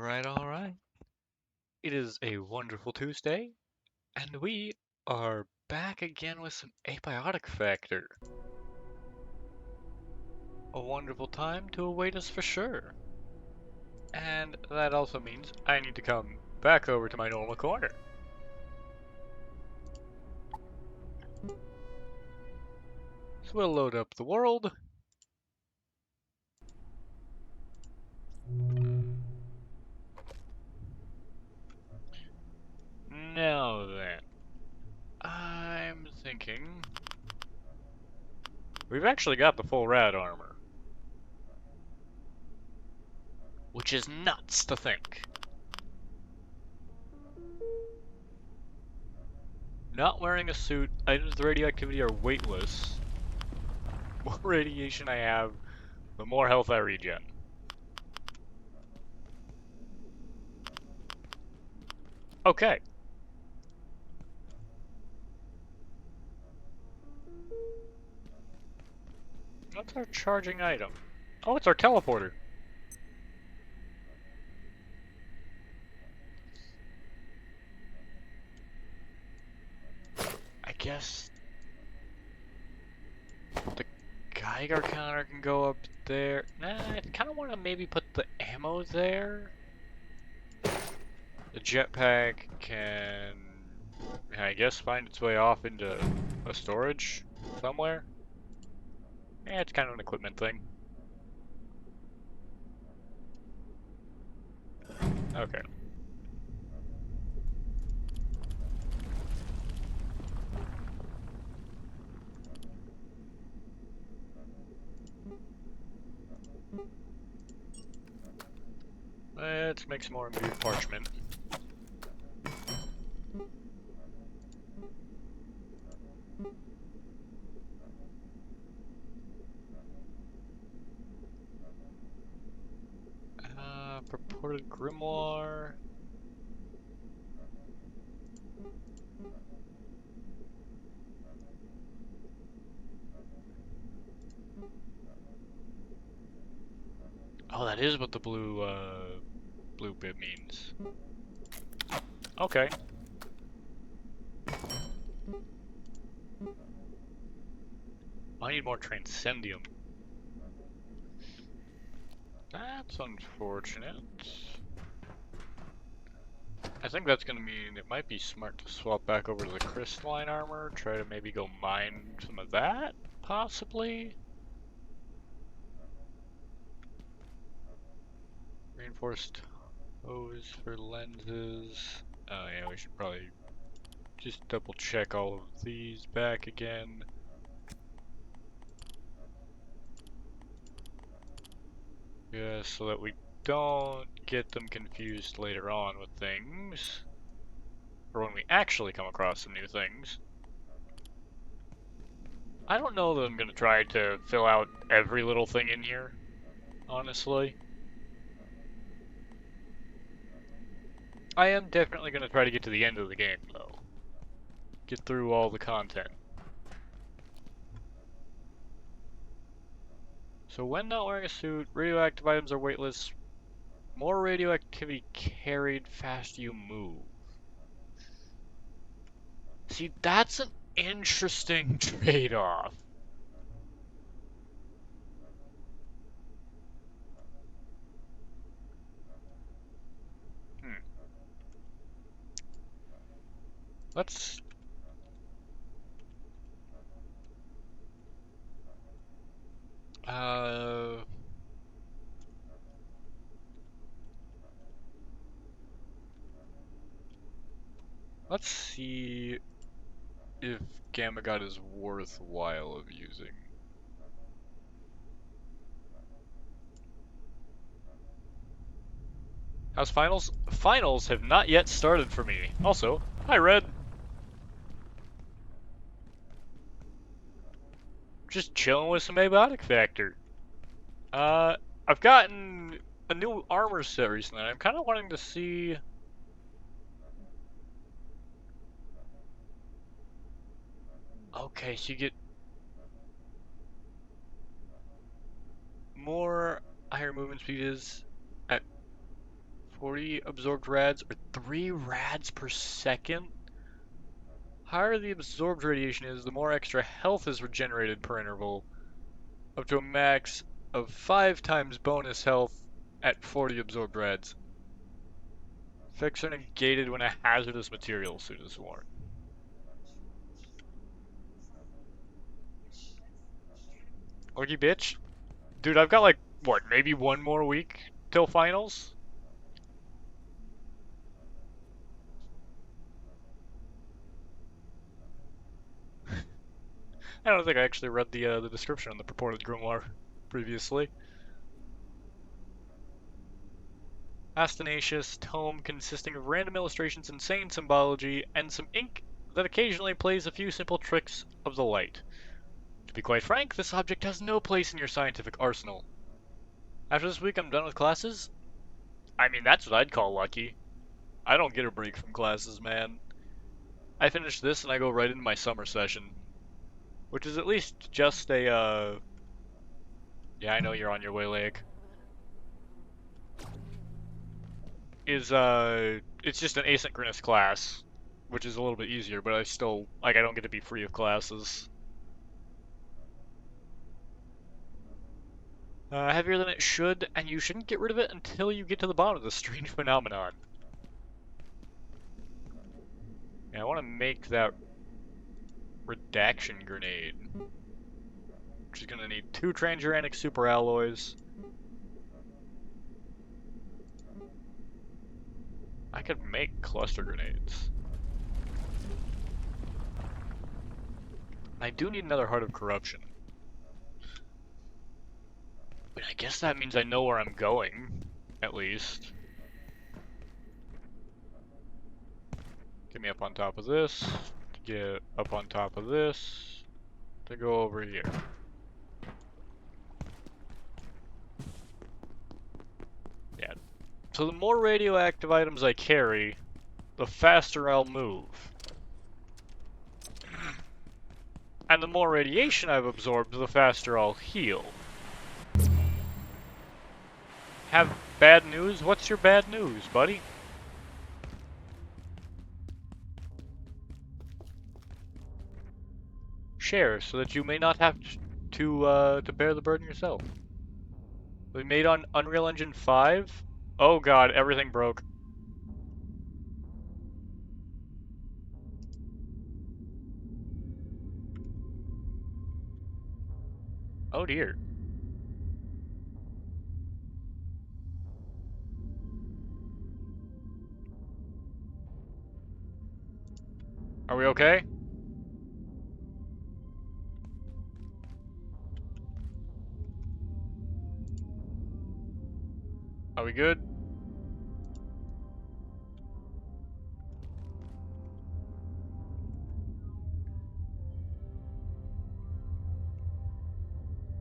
Alright, alright. It is a wonderful Tuesday, and we are back again with some abiotic factor. A wonderful time to await us for sure. And that also means I need to come back over to my normal corner. So we'll load up the world. Now then, I'm thinking we've actually got the full rad armor, which is nuts to think. Not wearing a suit, items with radioactivity are weightless. The more radiation I have, the more health I regen. Okay. What's our charging item? Oh, it's our teleporter. I guess the Geiger counter can go up there. Nah, I kind of want to maybe put the ammo there. The jetpack can, I guess, find its way off into a storage somewhere. Yeah, it's kind of an equipment thing. Okay. Let's make some more imbued parchment. Purported grimoire. Oh, that is what the blue bit means. Okay. I need more transcendium. That's unfortunate. I think that's gonna mean it might be smart to swap back over to the crystalline armor, try to maybe go mine some of that, possibly? Reinforced hose for lenses. Oh yeah, we should probably just double check all of these back again. Yeah, so that we don't get them confused later on with things. Or when we actually come across some new things. I don't know that I'm gonna try to fill out every little thing in here, honestly. I am definitely gonna try to get to the end of the game, though. Get through all the content. So when not wearing a suit, radioactive items are weightless. More radioactivity carried, faster you move. See, that's an interesting trade-off. Hmm. Let's... Let's see if Gamma God is worthwhile of using. How's finals? Finals have not yet started for me. Also, hi Red. Just chilling with some abiotic factor. I've gotten a new armor set recently. I'm kind of wanting to see. Okay, so you get more higher movement speed is at 40 absorbed rads, or 3 rads per second? Higher the absorbed radiation is, the more extra health is regenerated per interval, up to a max of 5 times bonus health at 40 absorbed rads. Effects are negated when a hazardous material suit is worn. Lucky bitch. Dude, I've got like, what, maybe one more week till finals? I don't think I actually read the description on the purported grimoire previously. Astanaceous tome consisting of random illustrations, insane symbology, and some ink that occasionally plays a few simple tricks of the light. To be quite frank, this object has no place in your scientific arsenal. After this week I'm done with classes? I mean, that's what I'd call lucky. I don't get a break from classes, man. I finish this and I go right into my summer session. Which is at least just a, yeah, I know you're on your way, Lake. It's just an asynchronous class, which is a little bit easier, but I still, like, I don't get to be free of classes. Heavier than it should, and you shouldn't get rid of it until you get to the bottom of this strange phenomenon. Yeah, I want to make that redaction grenade, which is going to need 2 transuranic superalloys. I could make cluster grenades. I do need another Heart of Corruption. But I guess that means I know where I'm going, at least. Get me up on top of this, to get up on top of this, to go over here. Yeah. So the more radioactive items I carry, the faster I'll move. And the more radiation I've absorbed, the faster I'll heal. Have bad news? What's your bad news, buddy? Share, so that you may not have to bear the burden yourself. We made on Unreal Engine 5? Oh god, everything broke. Oh dear. Are we okay? Are we good?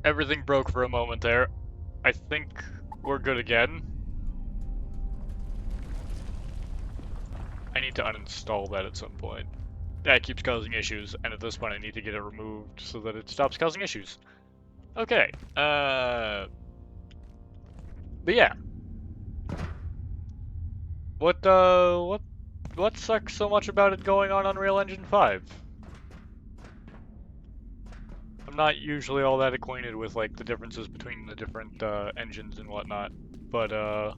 Everything broke for a moment there. I think we're good again. I need to uninstall that at some point. That keeps causing issues, and at this point I need to get it removed so that it stops causing issues. Okay, but yeah. What sucks so much about it going on Unreal Engine 5? I'm not usually all that acquainted with, like, the differences between the different, engines and whatnot, but,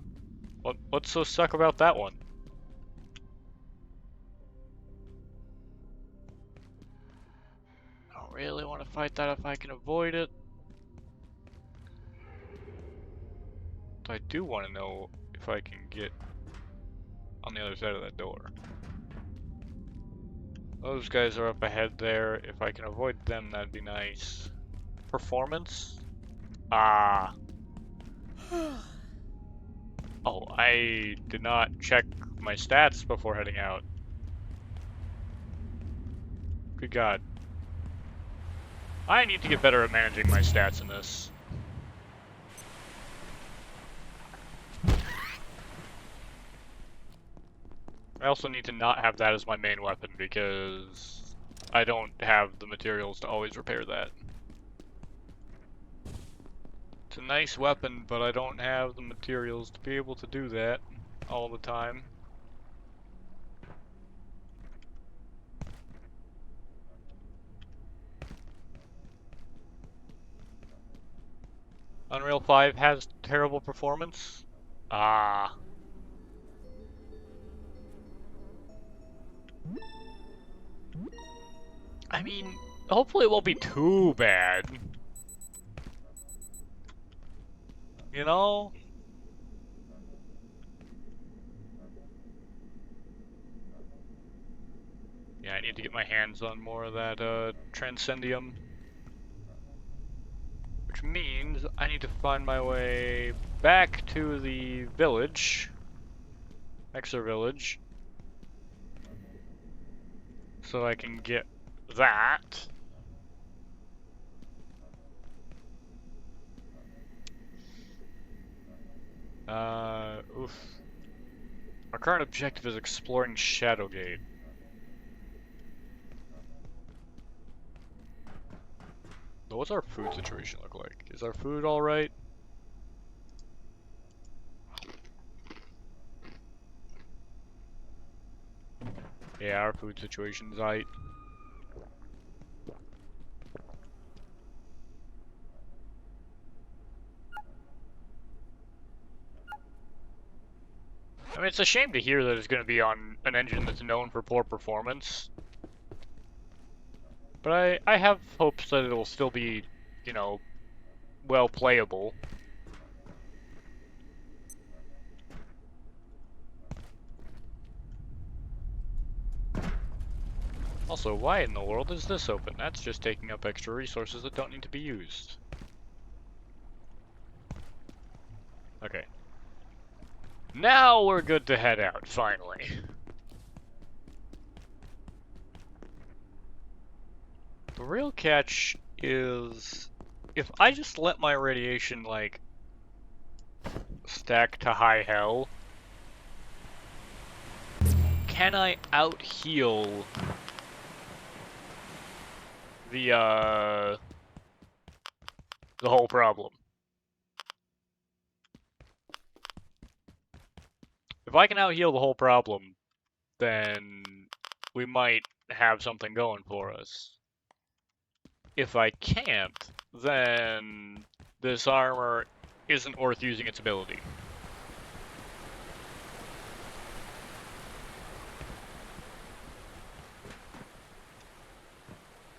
what's so suck about that one? I don't really want to fight that if I can avoid it. I do want to know if I can get on the other side of that door. Those guys are up ahead there. If I can avoid them, that'd be nice. Performance? Ah. Oh, I did not check my stats before heading out. Good God. I need to get better at managing my stats in this. I also need to not have that as my main weapon because I don't have the materials to always repair that. It's a nice weapon, but I don't have the materials to be able to do that. all the time. Unreal 5 has terrible performance? Ah. I mean, hopefully it won't be too bad. You know? Yeah, I need to get my hands on more of that, Transcendium. Which means I need to find my way back to the village. Exer village. So I can get that. Oof. Our current objective is exploring Shadowgate. But what's our food situation look like? Is our food alright? Yeah, our food situation's alright. I mean, it's a shame to hear that it's going to be on an engine that's known for poor performance. But I have hopes that it'll still be, you know, well playable. Also, why in the world is this open? That's just taking up extra resources that don't need to be used. Okay. Now we're good to head out, finally. The real catch is, if I just let my radiation, like, stack to high hell, can I out-heal the whole problem? If I can out-heal the whole problem, then we might have something going for us. If I can't, then this armor isn't worth using its ability.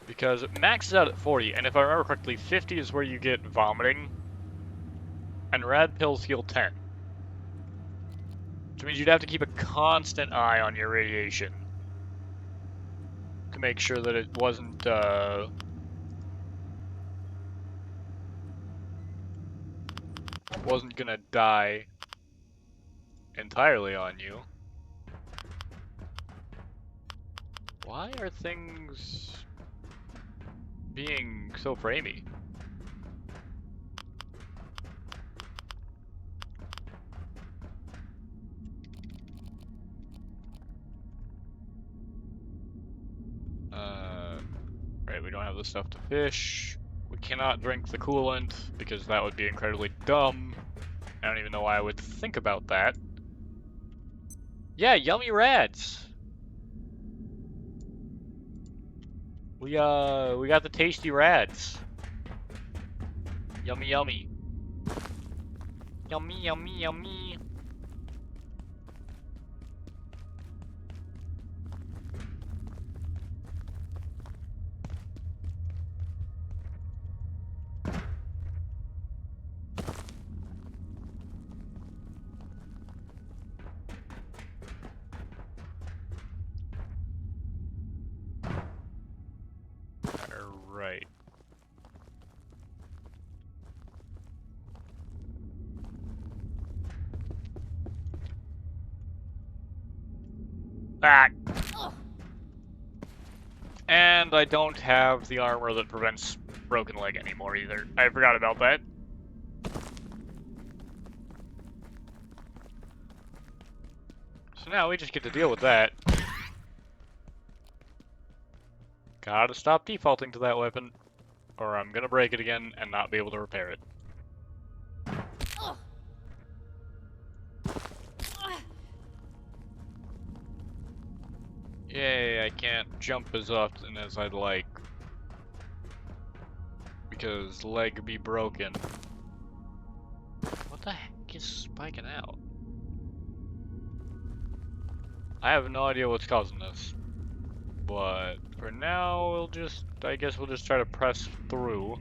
Because it maxes out at 40, and if I remember correctly, 50 is where you get vomiting, and rad pills heal 10. Which means you'd have to keep a constant eye on your radiation to make sure that it wasn't gonna die entirely on you. Why are things being so framey? Right, we don't have the stuff to fish. We cannot drink the coolant, because that would be incredibly dumb. I don't even know why I would think about that. Yeah, yummy rads! We got the tasty rads. Yummy, yummy. Yummy, yummy, yummy. Alright. Ah! And I don't have the armor that prevents broken leg anymore either. I forgot about that. So now we just get to deal with that. Gotta stop defaulting to that weapon, or I'm gonna break it again and not be able to repair it. Yay, I can't jump as often as I'd like. Because leg be broken. What the heck is spiking out? I have no idea what's causing this. But for now, I guess we'll just try to press through.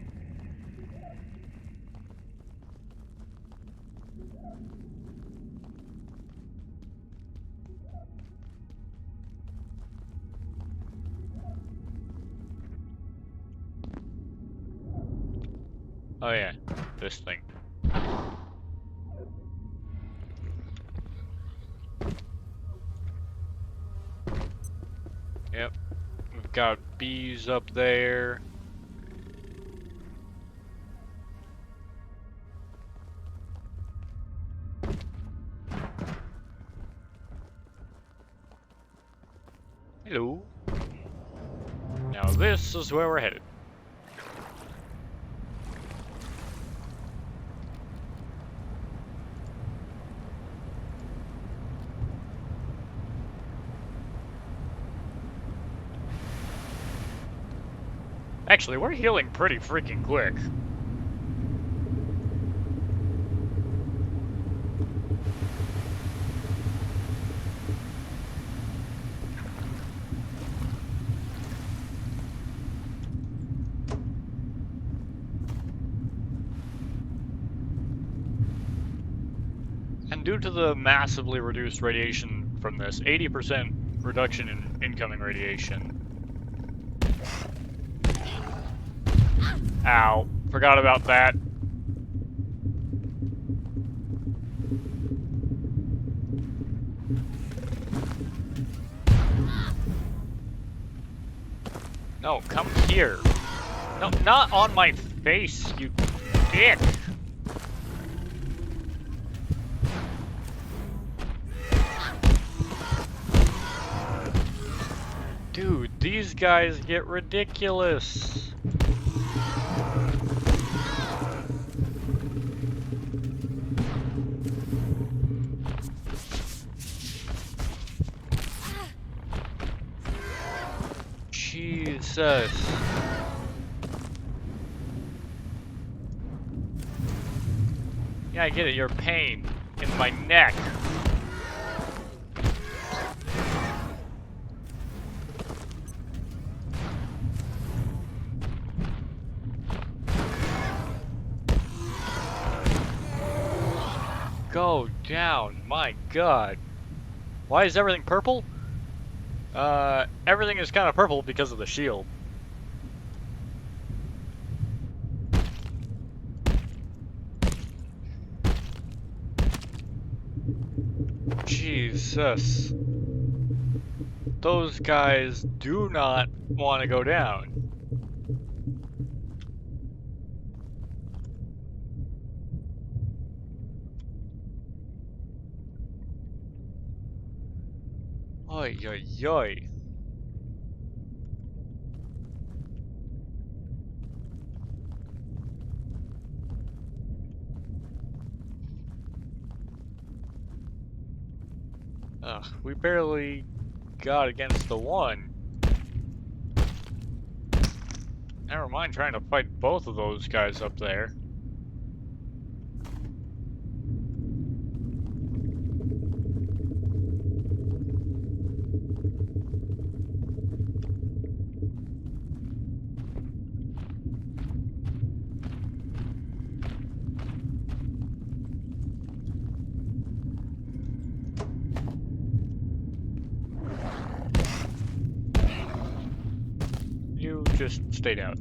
Oh yeah, this thing. Yep, we've got bees up there. Hello. Now this is where we're headed. Actually, we're healing pretty freaking quick. And due to the massively reduced radiation from this, 80% reduction in incoming radiation. Ow, forgot about that. No, come here. No, not on my face, you dick. Dude, these guys get ridiculous. Jesus. Yeah, I get it, your pain in my neck. Go down, my god. Why is everything purple? Everything is kind of purple because of the shield. Jesus. Those guys do not want to go down. Oi, oi, oi. Ugh, we barely got against the one. Never mind trying to fight both of those guys up there. You just stay down.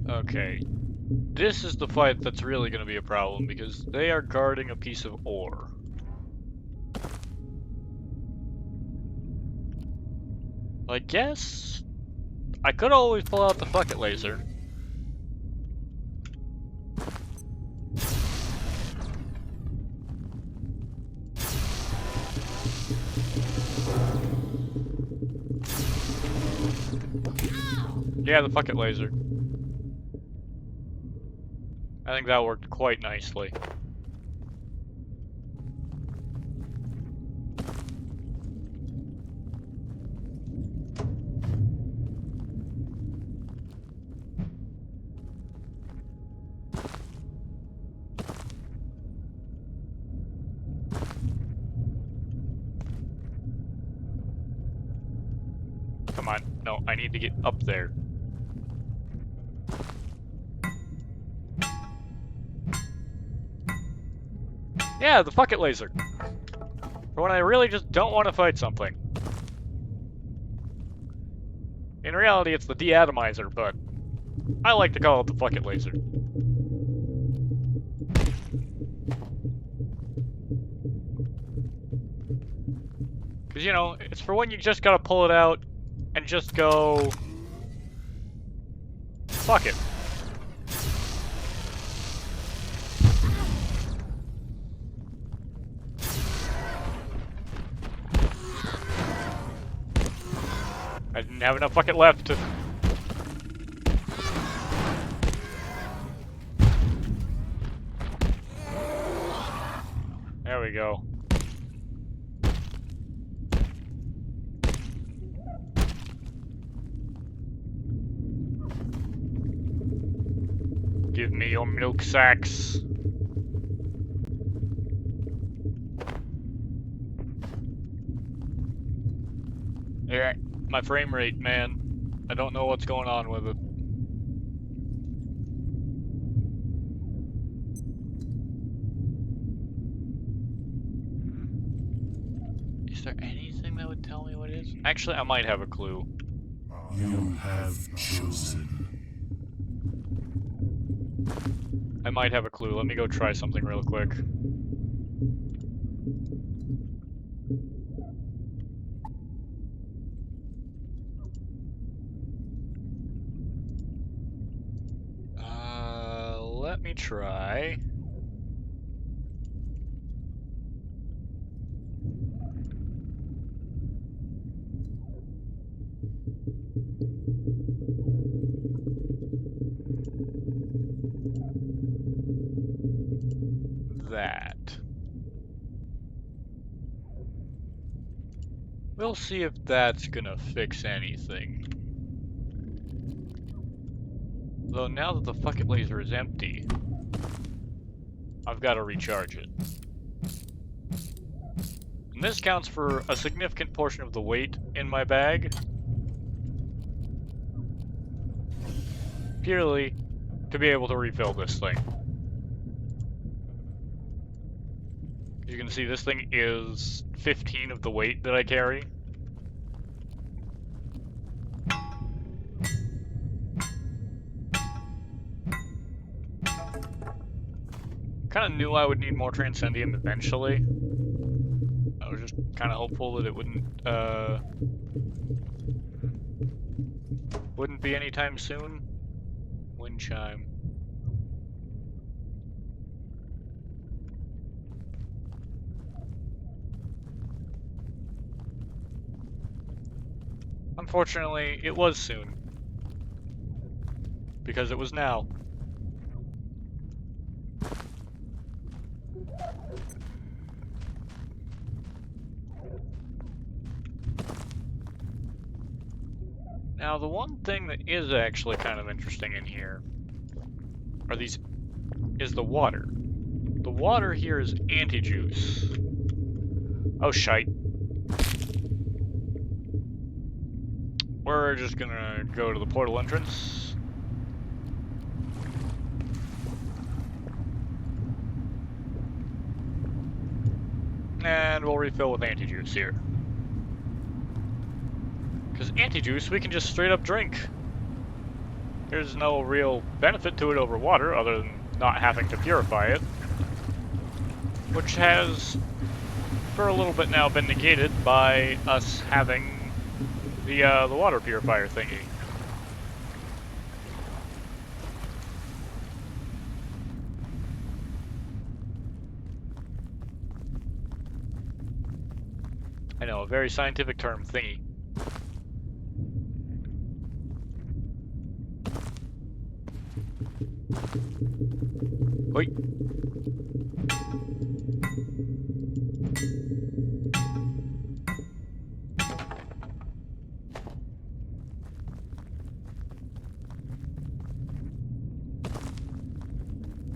Okay. This is the fight that's really going to be a problem because they are guarding a piece of ore. I guess I could always pull out the bucket laser. Yeah, the bucket laser. I think that worked quite nicely. Come on. No, I need to get up there. Yeah, the bucket laser. For when I really just don't want to fight something. In reality, it's the deatomizer, but I like to call it the bucket laser. Because, you know, it's for when you just gotta pull it out and just go... Fuck it. I didn't have enough bucket left to... There we go. Give me your milk sacks. Yeah, my frame rate, man. I don't know what's going on with it. Is there anything that would tell me what it is? Actually, I might have a clue. You have chosen. I might have a clue. Let me go try something real quick. Let me try. That. We'll see if that's gonna fix anything. Though now that the bucket laser is empty, I've got to recharge it. And this counts for a significant portion of the weight in my bag. Purely to be able to refill this thing. As you can see, this thing is 15 of the weight that I carry. Kind of knew I would need more Transcendium eventually. I was just kind of hopeful that it wouldn't be anytime soon. Wind chime. Unfortunately, it was soon. Because it was now. Now, the one thing that is actually kind of interesting in here is the water. The water here is anti-juice. Oh, shite. We're just gonna go to the portal entrance. And we'll refill with anti-juice here. Because anti-juice we can just straight up drink. There's no real benefit to it over water other than not having to purify it. Which has, for a little bit now, been negated by us having the water purifier thingy. I know, a very scientific term, thingy. Oi.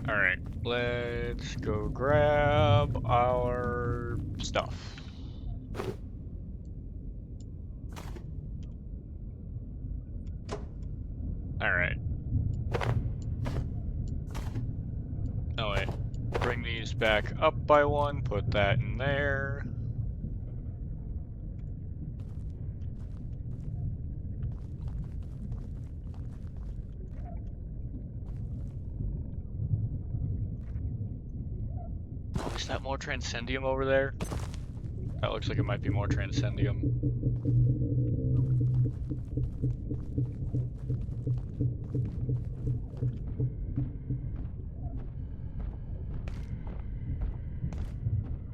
Alright, let's go grab our stuff. Alright. Oh wait. Bring these back up by one, put that in there. Oh, is that more Transcendium over there? That looks like it might be more Transcendium.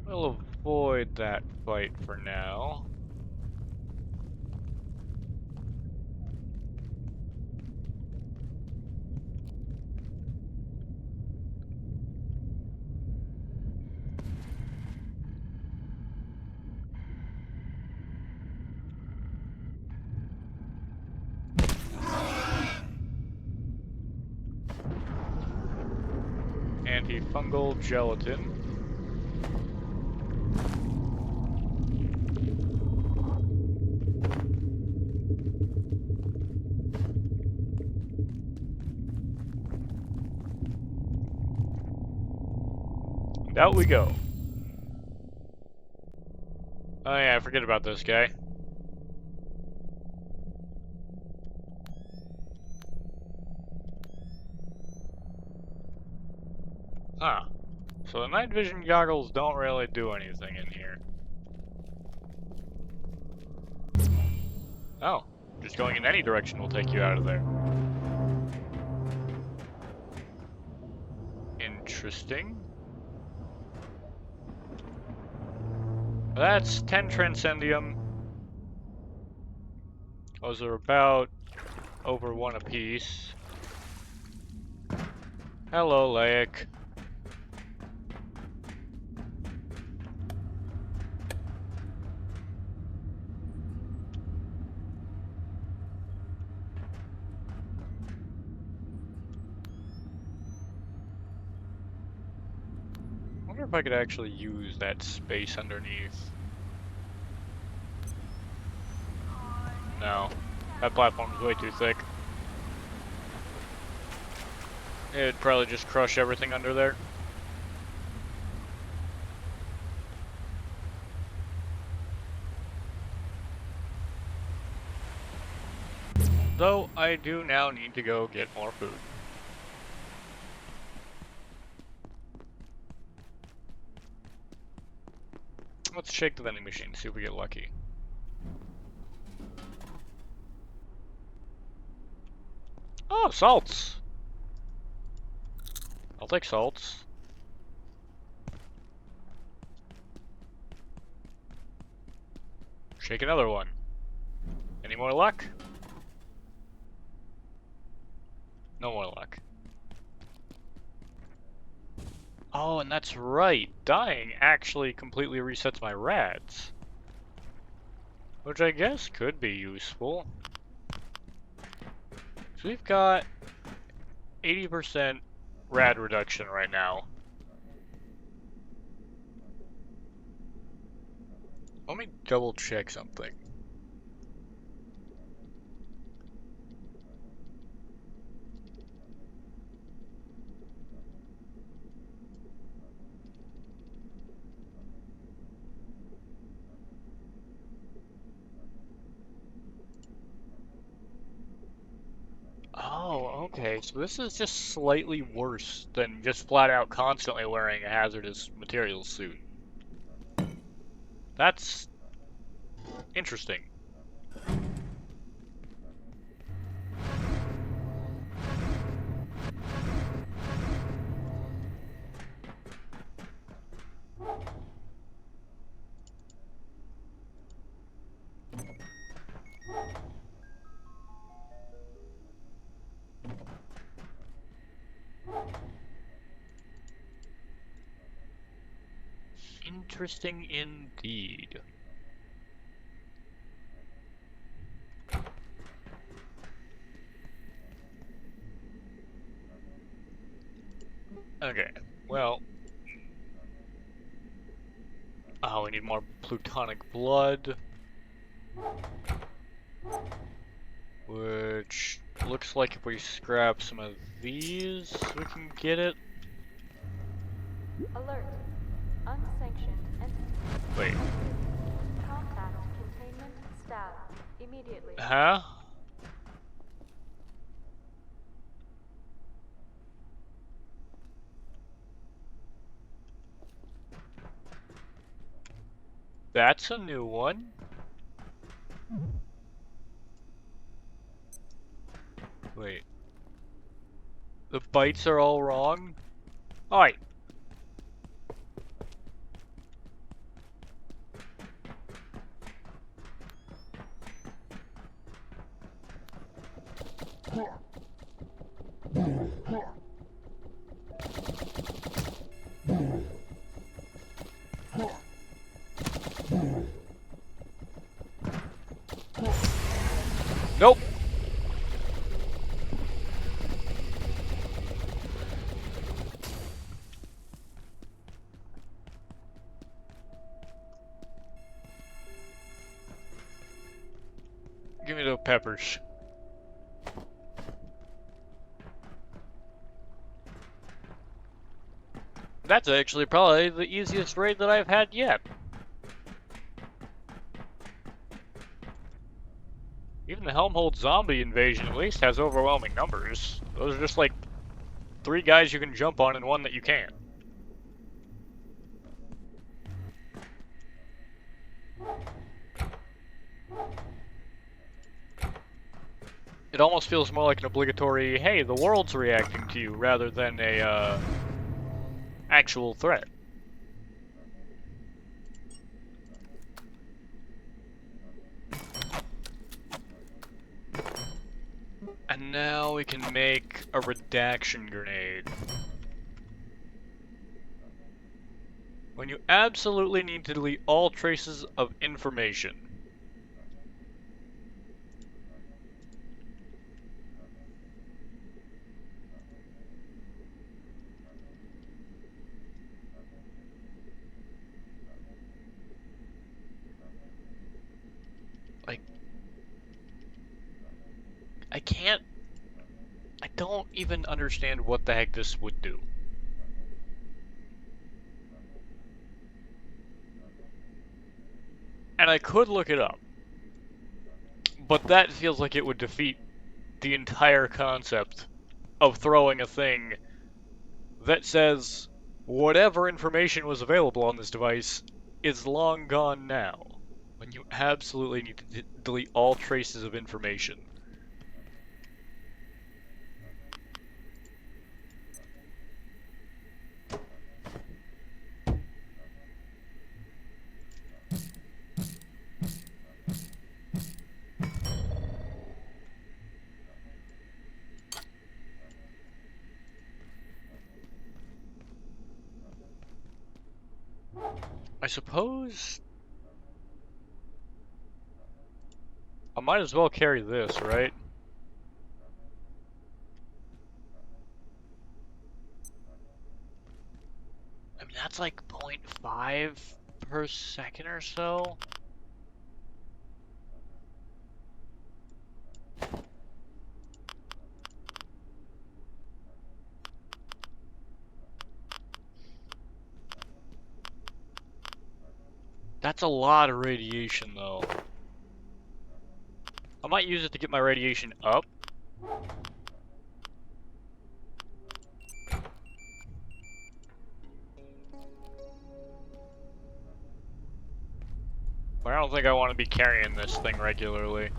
We'll avoid that fight for now. Antifungal gelatin. And out we go. Oh yeah, I forget about this guy. Huh. So the night vision goggles don't really do anything in here. Oh, just going in any direction will take you out of there. Interesting. That's 10 Transcendium. Those are about over one apiece. Hello, Laic. I wonder if I could actually use that space underneath. No, that platform is way too thick. It'd probably just crush everything under there. Though I do now need to go get more food. Let's shake the vending machine, see if we get lucky. Oh, salts! I'll take salts. Shake another one. Any more luck? No more luck. Oh, and that's right. Dying actually completely resets my rads. Which I guess could be useful. So we've got 80% rad reduction right now. Let me double check something. Oh, okay, so this is just slightly worse than just flat out constantly wearing a hazardous materials suit. That's interesting. Interesting indeed. Okay, well... Oh, we need more plutonic blood. Which looks like if we scrap some of these, we can get it. Alert. Unsanctioned entity. Wait. Contact containment staff immediately. Huh? That's a new one. Wait. The bytes are all wrong? Alright. Nope. Give me the peppers. That's actually probably the easiest raid that I've had yet. Even the Helmhold zombie invasion at least has overwhelming numbers. Those are just like 3 guys you can jump on and 1 that you can't. It almost feels more like an obligatory, hey, the world's reacting to you, rather than a, actual threat. And now we can make a redaction grenade. When you absolutely need to delete all traces of information. Like, I don't even understand what the heck this would do. And I could look it up. But that feels like it would defeat the entire concept of throwing a thing that says whatever information was available on this device is long gone now, when you absolutely need to delete all traces of information. I suppose I might as well carry this, right? I mean, that's like 0.5 per second or so. That's a lot of radiation, though. I might use it to get my radiation up. But I don't think I want to be carrying this thing regularly.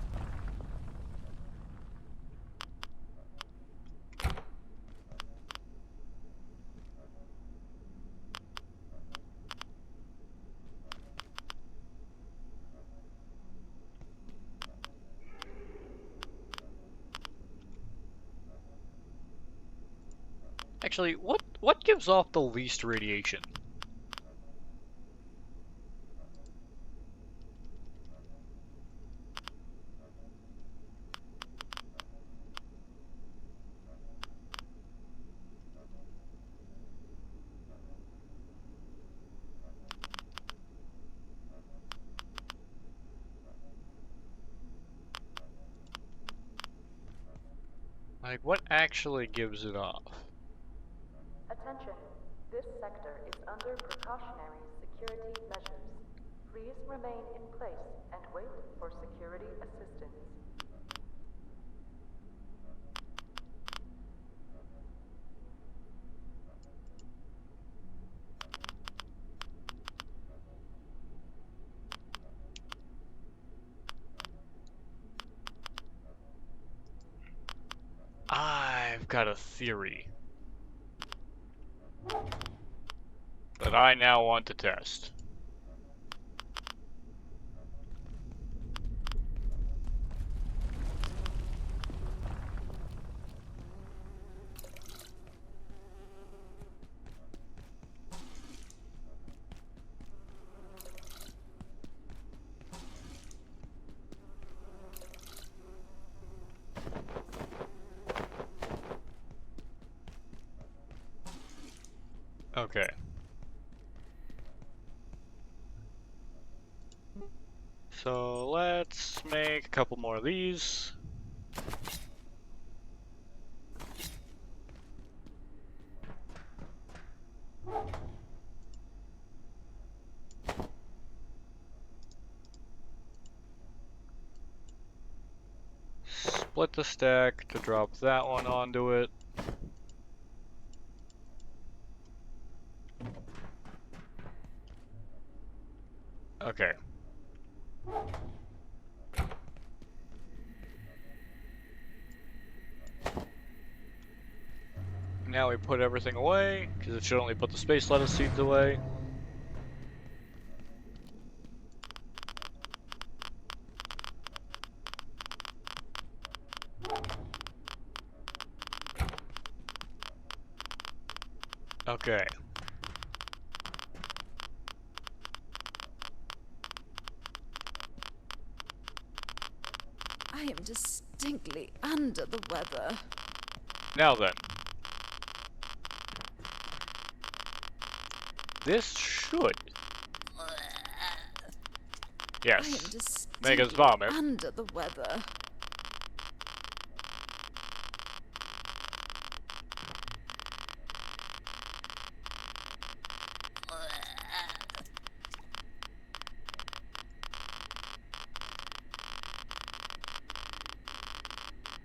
Actually, what gives off the least radiation? Like, what actually gives it off? Attention. This sector is under precautionary security measures. Please remain in place and wait for security assistance. I've got a theory that I now want to test. Okay. So let's make a couple more of these. Split the stack to drop that one onto it. Okay. Now we put everything away, because it should only put the space lettuce seeds away. Okay. I am distinctly under the weather. Now then. This should. I am Yes. distinctly Make us vomit. under the weather.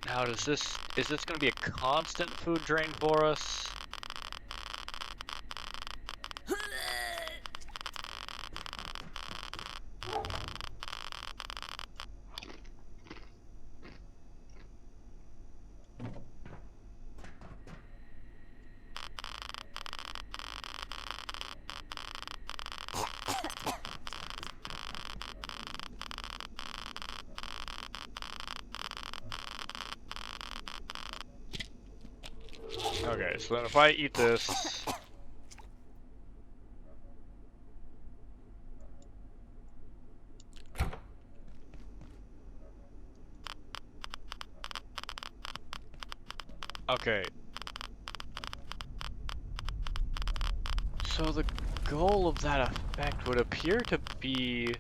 Now is this gonna be a constant food drain for us? Okay, so then if I eat this... Okay. So the goal of that effect would appear to be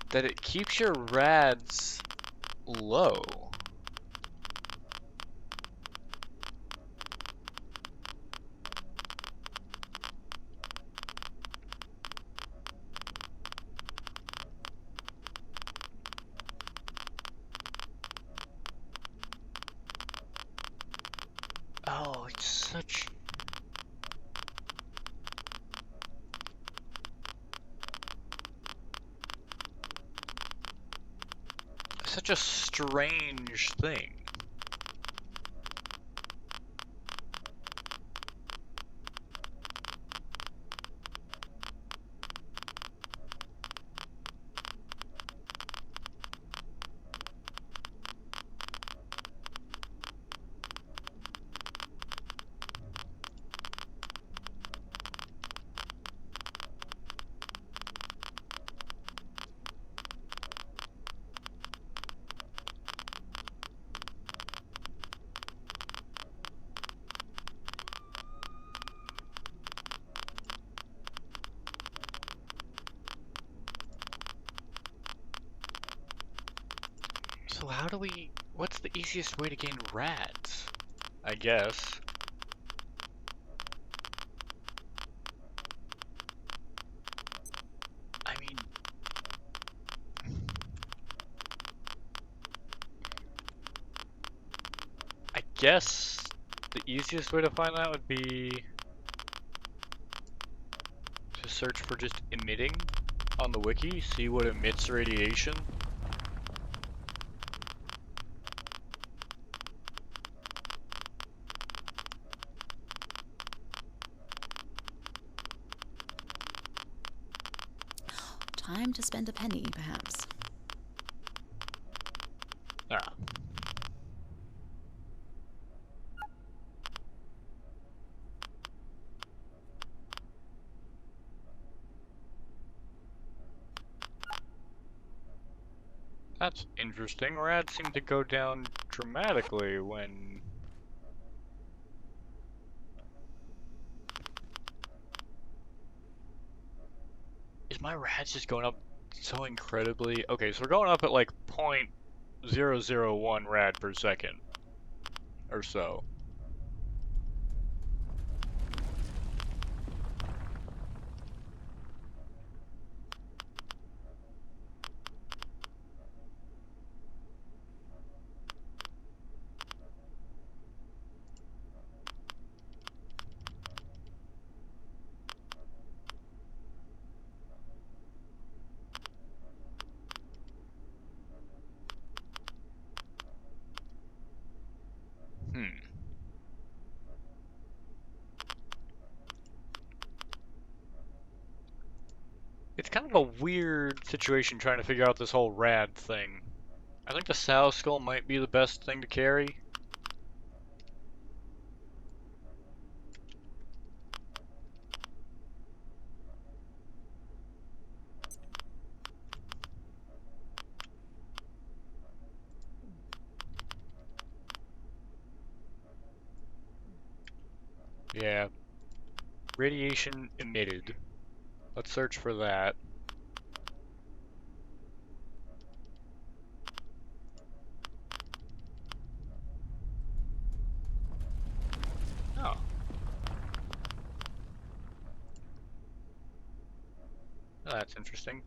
that it keeps your rads low. Oh, it's such a strange thing. So how do we What's the easiest way to gain rads? I guess. I mean... I guess the easiest way to find that would be to search for just emitting on the wiki, see what emits radiation. Time to spend a penny, perhaps. Ah. That's interesting. Rads seem to go down dramatically when... Is my rads just going up so incredibly... Okay, so we're going up at like 0.001 rad per second. Or so. It's kind of a weird situation trying to figure out this whole rad thing. I think the Sow Skull might be the best thing to carry. Yeah. Radiation emitted. Let's search for that. Oh. Oh, that's interesting.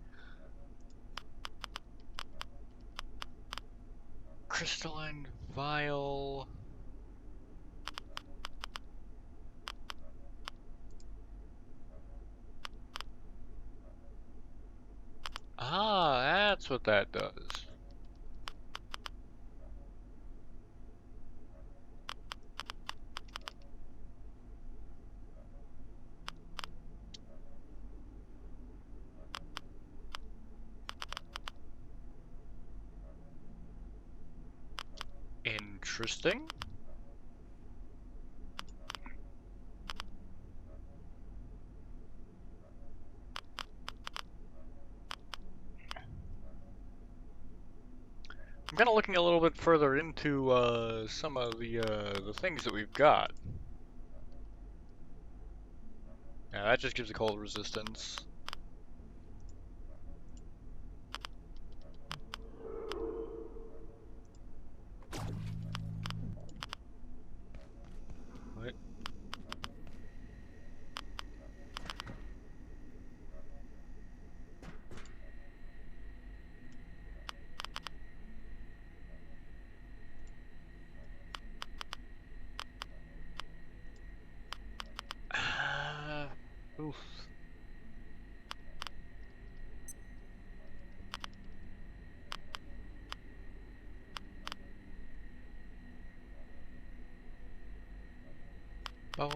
Crystalline vial. Ah, that's what that does. Interesting. I'm kind of looking a little bit further into some of the things that we've got. Yeah, that just gives a cold resistance. What? Oof. Oh.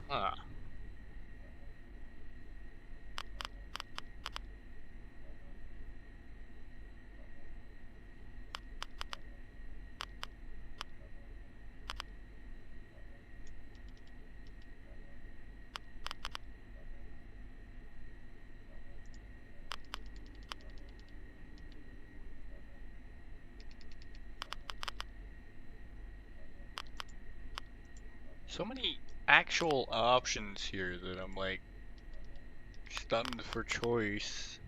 Huh. So many actual options here that I'm like stunned for choice.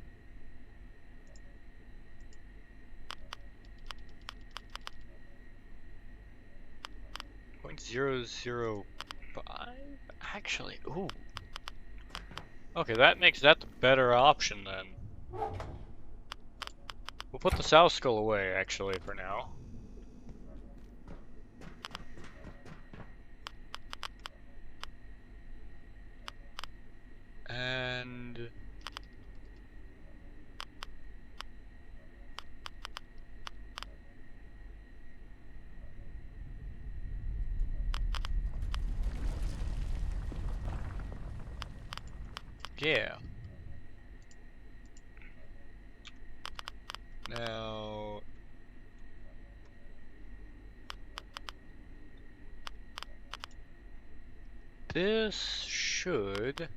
.005? Actually, ooh. Okay, that makes that the better option then. We'll put the South Skull away, actually, for now. And... yeah. Now... this should...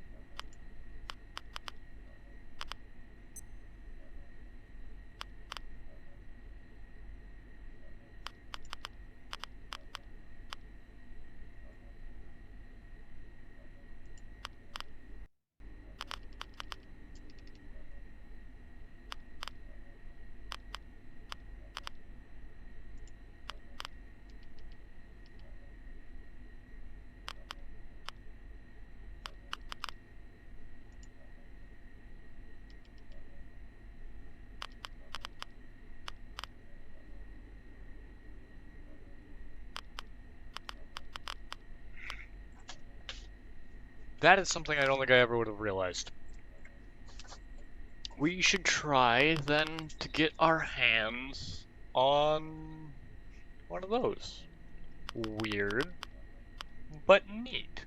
that is something I don't think I ever would have realized. We should try, then, to get our hands on one of those. Weird, but neat.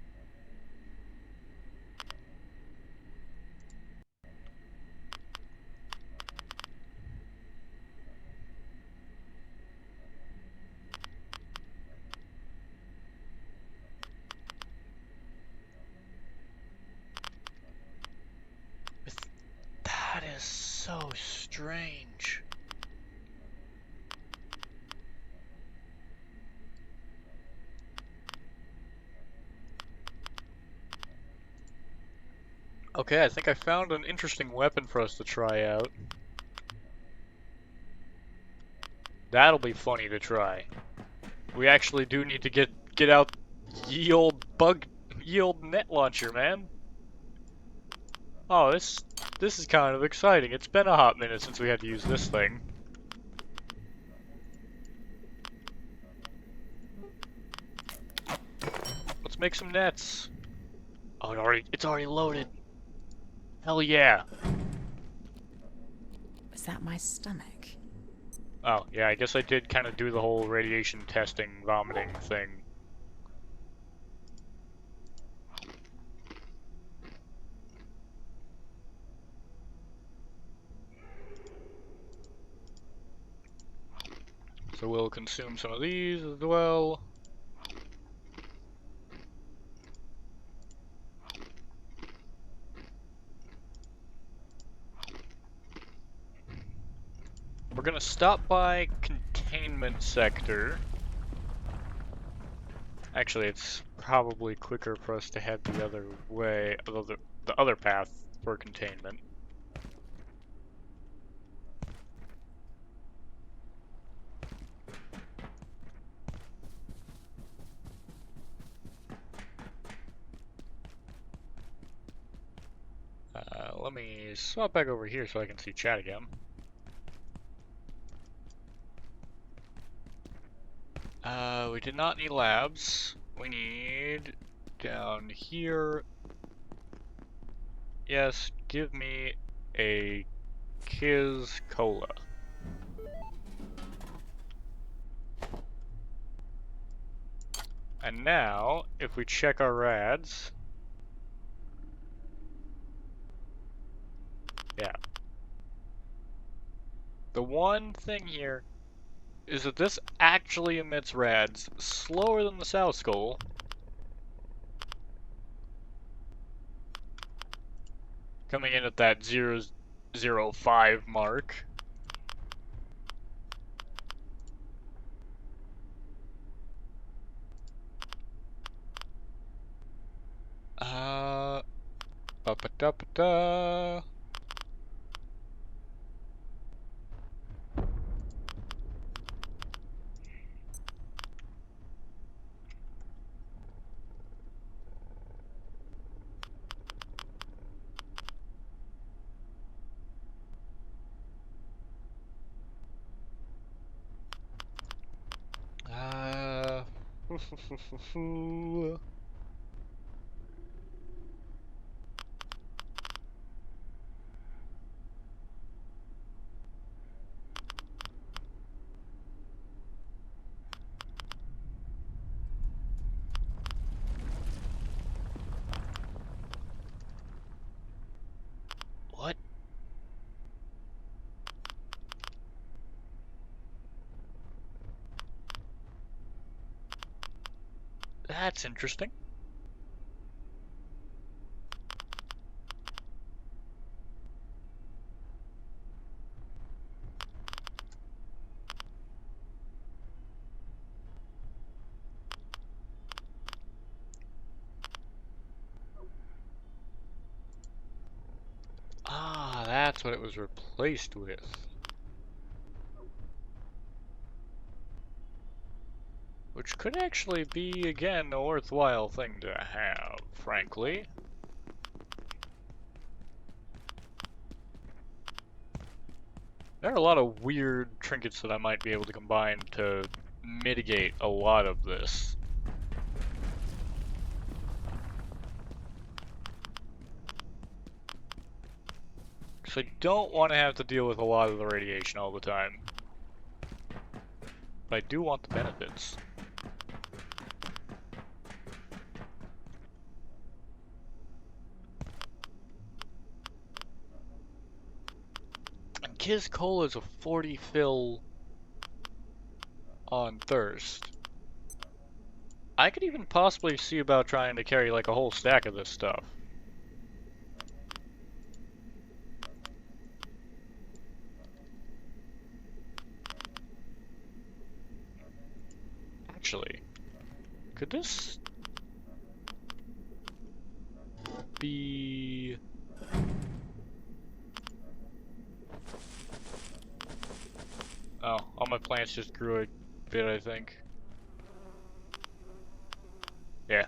That is so strange. Okay, I think I found an interesting weapon for us to try out. That'll be funny to try. We actually do need to get out ye old net launcher, man. Oh, this is kind of exciting. It's been a hot minute since we had to use this thing. Let's make some nets. Oh, it's already loaded. Hell yeah. Is that my stomach? Oh, yeah, I guess I did kind of do the whole radiation testing, vomiting thing. So we'll consume some of these as well. We're gonna stop by containment sector. Actually, it's probably quicker for us to head the other way, the other path for containment. Let me swap back over here so I can see chat again. We did not need labs. We need down here. Yes, give me a Kiz Cola. And now, if we check our rads, yeah. The one thing here is that this actually emits rads slower than the South Skull. Coming in at that 0.005 mark. Ba-ba-da-ba-da. Uh, what? That's interesting. Ah, that's what it was replaced with. Which could actually be, again, a worthwhile thing to have, frankly. There are a lot of weird trinkets that I might be able to combine to mitigate a lot of this. Because I don't want to have to deal with a lot of the radiation all the time. But I do want the benefits. And Kiz Cola is a 40 fill on thirst. I could even possibly see about trying to carry like a whole stack of this stuff. Actually, could this be... Oh, all my plants just grew a bit, I think. Yeah.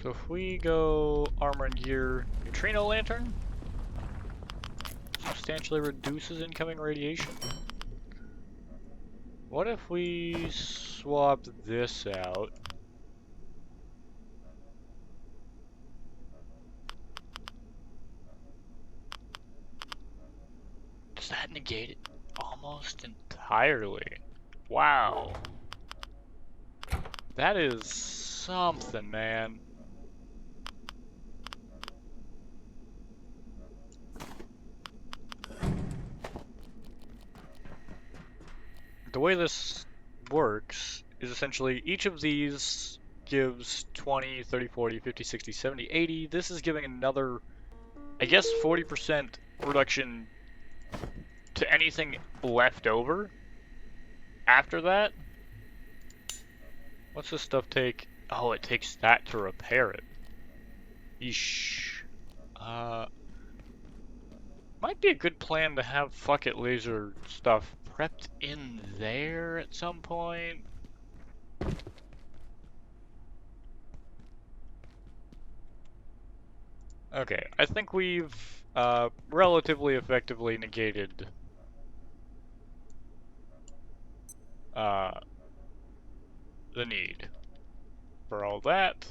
So if we go armor and gear, neutrino lantern substantially reduces incoming radiation. What if we swapped this out? Does that negate it almost entirely? Wow. That is something, man. The way this works is essentially each of these gives 20, 30, 40, 50, 60, 70, 80. This is giving another, I guess, 40% reduction to anything left over after that. What's this stuff take? Oh, it takes that to repair it. Yeesh. Might be a good plan to have fuck it laser stuff prepped in there at some point. Okay, I think we've relatively effectively negated uh, the need for all that.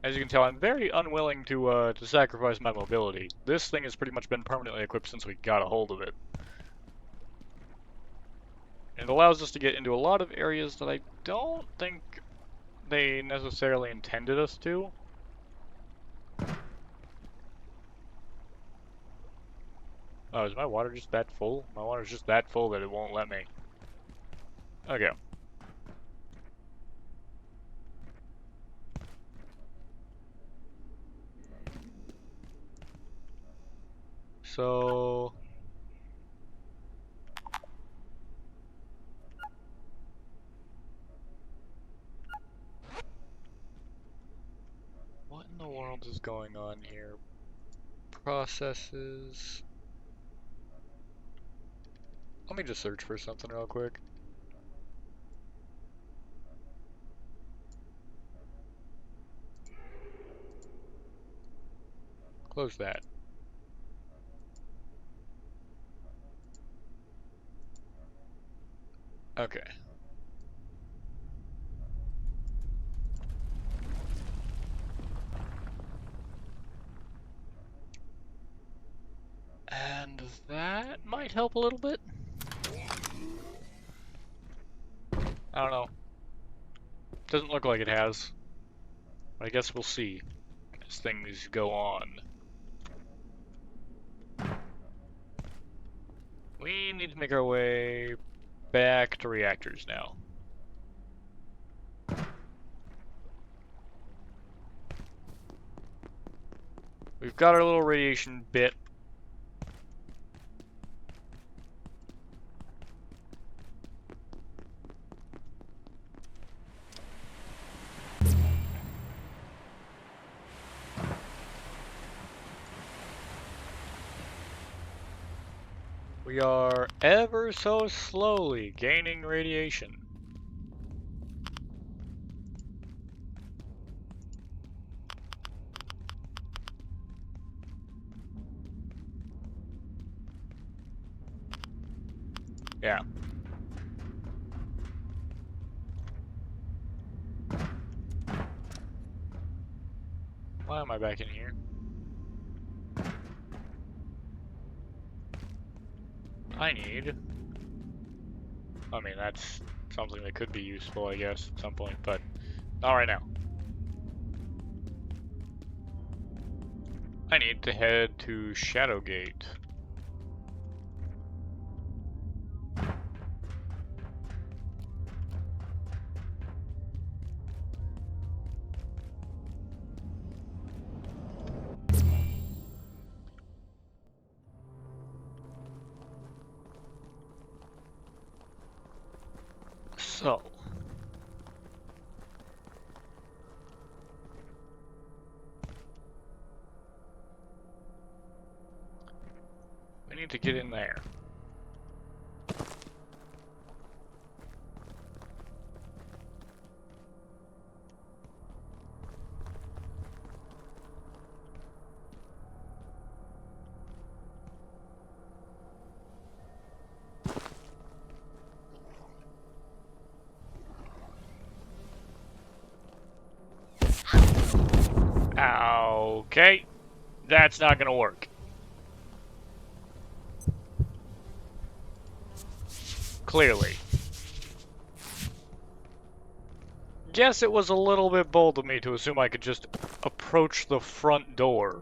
As you can tell, I'm very unwilling to sacrifice my mobility. This thing has pretty much been permanently equipped since we got a hold of it. It allows us to get into a lot of areas that I don't think they necessarily intended us to. Oh, is my water just that full? My water's just that full that it won't let me. Okay. So... what in the world is going on here? Processes... let me just search for something real quick. Close that. Okay. And that might help a little bit. I don't know. Doesn't look like it has. I guess we'll see as things go on. We need to make our way back to reactors now. We've got our little radiation bit. We are ever so slowly gaining radiation. Yeah. Why am I back in here? I need... I mean, that's something that could be useful, I guess, at some point, but not right now. I need to head to Shadowgate. So... we need to get in there. Okay, that's not gonna work. Clearly. Guess it was a little bit bold of me to assume I could just approach the front door.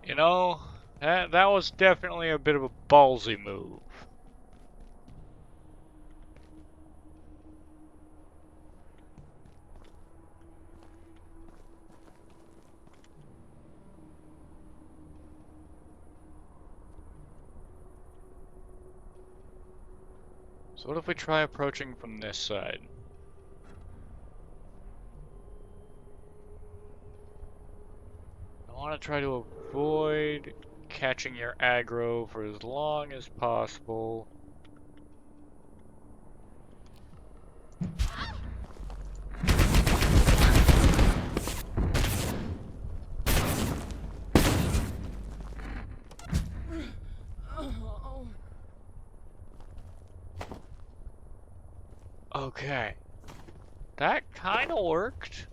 You know, that was definitely a bit of a ballsy move. So what if we try approaching from this side? I want to try to avoid catching your aggro for as long as possible. Okay. That kind of worked.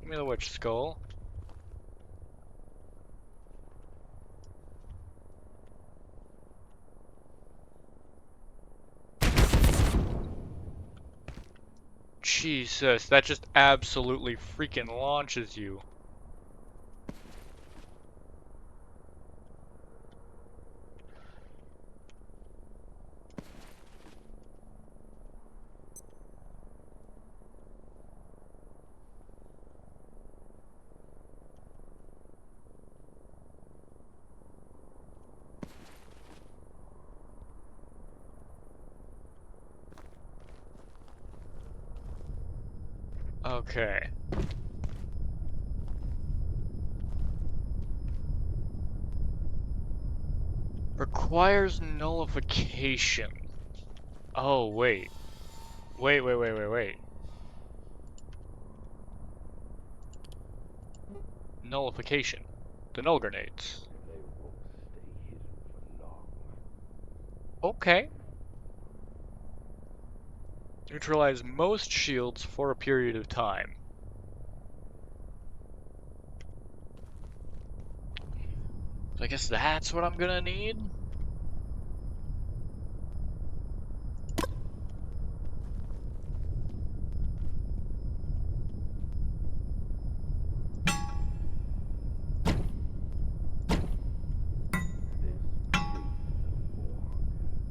Give me the witch skull. Jesus, that just absolutely freaking launches you. Okay. Requires nullification. Oh, wait. Wait. Nullification. The null grenades. Okay. Neutralize most shields for a period of time. So I guess that's what I'm gonna need?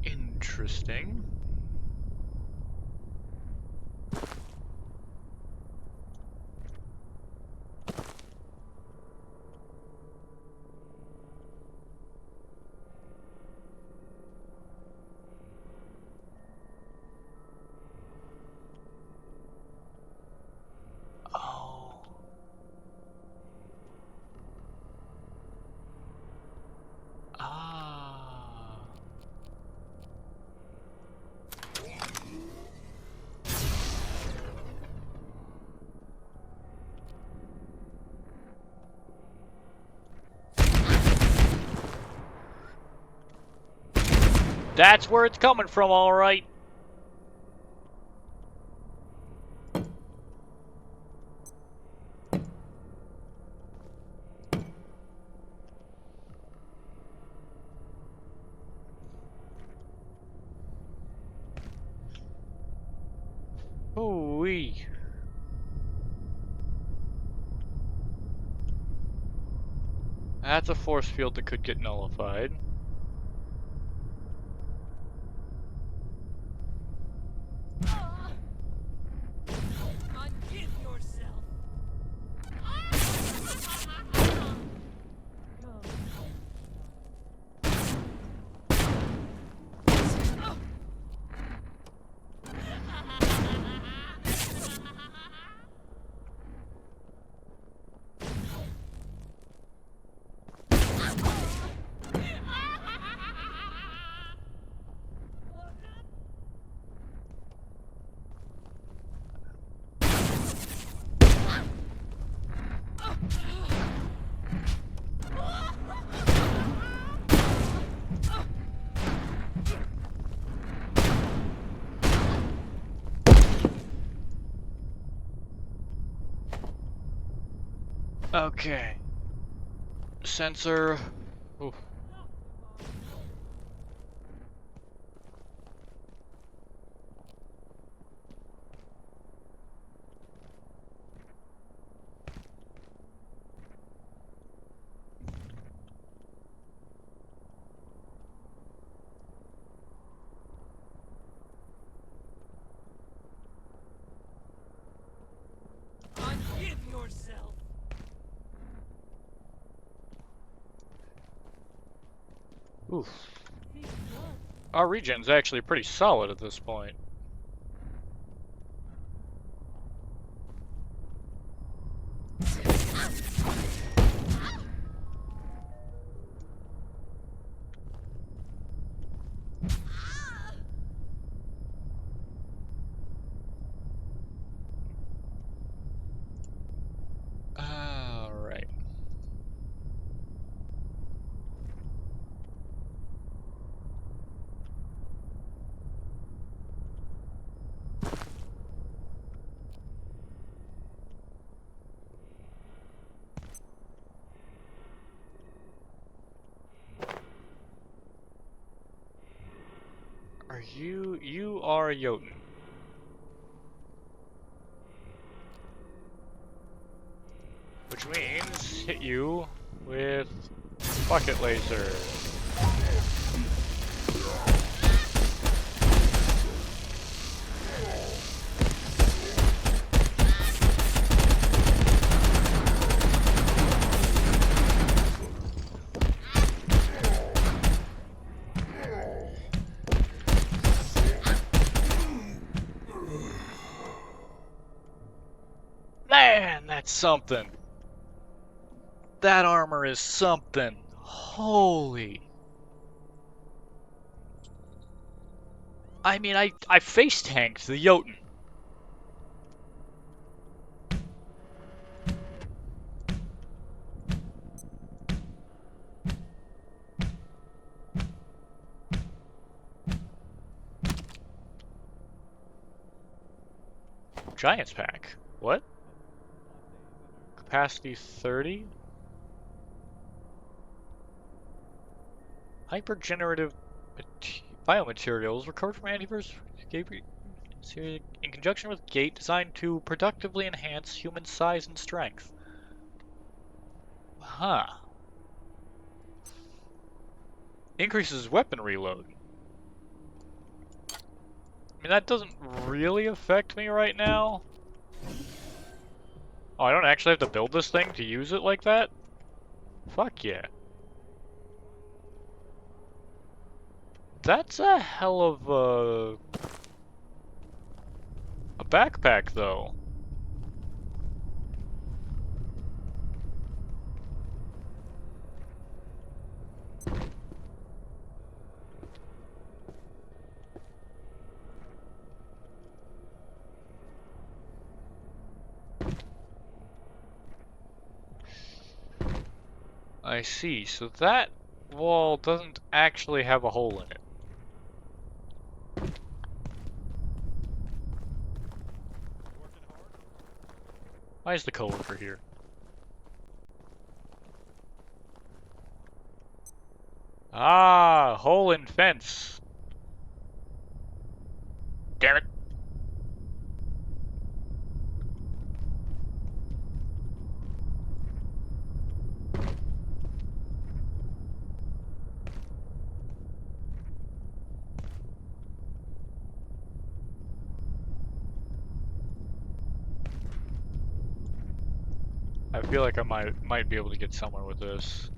Interesting. Oh. Ah. That's where it's coming from, alright. Ooh-wee. That's a force field that could get nullified. Ungive yourself. Okay. Sensor. Oof. Ungive yourself. Oof. Our regen's actually pretty solid at this point. Alright. You are a Jotun. Which means hit you with bucket laser. Man, that's something. That armor is something. Holy. I mean, I face tanked the Jotun. Giants pack. What? Capacity 30? Hypergenerative biomaterials recovered from antivirus in conjunction with gate designed to productively enhance human size and strength. Huh. Increases weapon reload. I mean, that doesn't really affect me right now. Oh, I don't actually have to build this thing to use it like that? Fuck yeah. That's a hell of a backpack, though. I see, so that wall doesn't actually have a hole in it. Why is the coworker here? Ah, hole in fence. Damn it. I feel like I might be able to get somewhere with this.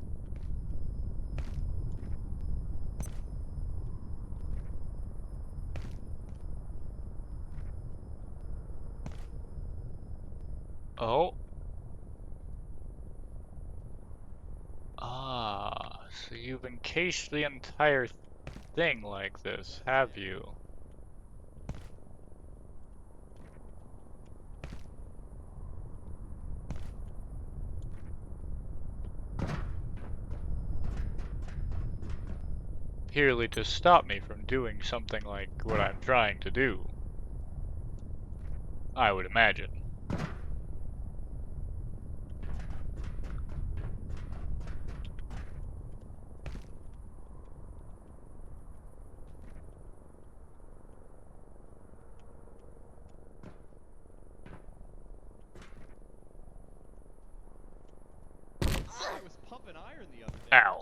Oh. Ah, so you've encased the entire thing like this, have you? Purely to stop me from doing something like what I'm trying to do. I would imagine. I was pumping iron the other day. Ow.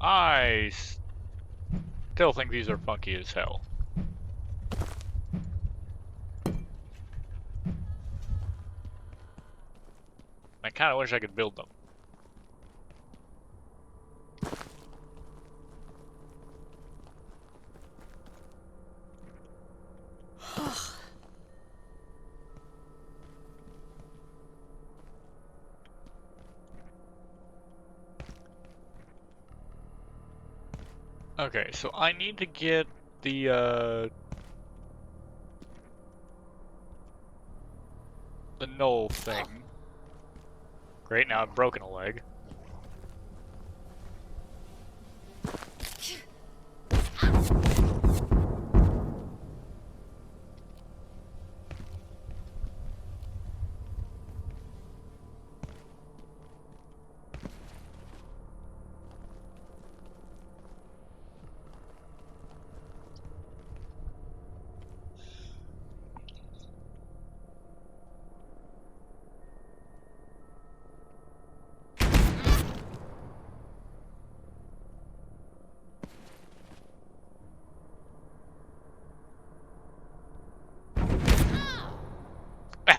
I still think these are funky as hell. I kinda wish I could build them. Okay, so I need to get the null thing. Great, now I've broken a leg.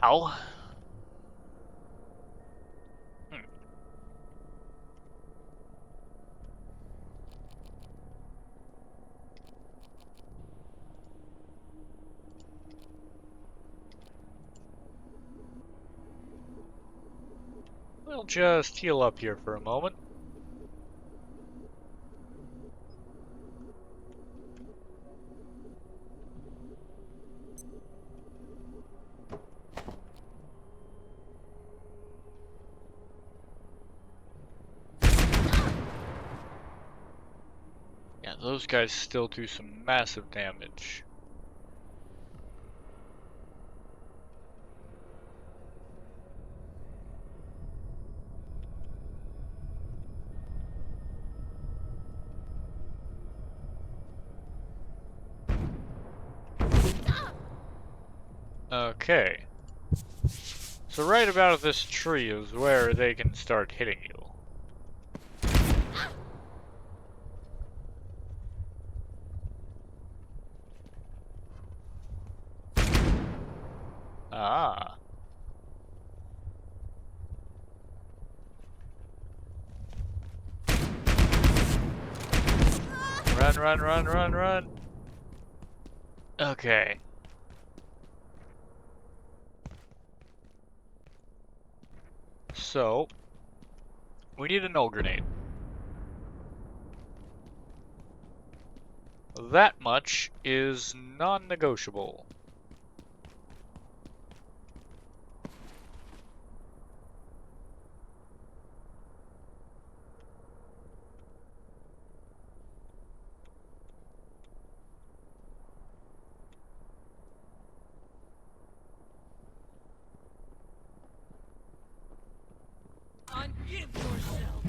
Ow. We'll just heal up here for a moment. Yeah, those guys still do some massive damage. Okay. So right about this tree is where they can start hitting you. Ah. Run, run, run, run, run. Okay. So, we need a null grenade. That much is non-negotiable. Ungive yourself.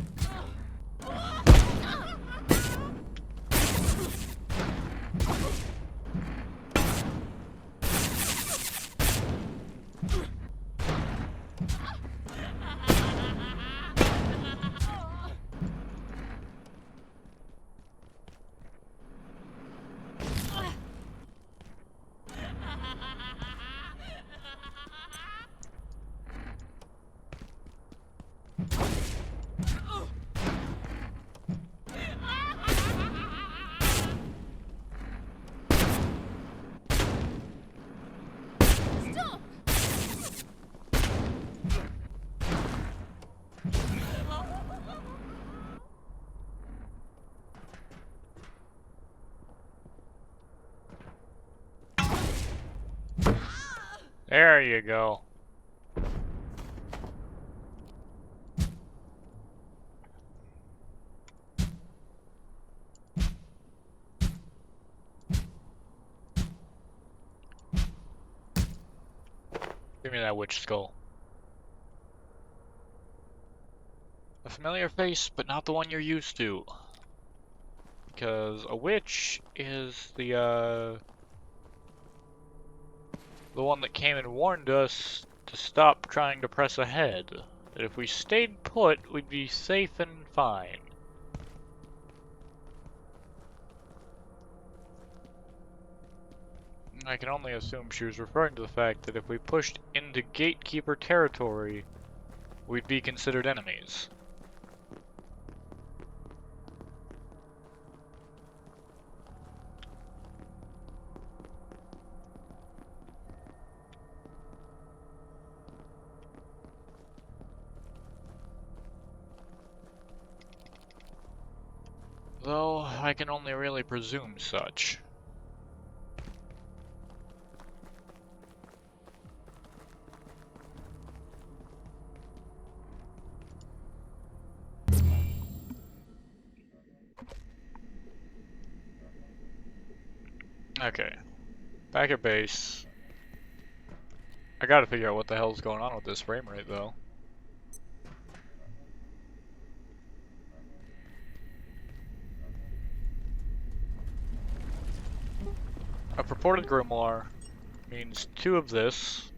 There you go. Give me that witch skull. A familiar face, but not the one you're used to. Because a witch is the one that came and warned us to stop trying to press ahead. That if we stayed put, we'd be safe and fine. I can only assume she was referring to the fact that if we pushed into gatekeeper territory, we'd be considered enemies. Though, I can only really presume such. Okay. Back at base. I gotta figure out what the hell's going on with this frame rate, though. A purported grimoire means 2 of this.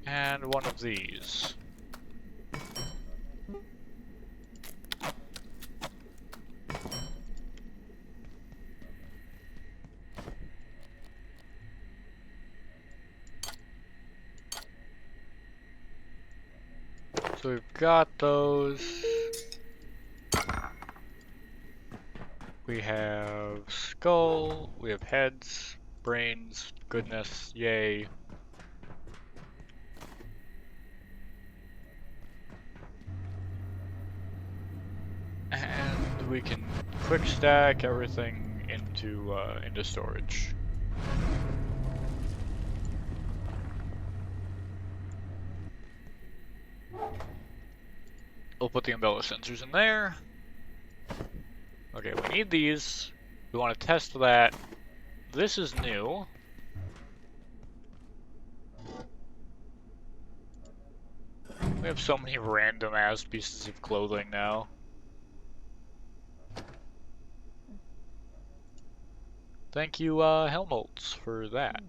And 1 of these. So we've got those. We have skull, we have heads, brains, goodness, yay. And we can quick stack everything into storage. We'll put the umbrella sensors in there. Okay, we need these. We want to test that. This is new. We have so many random ass pieces of clothing now. Thank you, Helmholtz, for that.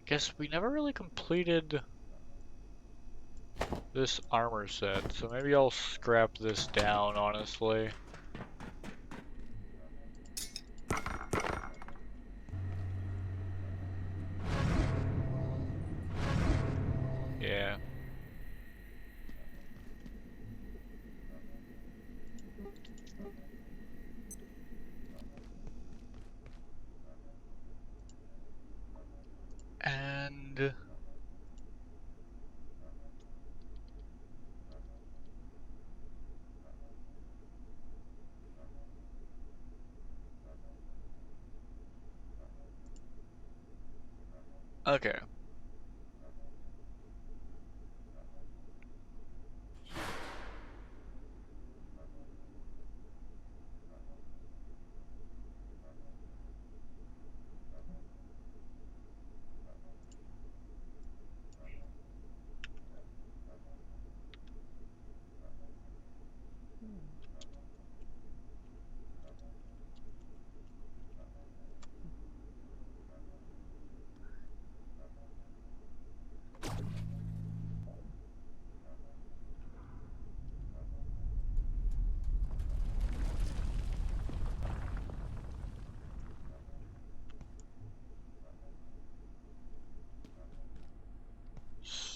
Guess we never really completed this armor set, so maybe I'll scrap this down, honestly. Yeah. And okay.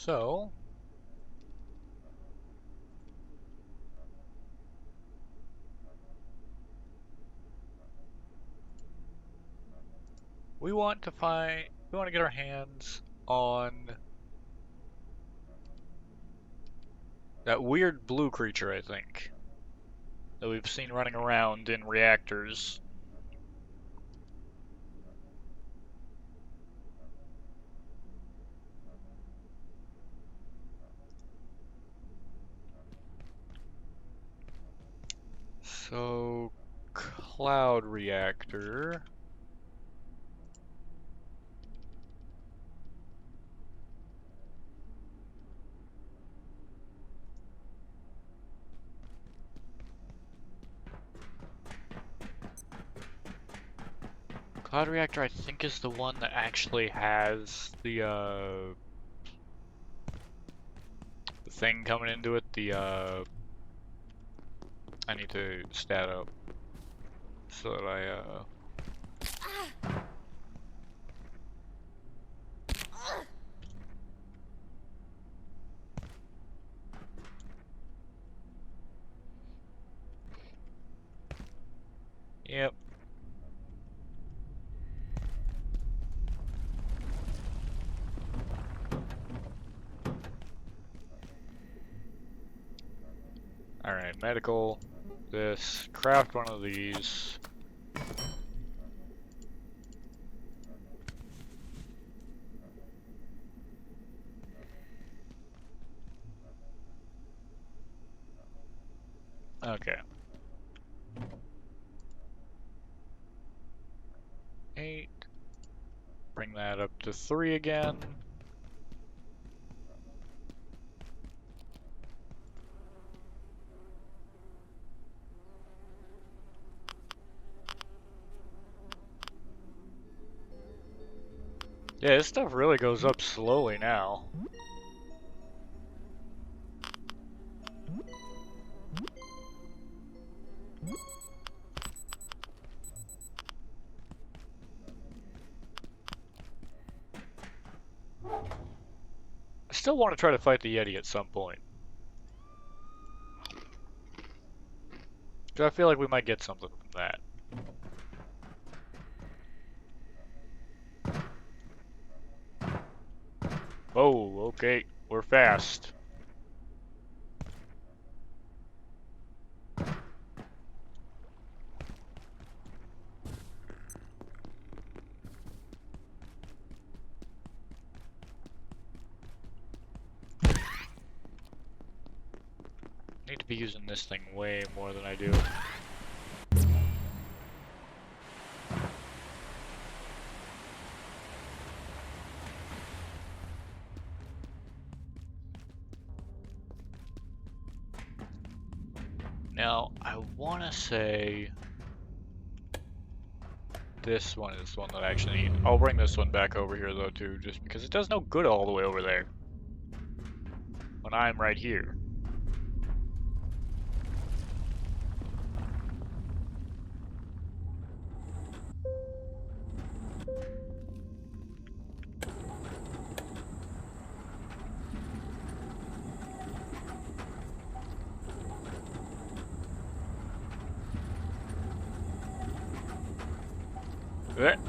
So we want to get our hands on that weird blue creature, I think, that we've seen running around in reactors. So, cloud reactor. Cloud reactor, I think, is the one that actually has the thing coming into it. I need to stat up so that Yep. Alright, medical. This. Craft one of these. Okay. 8. Bring that up to 3 again. Yeah, this stuff really goes up slowly now. still want to try to fight the Yeti at some point. 'Cause I feel like we might get something from that. Oh, okay. We're fast. Need to be using this thing way more than I do. Now, I want to say this one is the one that I actually need. I'll bring this one back over here though too, just because it does no good all the way over there when I'm right here.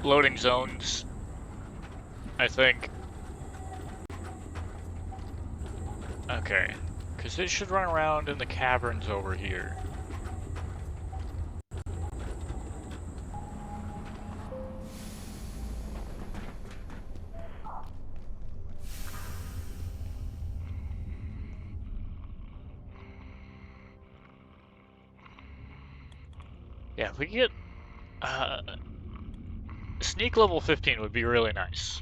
Loading zones, I think. Okay, because it should run around in the caverns over here. Yeah, if we get sneak level 15 would be really nice.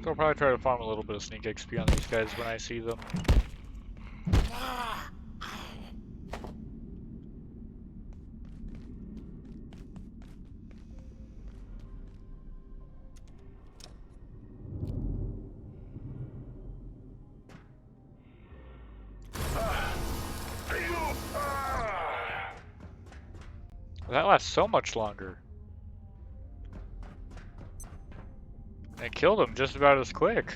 So I'll probably try to farm a little bit of sneak XP on these guys when I see them. That lasts so much longer. I killed him just about as quick.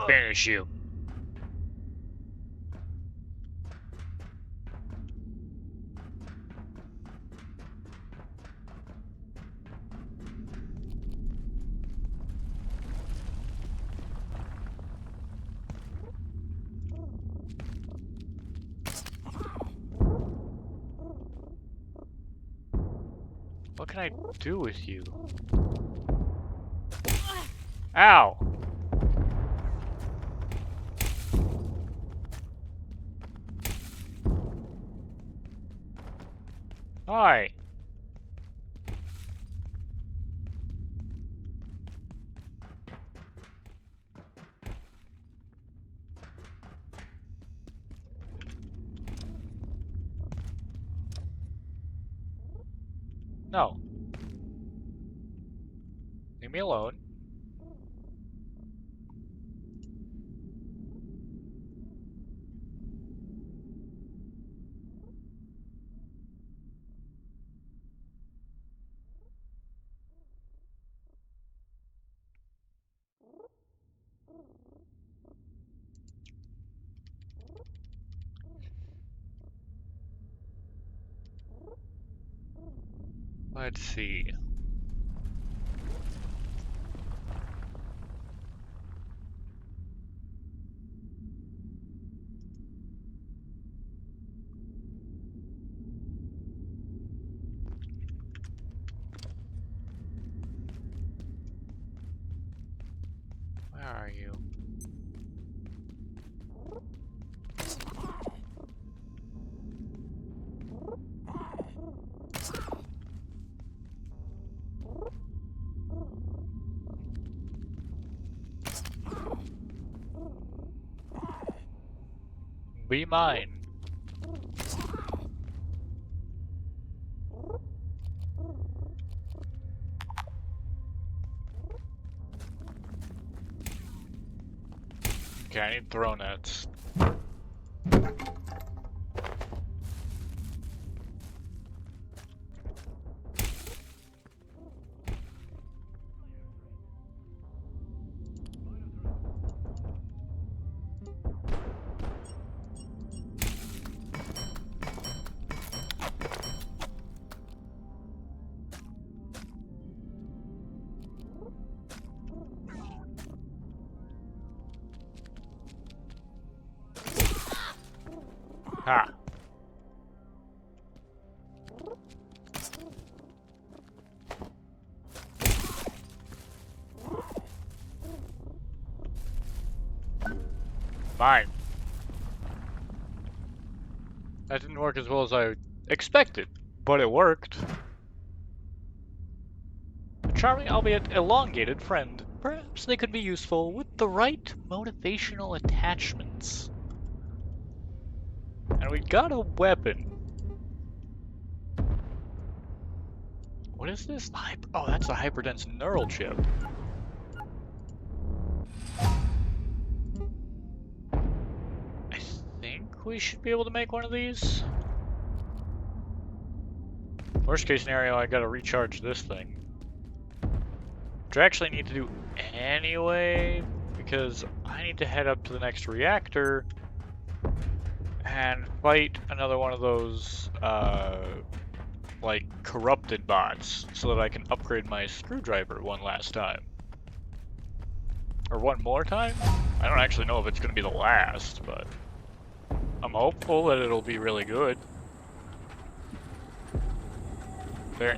Finish you. What can I do with you? Ow! Hi! No. Leave me alone. Let's see. Where are you? Be mine. I need throw nets. Ha! Fine. That didn't work as well as I expected, but it worked. A charming, albeit elongated, friend. Perhaps they could be useful with the right motivational attachments. And we got a weapon. What is this? Oh, that's a hyperdense neural chip. I think we should be able to make one of these. Worst case scenario, I gotta recharge this thing. Which I actually need to do anyway, because I need to head up to the next reactor and fight another one of those, like, corrupted bots, so that I can upgrade my screwdriver one last time. Or one more time? I don't actually know if it's gonna be the last, but I'm hopeful that it'll be really good. There.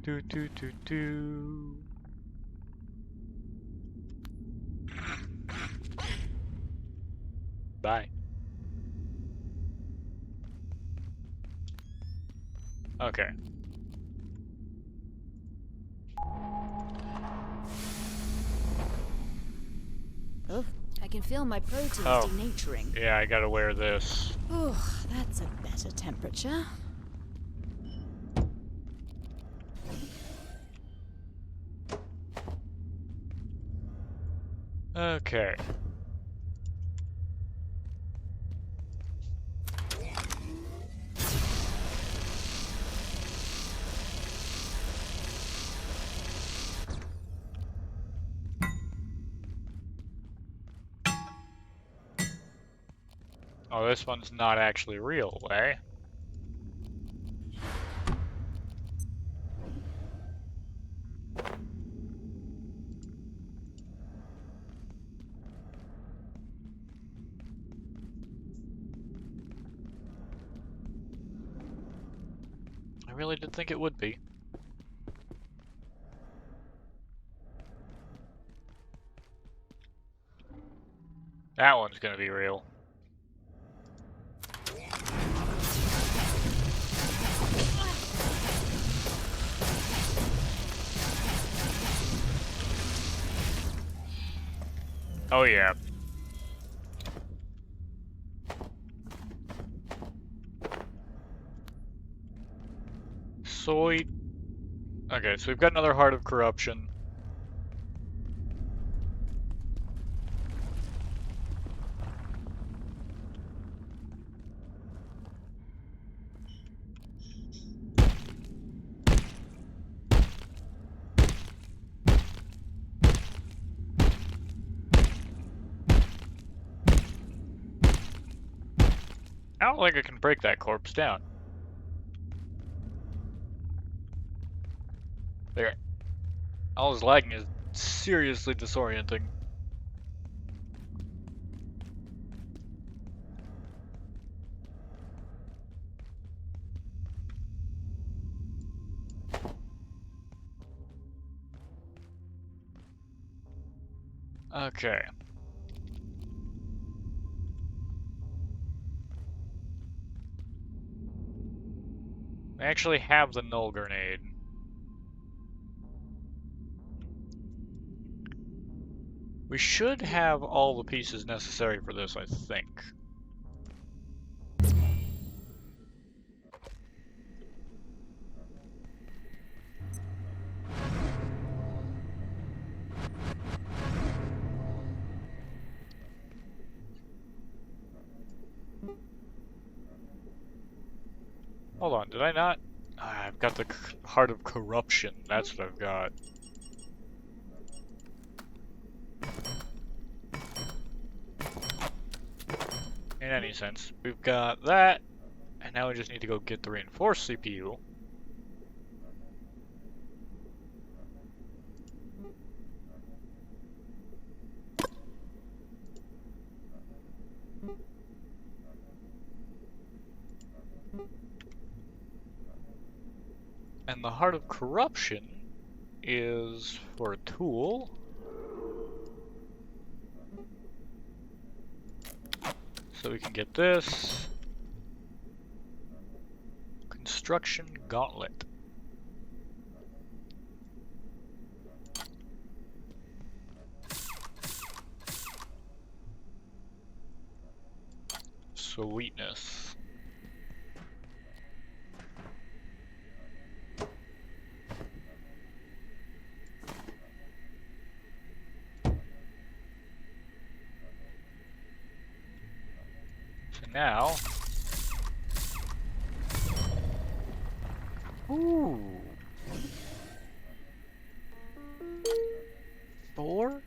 Do do do do. Bye. Okay. Oh, I can feel my proteins Oh. denaturing. Yeah, I gotta wear this. Oh, that's a better temperature. Okay. Oh, this one's not actually real, eh? I really did think it would be. That one's gonna be real. Oh yeah. Soy. Okay, so we've got another Heart of Corruption. I don't think I can break that corpse down. There. All this lagging is seriously disorienting. Okay. I actually have the null grenade. We should have all the pieces necessary for this, I think. Hold on, did I not? I've got the Heart of Corruption. That's what I've got. In any sense, we've got that, and now we just need to go get the reinforced CPU. And the Heart of Corruption is for a tool. So we can get this. Construction Gauntlet. Sweetness. So now... Ooh. 4?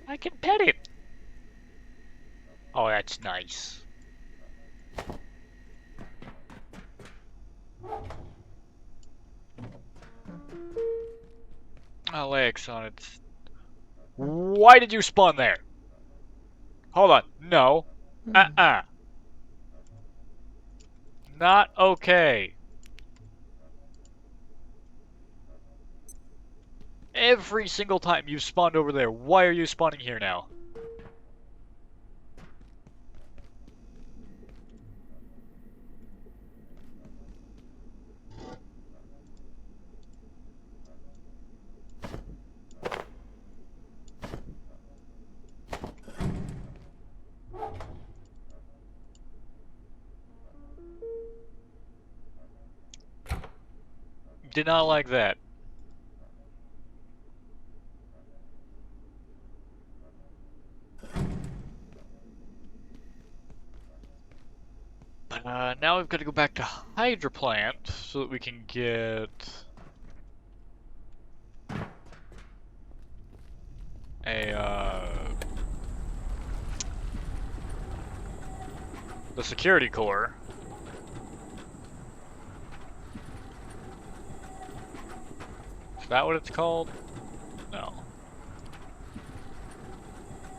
I can pet it. Oh, that's nice. Alex on it. Why did you spawn there? Hold on. No. Not okay. Every single time you've spawned over there, why are you spawning here now? Did not like that. Now we've got to go back to Hydra Plant so that we can get the security core. Is that what it's called? No.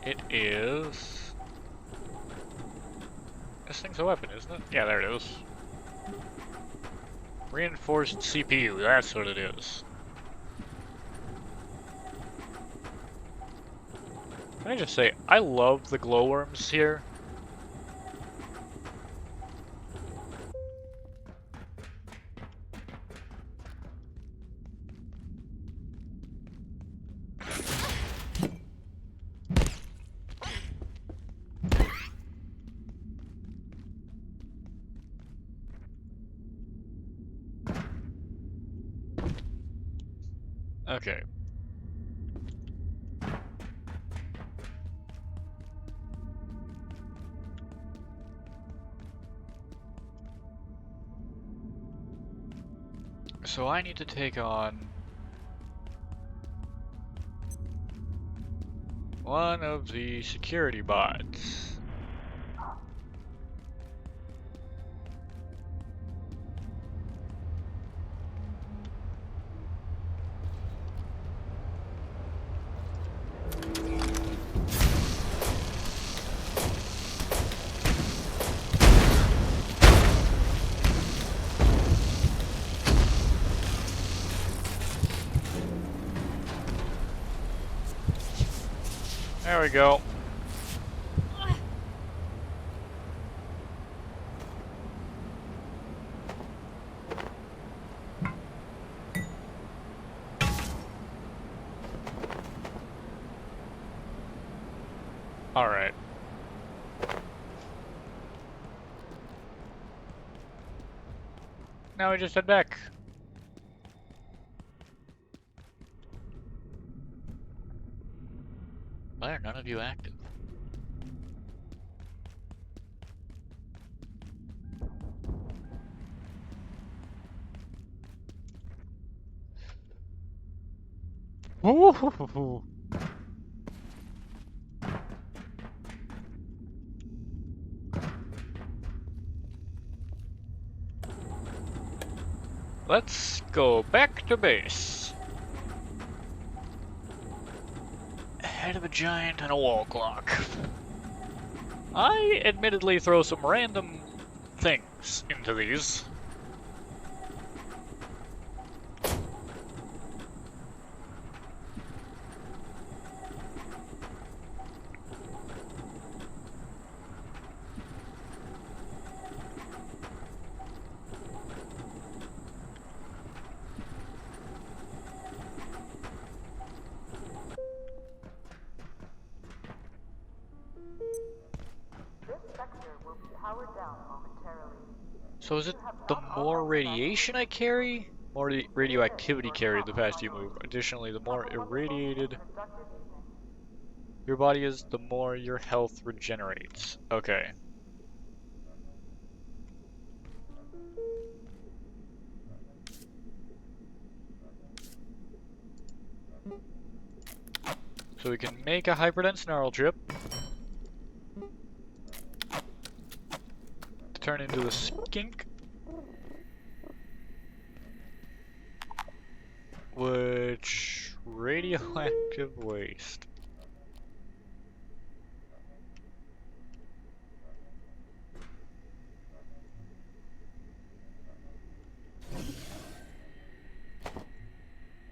It is... This thing's a weapon, isn't it? Yeah, there it is. Reinforced CPU, that's what it is. Can I just say, I love the glowworms here. Okay. So I need to take on one of the security bots. There we go. Alright. Now we just head back. Why are none of you active? Woo-hoo-hoo-hoo. Let's go back to base. Head of a giant and a wall clock. I admittedly throw some random things into these. This sector will be powered down momentarily. So is it the more radiation I carry? More radioactivity carried the faster you move. Additionally, the more irradiated Productive evening. your body is, the more your health regenerates. Okay. So we can make a hyperdense neural chip to turn into a skink, which radioactive waste.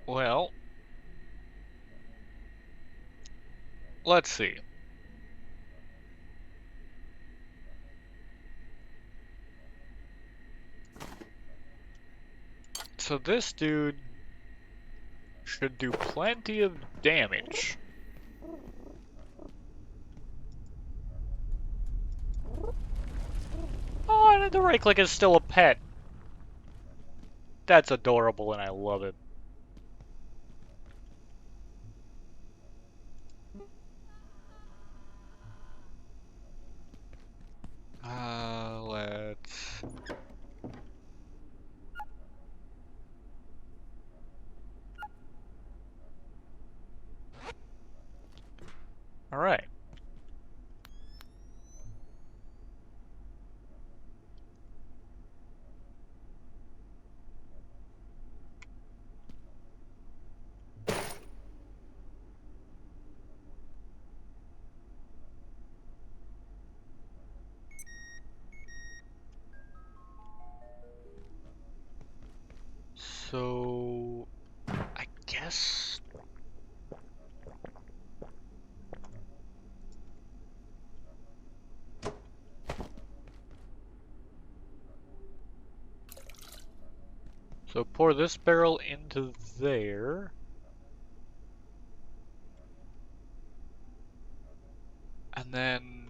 Well, let's see. So this dude should do plenty of damage. Oh, and the right click is still a pet. That's adorable and I love it. Let's... Alright. So... I guess... So pour this barrel into there. And then...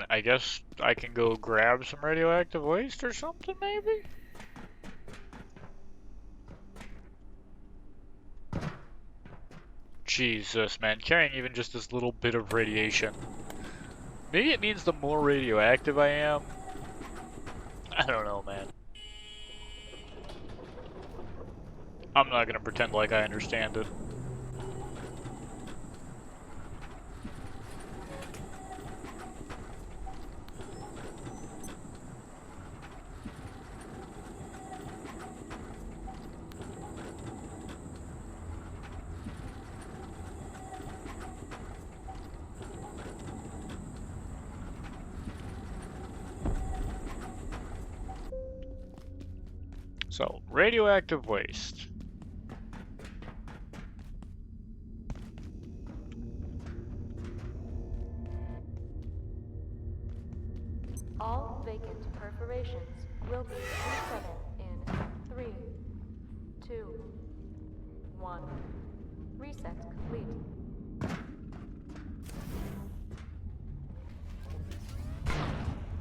I guess I can go grab some radioactive waste or something, maybe? Jesus, man, carrying even just this little bit of radiation. Maybe it means the more radioactive I am. I don't know, man. I'm not gonna pretend like I understand it. So, radioactive waste. All vacant perforations will be resettled in 3, 2, 1. Reset complete.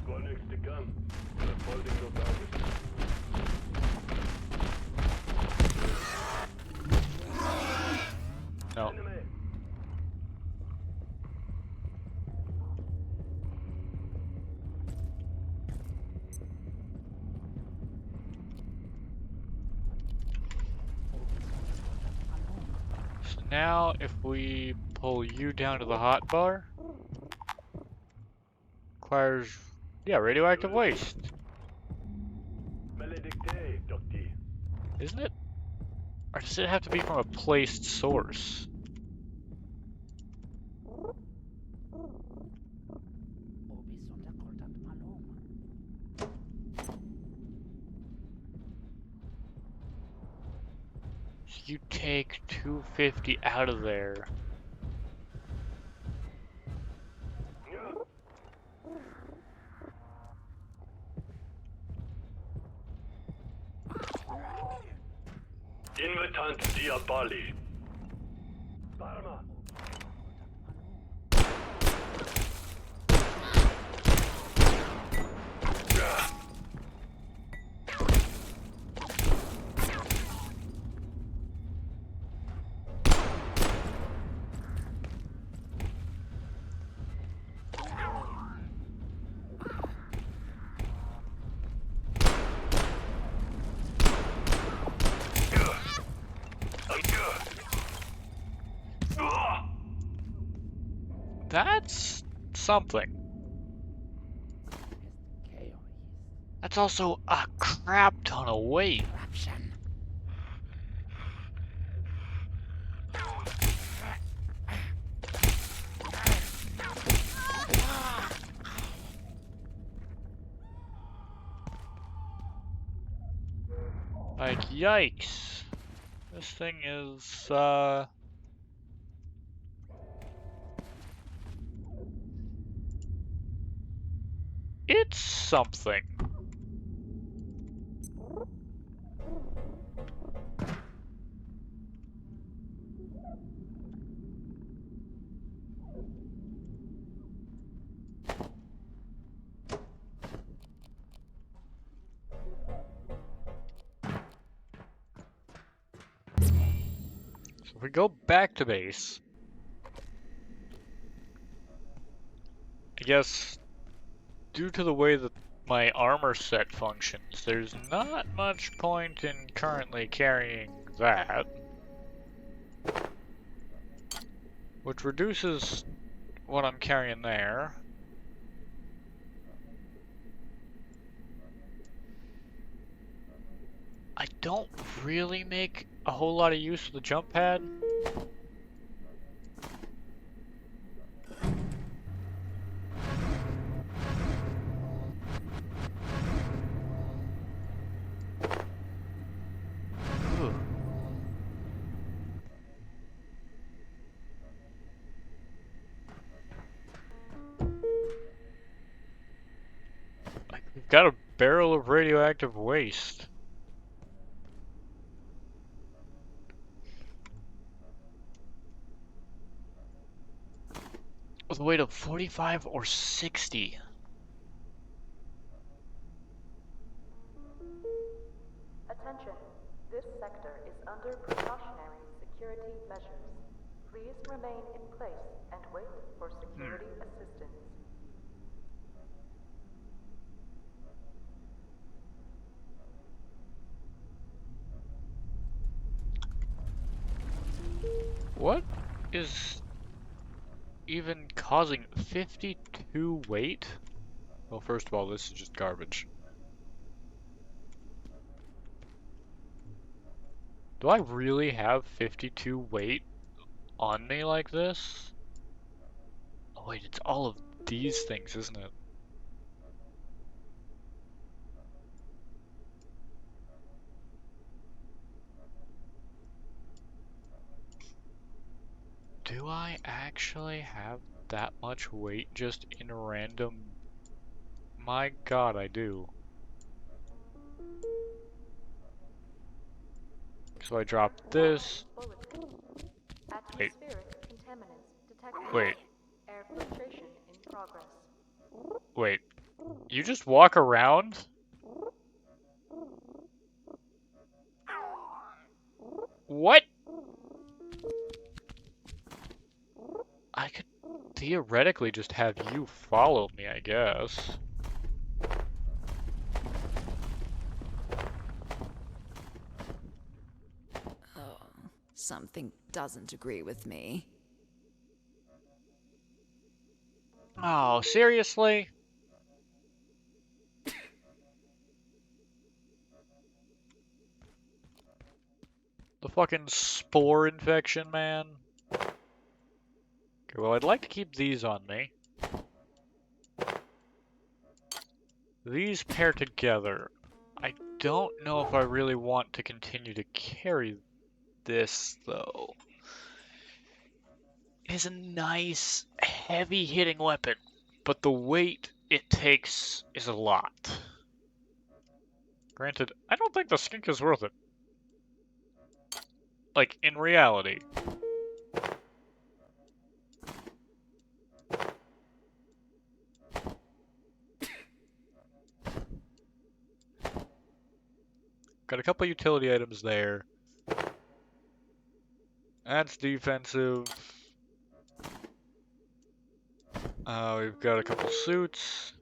Connects to come. Holding your target. No. Enemy. So now, if we pull you down to the hot bar, requires, yeah, radioactive waste, Maledicte, Doctor. isn't it? Or does it have to be from a placed source? So you take 250 out of there. Invitant Diabali. Parma. That's something. That's also a crap ton of weight. Like, yikes. This thing is, it's something. So if we go back to base, I guess due to the way that my armor set functions, there's not much point in currently carrying that. Which reduces what I'm carrying there. I don't really make a whole lot of use of the jump pad. Ooh. Like, we've got a barrel of radioactive waste. With a weight of 45 or 60. Attention. This sector is under precautionary security measures. Please remain in place and wait for security assistance. What is even causing 52 weight? Well, first of all, this is just garbage. Do I really have 52 weight on me like this? Oh wait, it's all of these things, isn't it? Do I actually have that much weight just in random My god, I do. So I drop this. Bulletin. Wait, Atmospheric contaminants detected. wait, Air filtration in progress. wait. You just walk around? What? I could theoretically just have you follow me, I guess. Oh, something doesn't agree with me. Oh, seriously? The fucking spore infection, man. Okay, well, I'd like to keep these on me. These pair together. I don't know if I really want to continue to carry this, though. It is a nice, heavy-hitting weapon, but the weight it takes is a lot. Granted, I don't think the skink is worth it. Like, in reality. Got a couple utility items there. That's defensive. We've got a couple suits.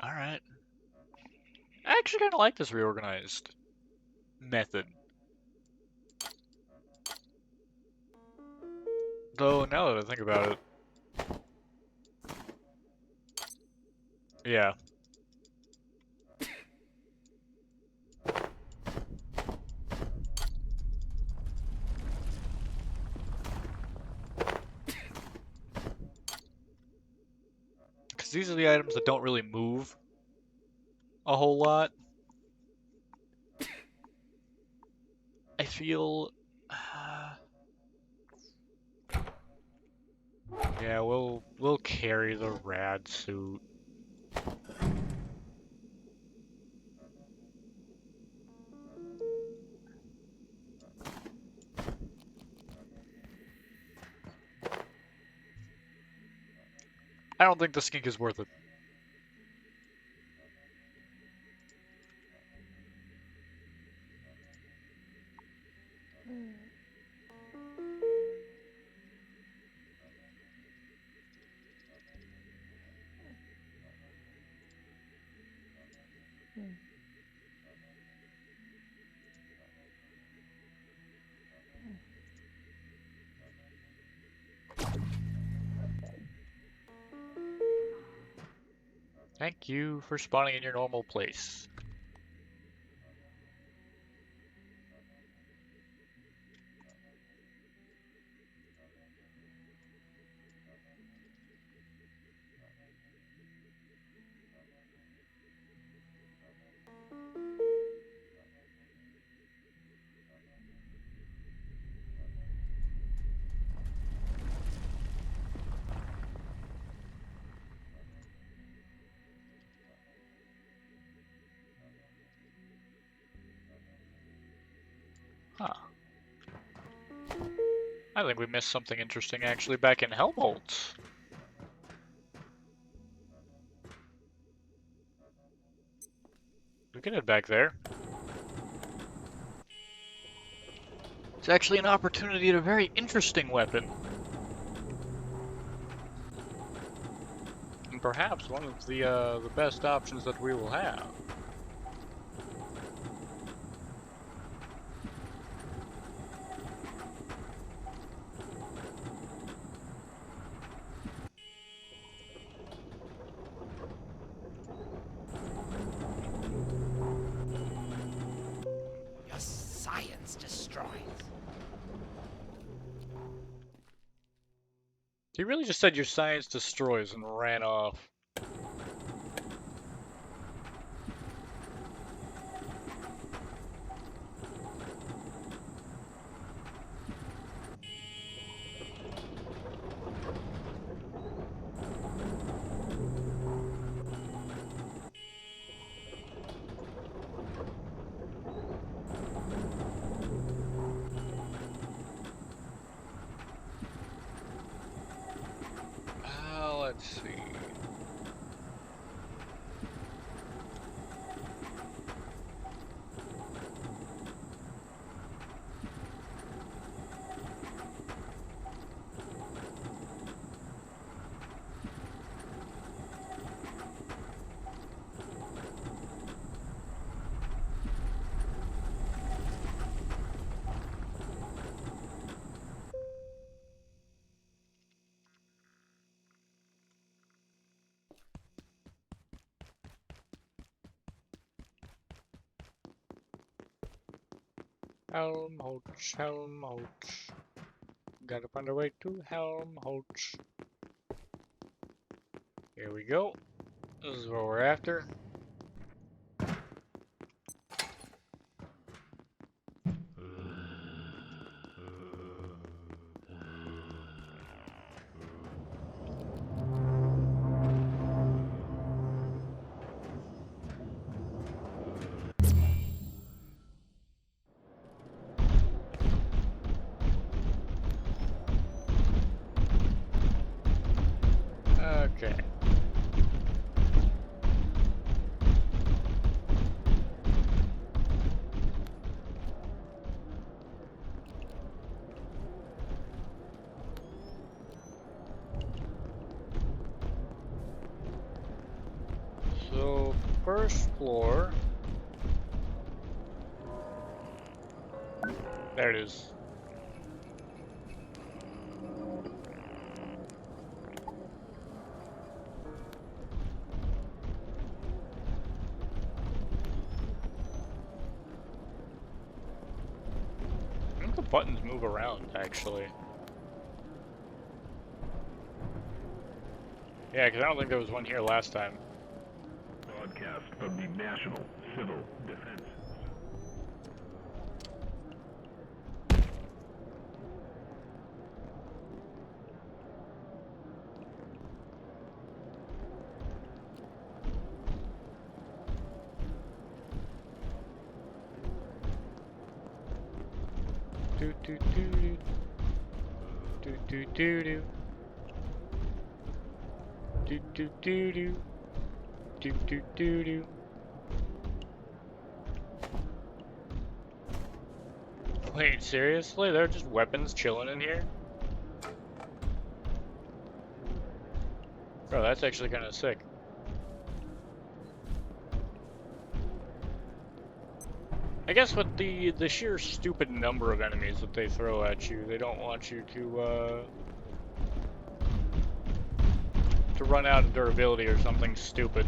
Alright. I actually kind of like this reorganized method. Though, now that I think about it. Yeah. Because these are the items that don't really move a whole lot. I feel... yeah, we'll carry the rad suit. I don't think the skink is worth it. Thank you for spawning in your normal place. Huh. I think we missed something interesting actually back in Helmholtz. We can head back there. It's actually an opportunity at a very interesting weapon. And perhaps one of the best options that we will have. Your science destroys. He really just said your science destroys and ran off. Helmholtz, Helmholtz. Gotta find a way to Helmholtz. Here we go. This is what we're after. Okay. So, first floor. There it is. I think the buttons move around, actually. Yeah, because I don't think there was one here last time. Broadcast from the National Civil Defense. Do do do do do do do do do do do do do do do do. Wait, seriously? There are just weapons chilling in here? Bro, that's actually kind of sick. I guess with the sheer stupid number of enemies that they throw at you, they don't want you to run out of durability or something stupid.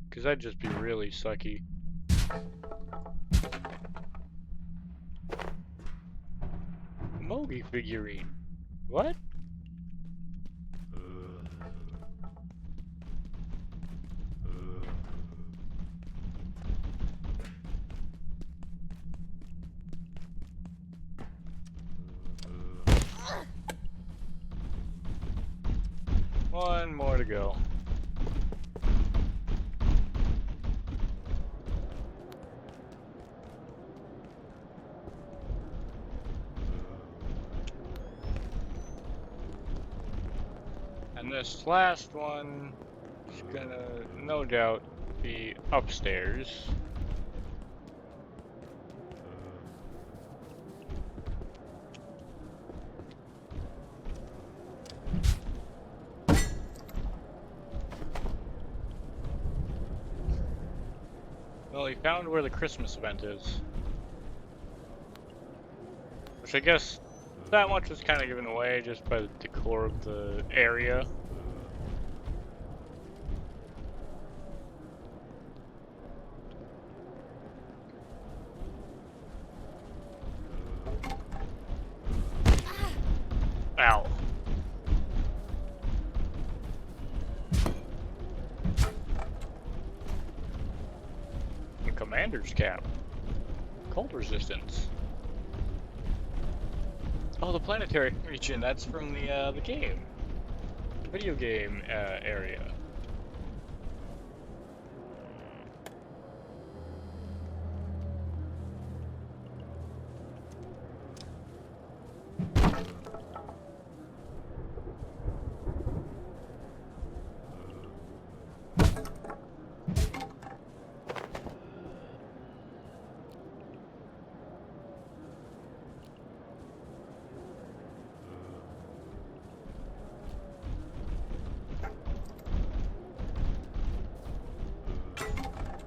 Because that'd just be really sucky. Mogi figurine. What? One more to go. And this last one is gonna, no doubt, be upstairs. Well, he found where the Christmas event is. Which I guess that much was kind of given away just by the decor of the area. Ow. The commander's cap. Cold resistance. Oh, the planetary region. That's from the game, video game area.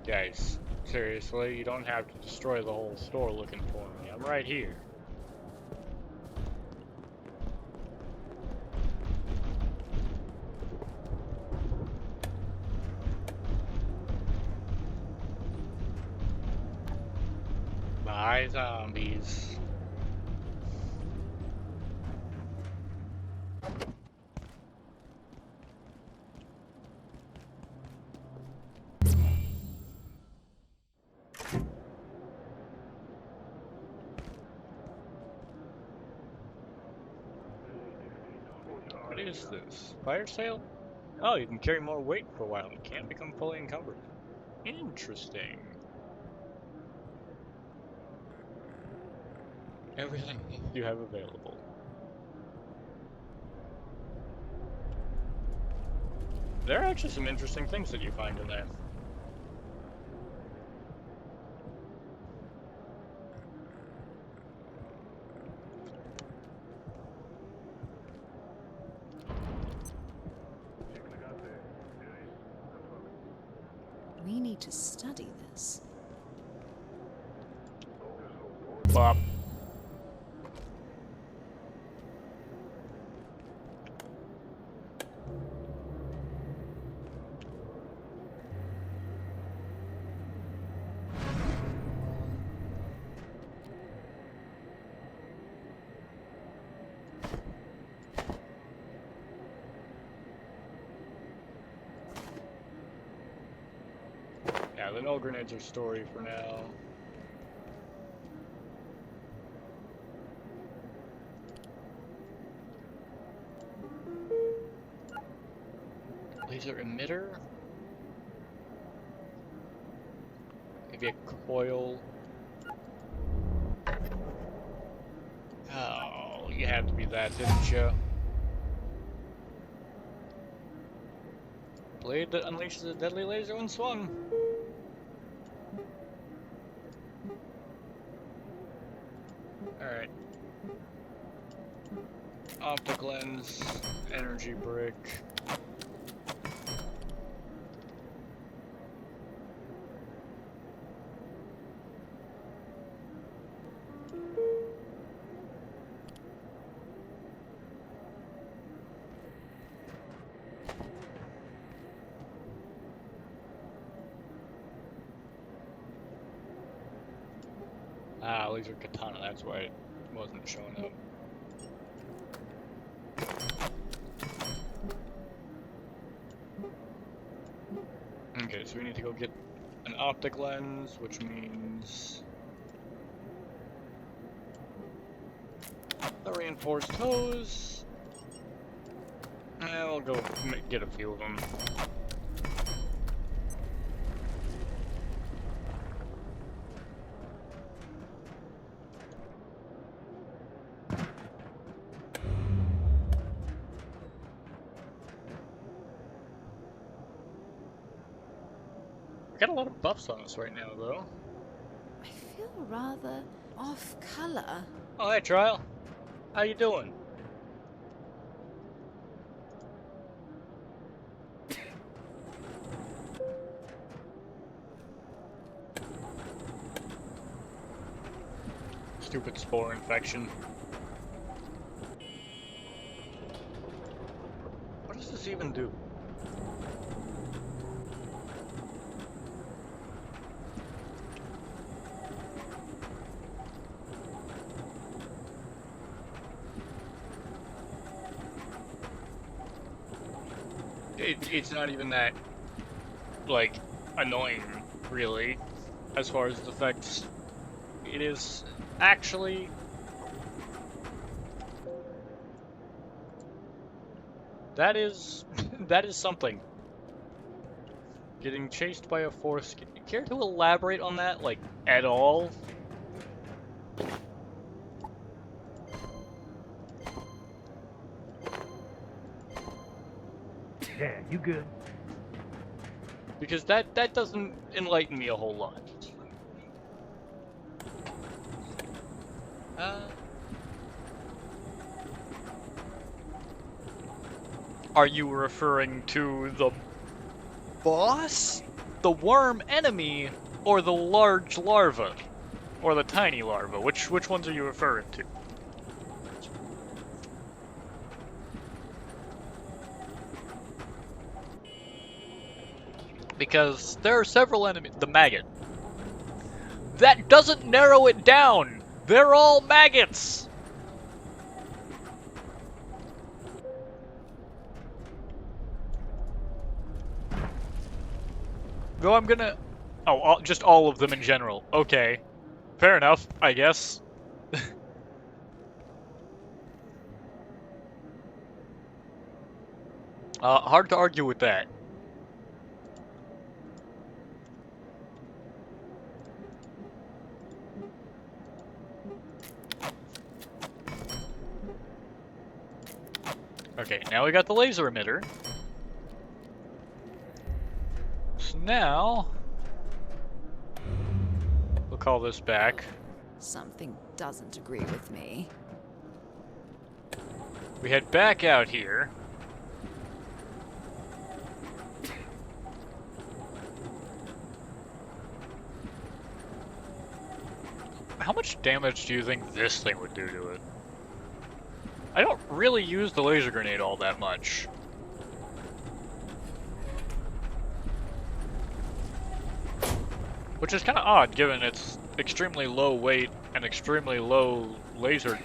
Guys, seriously, you don't have to destroy the whole store looking for me. I'm right here. Bye, zombies. What is this? Fire sale? Oh, you can carry more weight for a while and can't become fully encumbered. Interesting. Everything you have available. There are actually some interesting things that you find in there. We need to study this. Bop. Yeah, the null grenades are story for now. Laser emitter? Maybe a coil? Oh, you had to be that, didn't you? Blade that unleashes a deadly laser when swung. Alright. Optic lens, energy brick. Ah, laser katana, that's why it wasn't showing up. Okay, so we need to go get an optic lens, which means the reinforced hose. And we'll go get a few of them. We got a lot of buffs on us right now, though. I feel rather off color. Oh, hey, Trial. How you doing? Stupid spore infection. What does this even do? It's not even that, like, annoying, really, as far as its effects. It is actually... That is... that is something. Getting chased by a force... Care to elaborate on that, like, at all? Yeah, you good? Because that doesn't enlighten me a whole lot. Are you referring to the boss? the worm enemy or the large larva? Or the tiny larva? Which ones are you referring to? Because there are several enemies. The maggot. That doesn't narrow it down! They're all maggots! Though I'm gonna... Oh, just all of them in general. Okay. Fair enough, I guess. Hard to argue with that. Okay, now we got the laser emitter. So now... we'll call this back. Something doesn't agree with me. We head back out here. How much damage do you think this thing would do to it? I don't really use the laser grenade all that much. Which is kind of odd given its extremely low weight and extremely low laser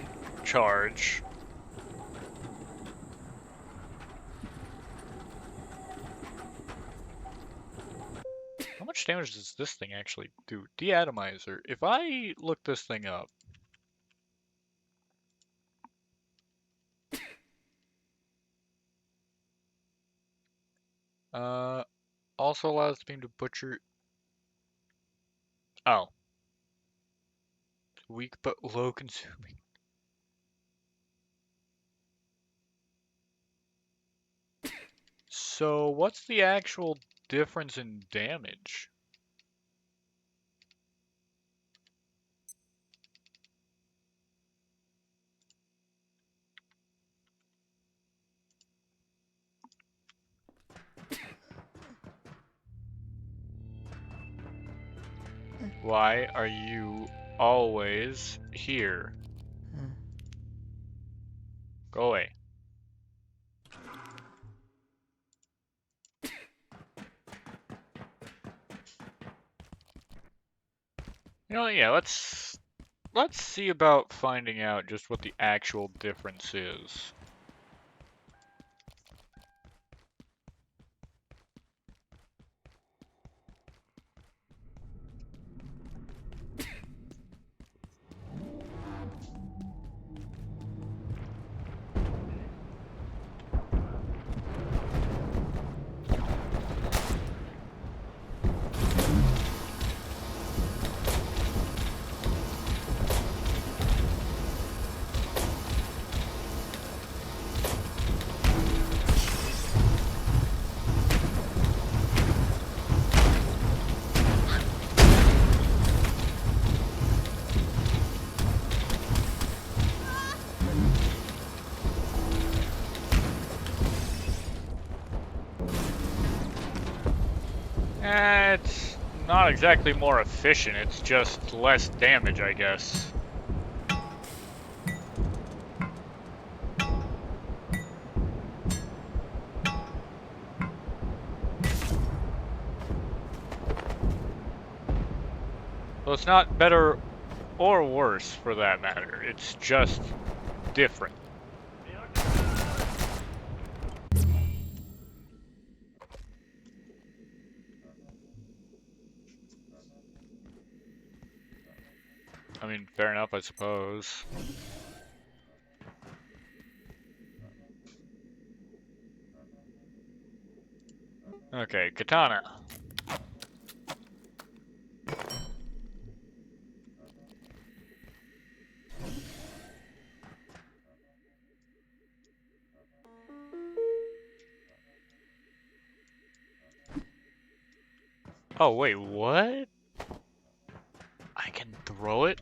charge. How much damage does this thing actually do? Deatomizer. If I look this thing up. Also allows the beam to butcher. Oh. Weak but low consuming. So what's the actual difference in damage? Why are you always here? Go away. You know, yeah, let's see about finding out just what the actual difference is. It's not exactly more efficient, it's just less damage, I guess. Well, it's not better or worse for that matter, it's just different. I mean, fair enough, I suppose. Okay, katana. Oh, wait, what? I can throw it?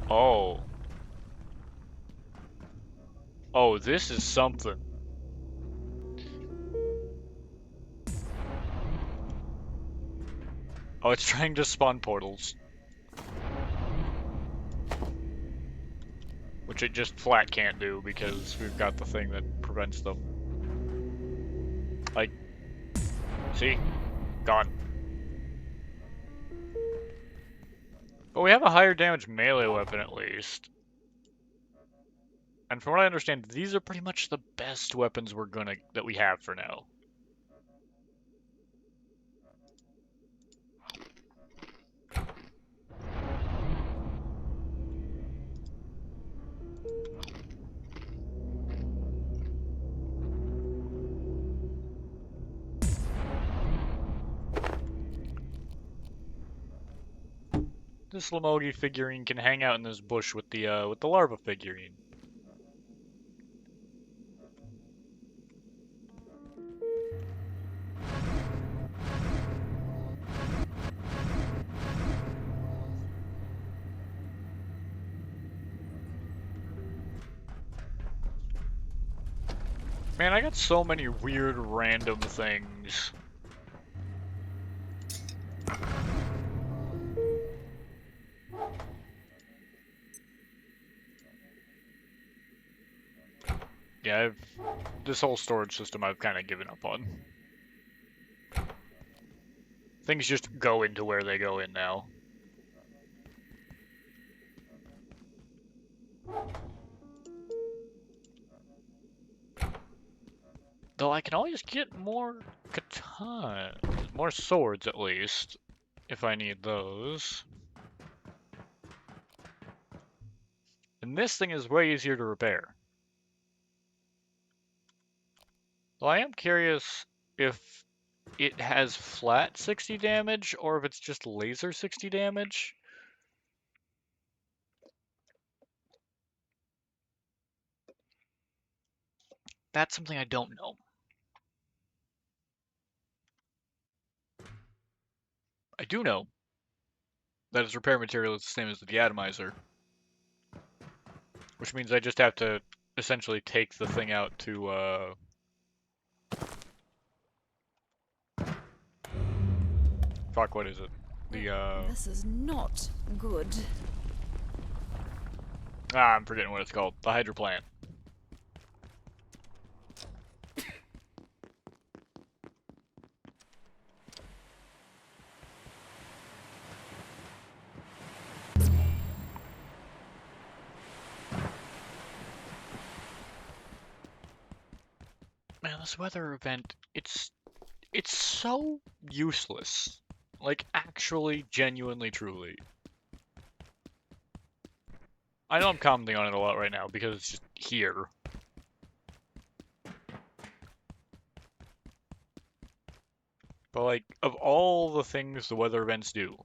Oh. Oh, this is something. Oh, it's trying to spawn portals. Which it just flat can't do because we've got the thing that prevents them. Like, see? Gone. But we have a higher damage melee weapon at least. And from what I understand, these are pretty much the best weapons that we have for now. This Lamogi figurine can hang out in this bush with the larva figurine. Man, I got so many weird random things. Yeah, this whole storage system I've kind of given up on. Things just go into where they go in now. Though I can always get more katanas, more swords at least, if I need those. And this thing is way easier to repair. Well, I am curious if it has flat 60 damage or if it's just laser 60 damage. That's something I don't know. I do know that its repair material is the same as the atomizer, which means I just have to essentially take the thing out to, fuck, what is it? This is not good. I'm forgetting what it's called. The hydro plant. Man, this weather event, it's so useless. Like, actually, genuinely, truly. I know I'm commenting on it a lot right now because it's just here. But like, of all the things the weather events do,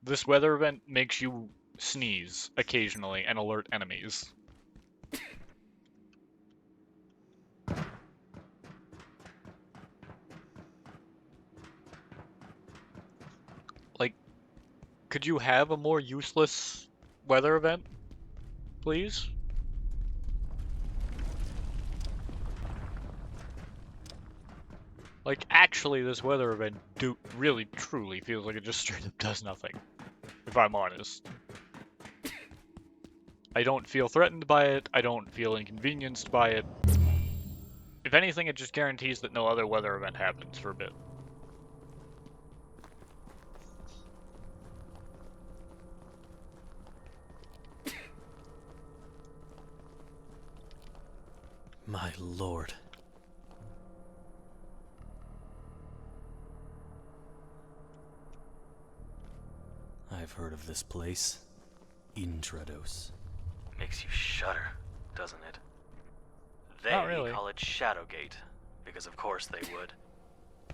this weather event makes you sneeze occasionally and alert enemies. Like, could you have a more useless weather event, please? Like, actually, this weather event really, truly feels like it just straight up does nothing, if I'm honest. I don't feel threatened by it, I don't feel inconvenienced by it. If anything, it just guarantees that no other weather event happens for a bit. My lord. I've heard of this place. Intrados. Makes you shudder, doesn't it? They Not really. call it Shadowgate, because of course they would.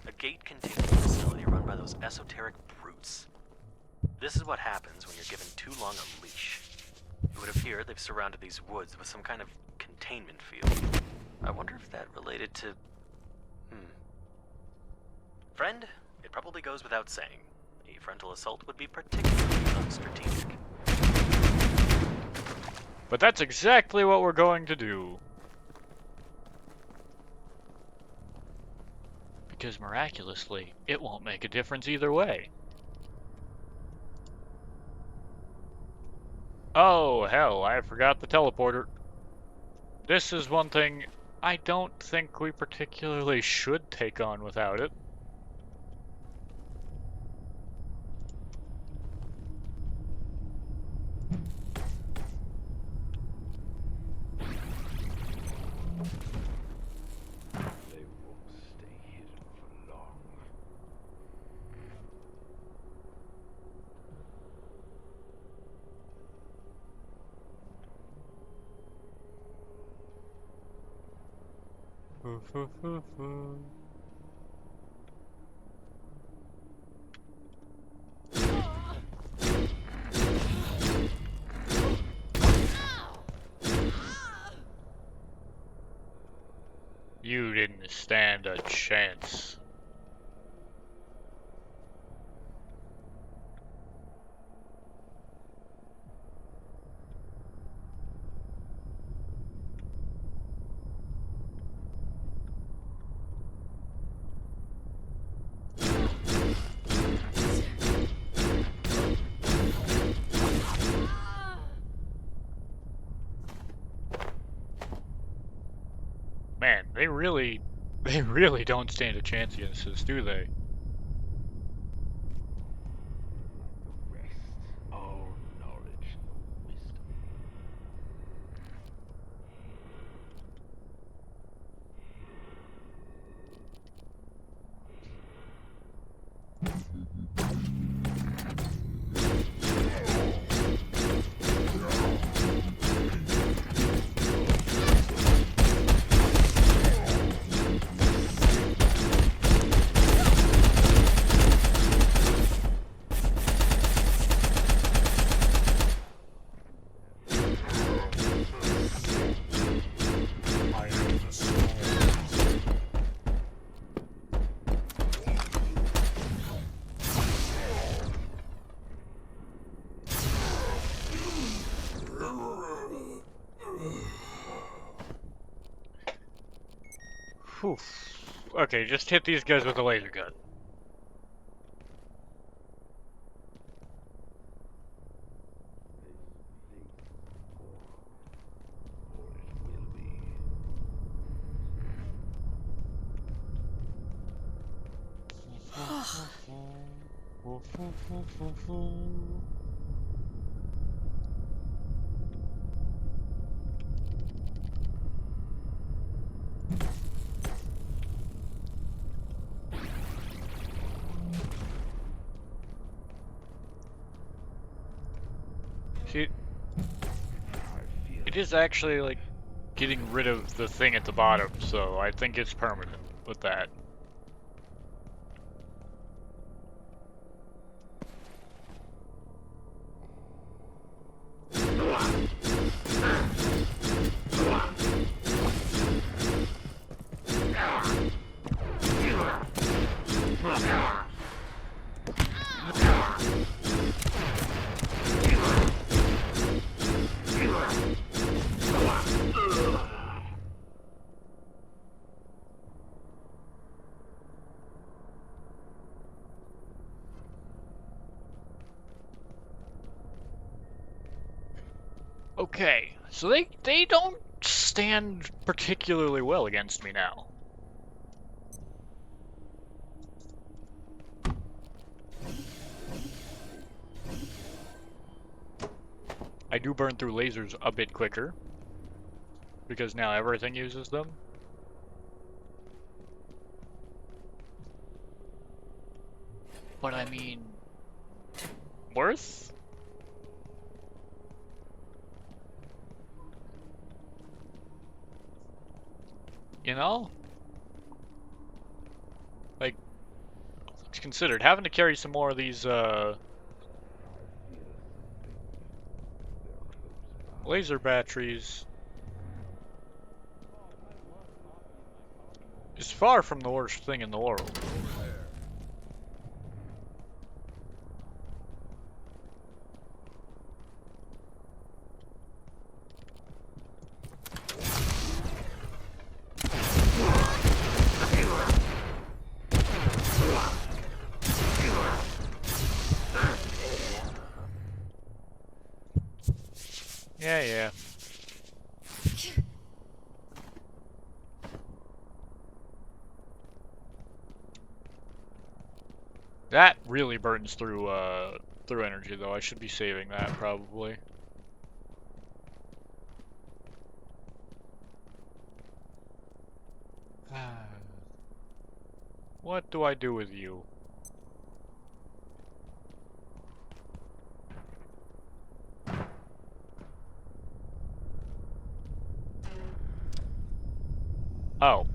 A gate-containing facility run by those esoteric brutes. This is what happens when you're given too long a leash. It would appear they've surrounded these woods with some kind of containment field. I wonder if that related to... Friend, it probably goes without saying. A frontal assault would be particularly unstrategic. But that's exactly what we're going to do. because miraculously, it won't make a difference either way. Oh, hell, I forgot the teleporter. This is one thing I don't think we particularly should take on without it. They won't stay hidden for long. You didn't stand a chance. Man, they really don't stand a chance against this, do they? Rest all knowledge, no wisdom. I am the storm. Whew. Okay, just hit these guys with a laser gun. Or it will be. See, I feel it is actually like getting rid of the thing at the bottom, so I think it's permanent with that. Okay, so they don't stand particularly well against me now. I do burn through lasers a bit quicker, because now everything uses them. But I mean, worth? You know? Like, it's considered having to carry some more of these, laser batteries is far from the worst thing in the world. Yeah. That really burns through energy, though. I should be saving that, probably. What do I do with you? Oh.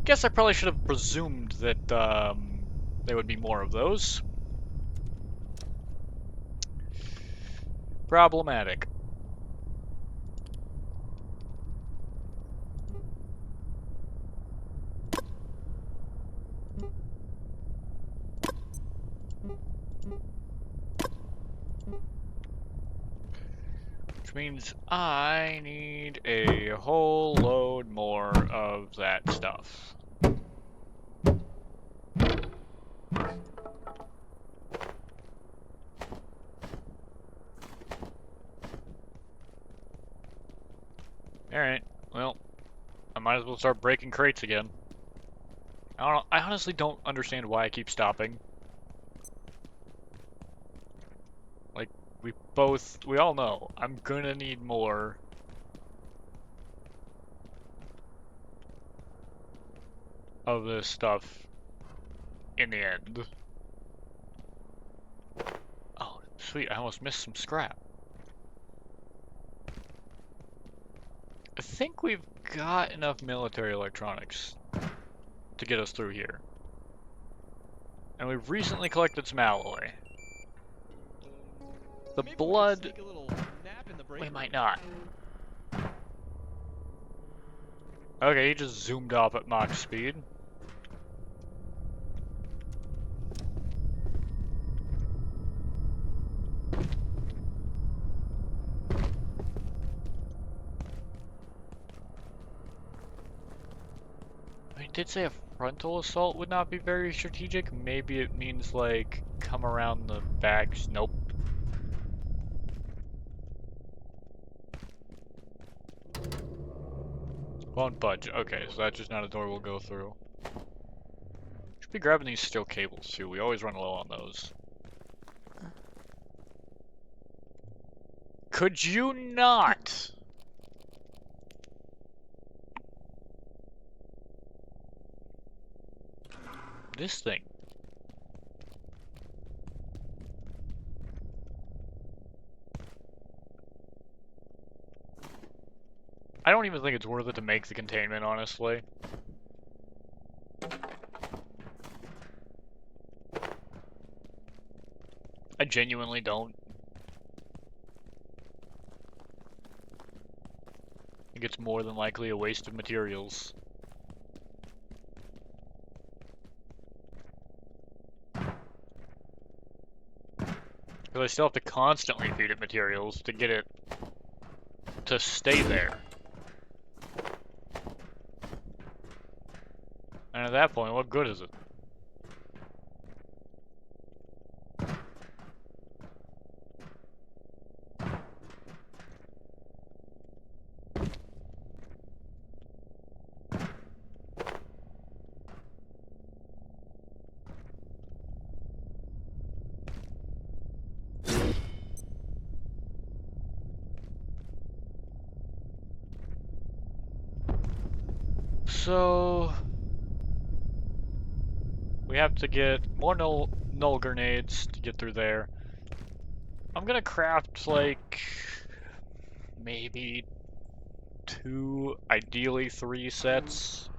Guess I probably should have presumed that, there would be more of those. Problematic. Which means I need a whole load more of that stuff. Alright, well, I might as well start breaking crates again. I don't know, I honestly don't understand why I keep stopping. Like, we all know, I'm gonna need more of this stuff in the end. Oh, sweet, I almost missed some scrap. I think we've got enough military electronics to get us through here. And we've recently collected some alloy. The Maybe we could blood, sneak a little nap in the break we room. might not. Okay, he just zoomed off at Mach speed. I mean, did say a frontal assault would not be very strategic. Maybe it means, like, come around the backs. Nope. Won't budge. Okay, so that's just not a door we'll go through. Should be grabbing these steel cables, too. We always run low on those. Could you not? This thing. I don't even think it's worth it to make the containment, honestly. I genuinely don't. I think it's more than likely a waste of materials. Because I still have to constantly feed it materials to get it to stay there. And at that point, what good is it? So we have to get more null grenades to get through there. I'm gonna craft like maybe 2, ideally 3 sets.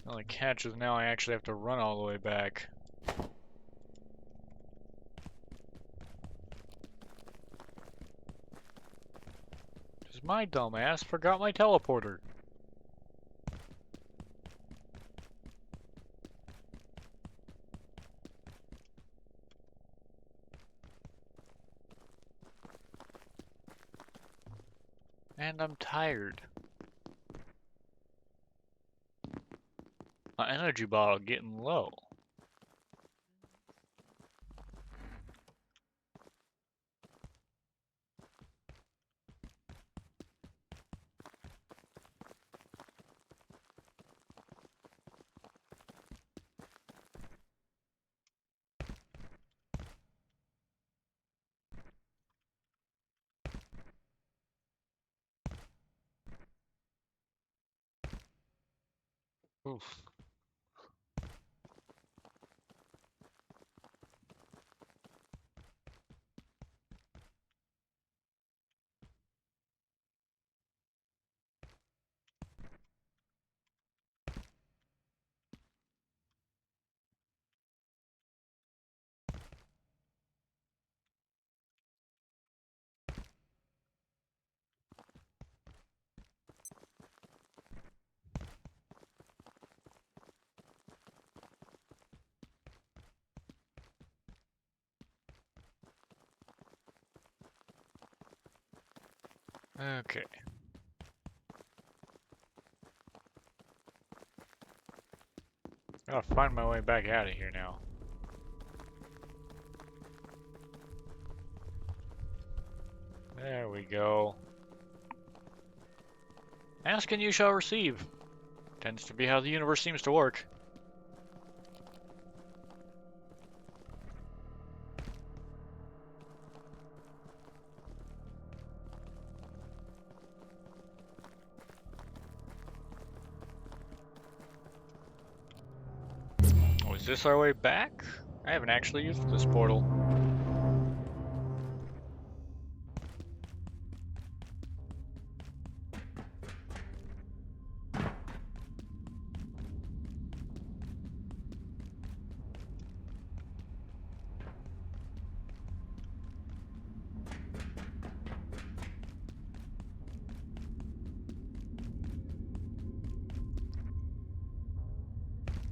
The only catch is now I actually have to run all the way back. Because my dumbass forgot my teleporter. And I'm tired. My energy bottle getting low. Oof. Okay. Gotta find my way back out of here now. There we go. Ask and you shall receive. Tends to be how the universe seems to work. Oh, is this our way back? I haven't actually used this portal.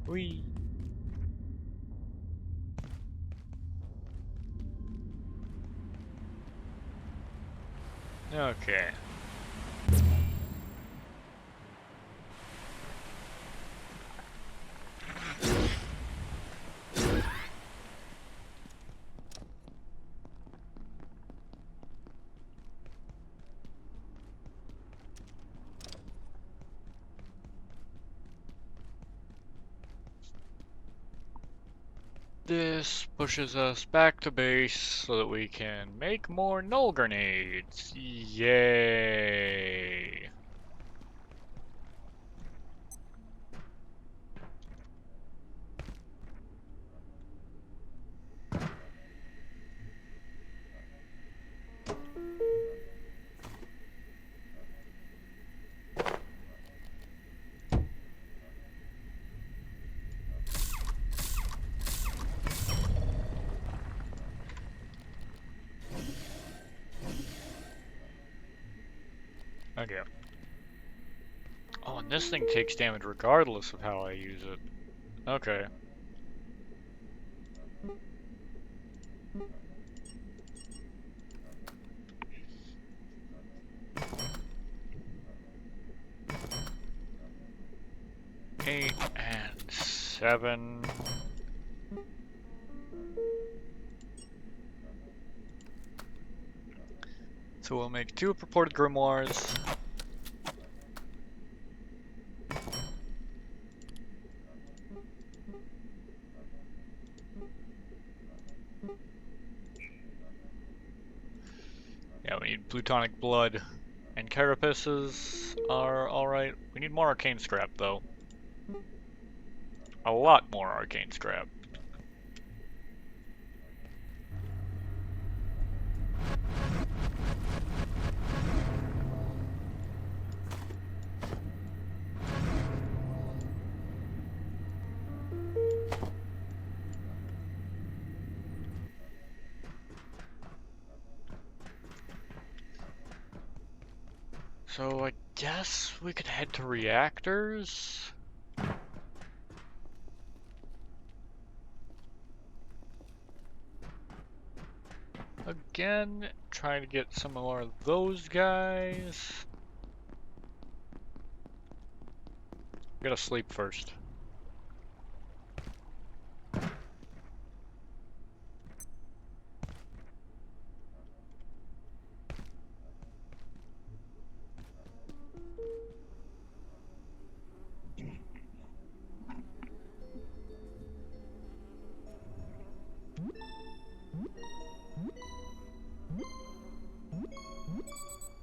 Whee! Okay. This pushes us back to base so that we can make more null grenades. Yay! Okay. Oh, and this thing takes damage regardless of how I use it. Okay. Eight and 7. So we'll make 2 purported grimoires. Yeah, we need plutonic blood. And carapaces are alright. We need more arcane scrap, though. A lot more arcane scrap. So I guess we could head to reactors? Again, trying to get some more of those guys. Gotta sleep first.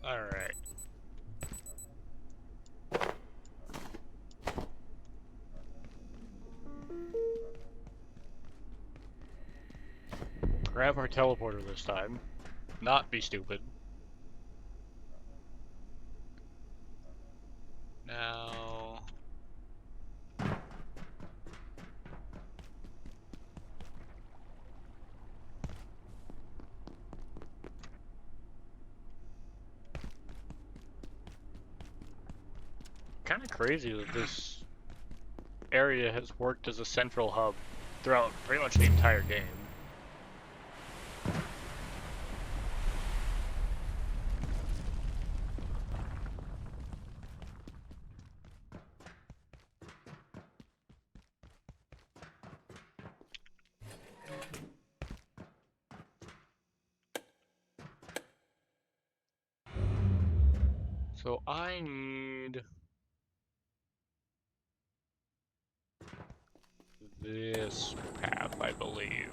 Alright. Grab our teleporter this time. Not be stupid. Now... Kinda crazy that this area has worked as a central hub throughout pretty much the entire game. So I need this path, I believe.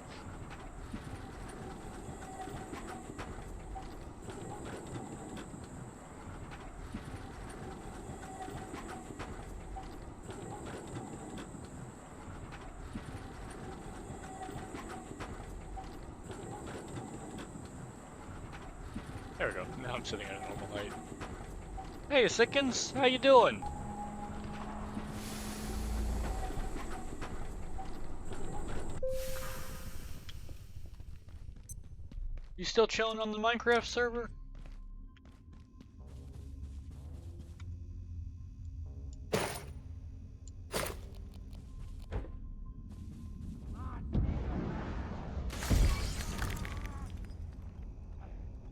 There we go. Now I'm sitting at a normal height. Hey, Sickens, how you doing? You still chilling on the Minecraft server?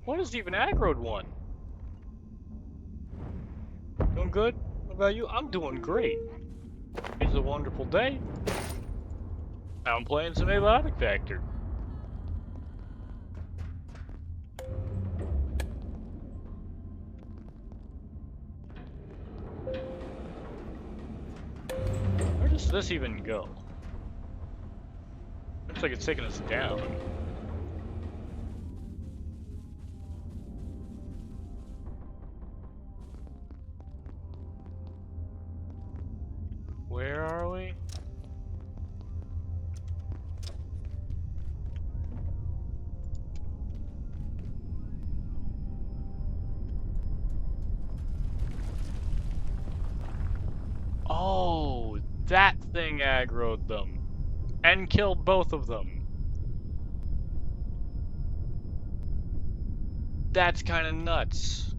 What is even aggroed one? Doing good? What about you? I'm doing great. It's a wonderful day. I'm playing some Abiotic Factor. Where does this even go? Looks like it's taking us down. Where are we? Oh, that thing aggroed them. And killed both of them. That's kinda nuts.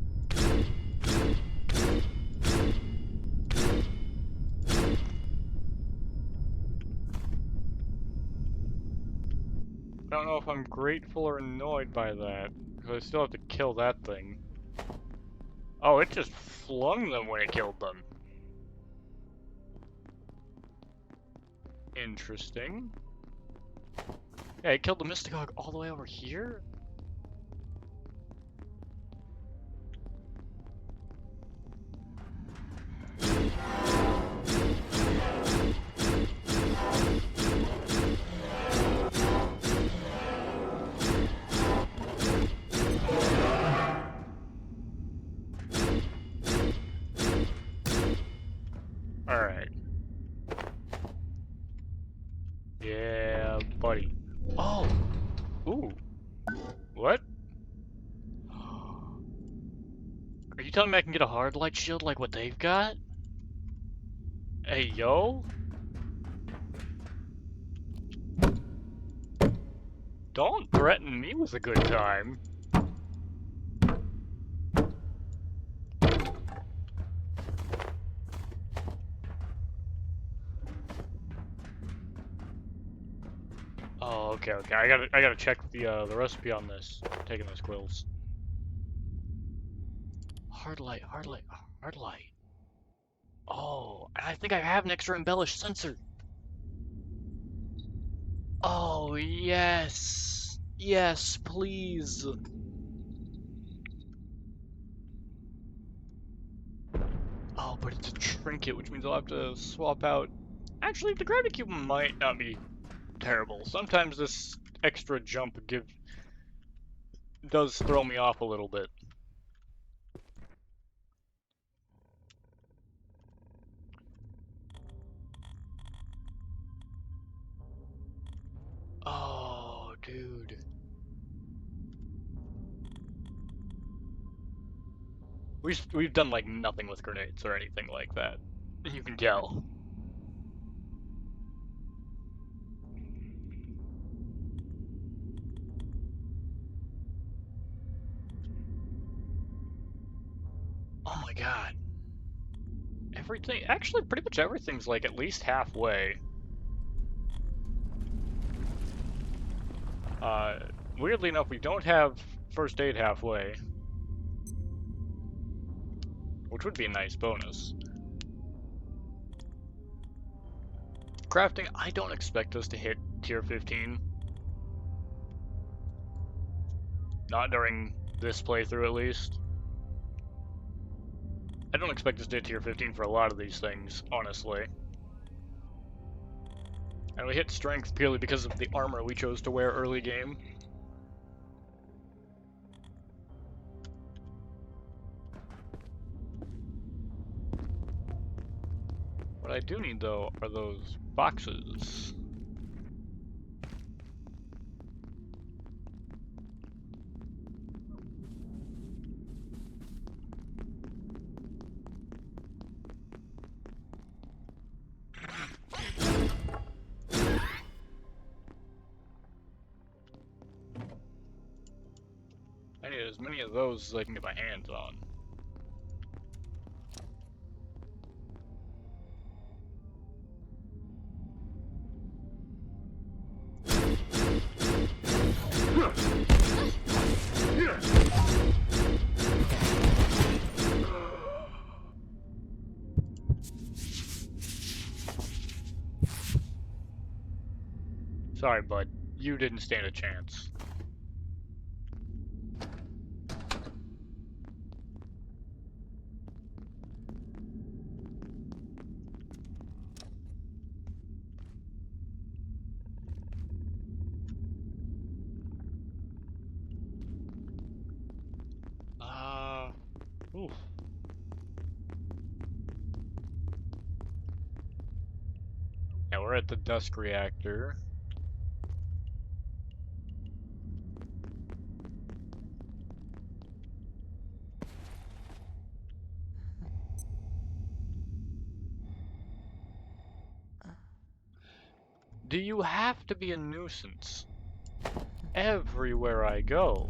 I don't know if I'm grateful or annoyed by that, because I still have to kill that thing. Oh, it just flung them when it killed them. Interesting. Yeah, it killed the Mystagogue all the way over here? Alright. Yeah, buddy. Oh! Ooh. What? Are you telling me I can get a hard light shield like what they've got? Hey, yo? Don't threaten me with a good time. Oh, okay, okay. I gotta check the recipe on this. Taking those quills. Hard light, hard light, hard light. Oh, and I think I have an extra embellished sensor. Oh, yes. Yes, please. Oh, but it's a trinket, which means I'll have to swap out. Actually, the gravity cube might not be terrible. Sometimes this extra jump does throw me off a little bit. Oh, dude. We've done like nothing with grenades or anything like that. You can tell. Oh my god. Everything, actually pretty much everything's like at least halfway. Uh, Weirdly enough, we don't have first aid halfway, which would be a nice bonus. Crafting, I don't expect us to hit tier 15. Not during this playthrough, at least. I don't expect us to hit tier 15 for a lot of these things, honestly. And we hit strength purely because of the armor we chose to wear early game. What I do need, though, are those boxes. I need as many of those as I can get my hands on. Sorry, bud. You didn't stand a chance. Oof. Yeah, we're at the dusk reactor. Do you have to be a nuisance? Everywhere I go.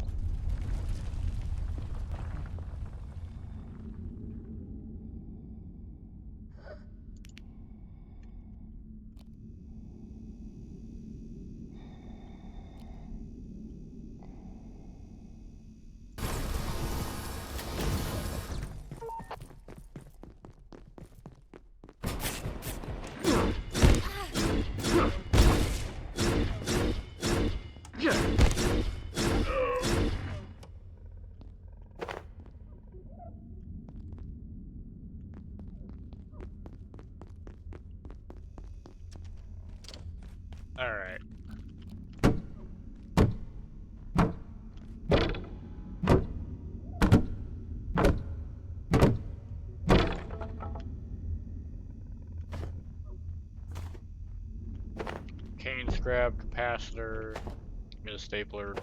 Alright. Cane scrap, capacitor, get a stapler.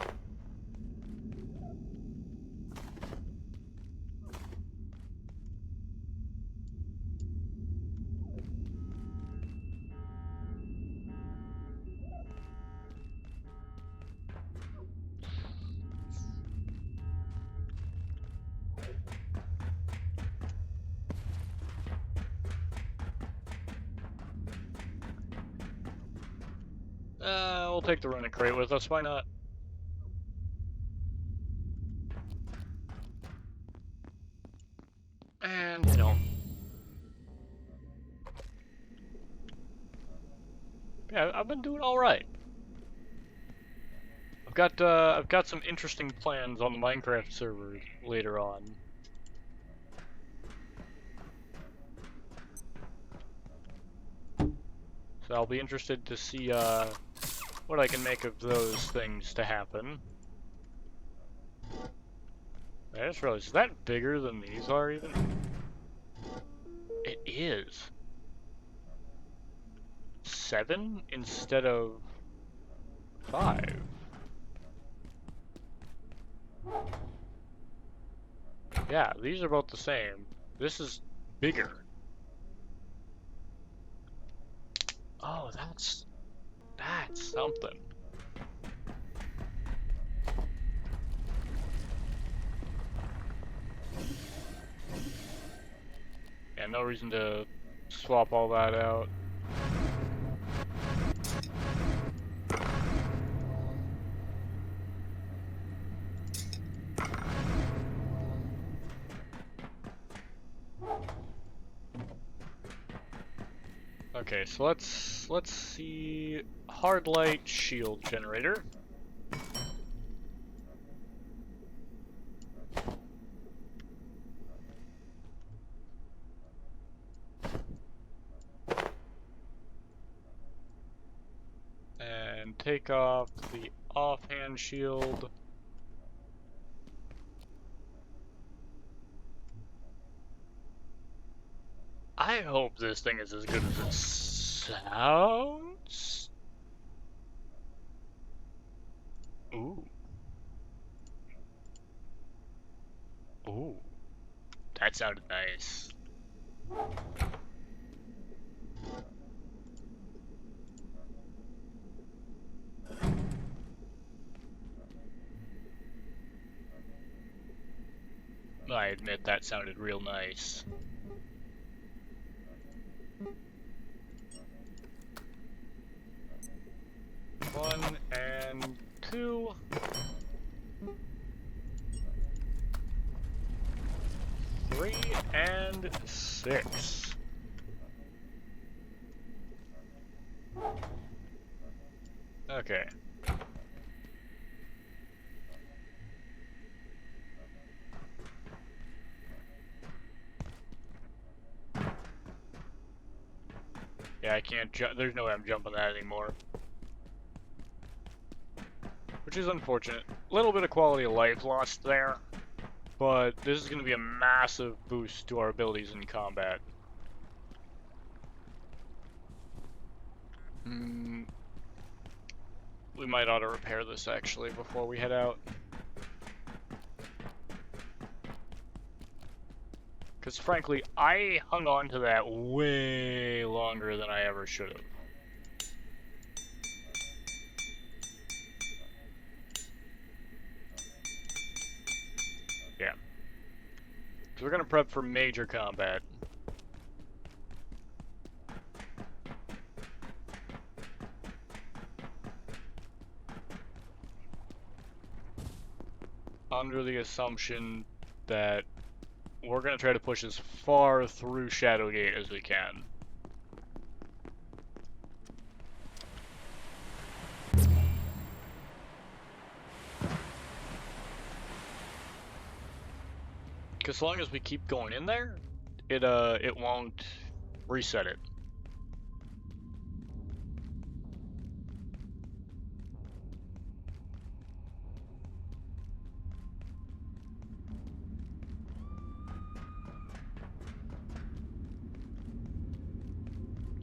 We'll take the running crate with us, why not? And head home. Yeah, I've been doing all right. I've got some interesting plans on the Minecraft server later on. So I'll be interested to see what I can make of those things to happen. I just realized, is that bigger than these are even? It is. 7 instead of 5. Yeah, these are both the same. This is bigger. Oh, that's something. Yeah, no reason to swap all that out. Okay, so let's see hard light shield generator. And take off the offhand shield. I hope this thing is as good as it sounds. Ooh. Ooh. That sounded nice. I admit that sounded real nice. One and two. Three and 6. Okay. Yeah, I can't jump. There's no way I'm jumping that anymore. Which is unfortunate. A little bit of quality of life lost there. But this is going to be a massive boost to our abilities in combat. We might ought to repair this actually before we head out. Because frankly, I hung on to that way longer than I ever should have. Yeah. So we're going to prep for major combat. Under the assumption that we're going to try to push as far through Shadowgate as we can. Because as long as we keep going in there, it won't reset it.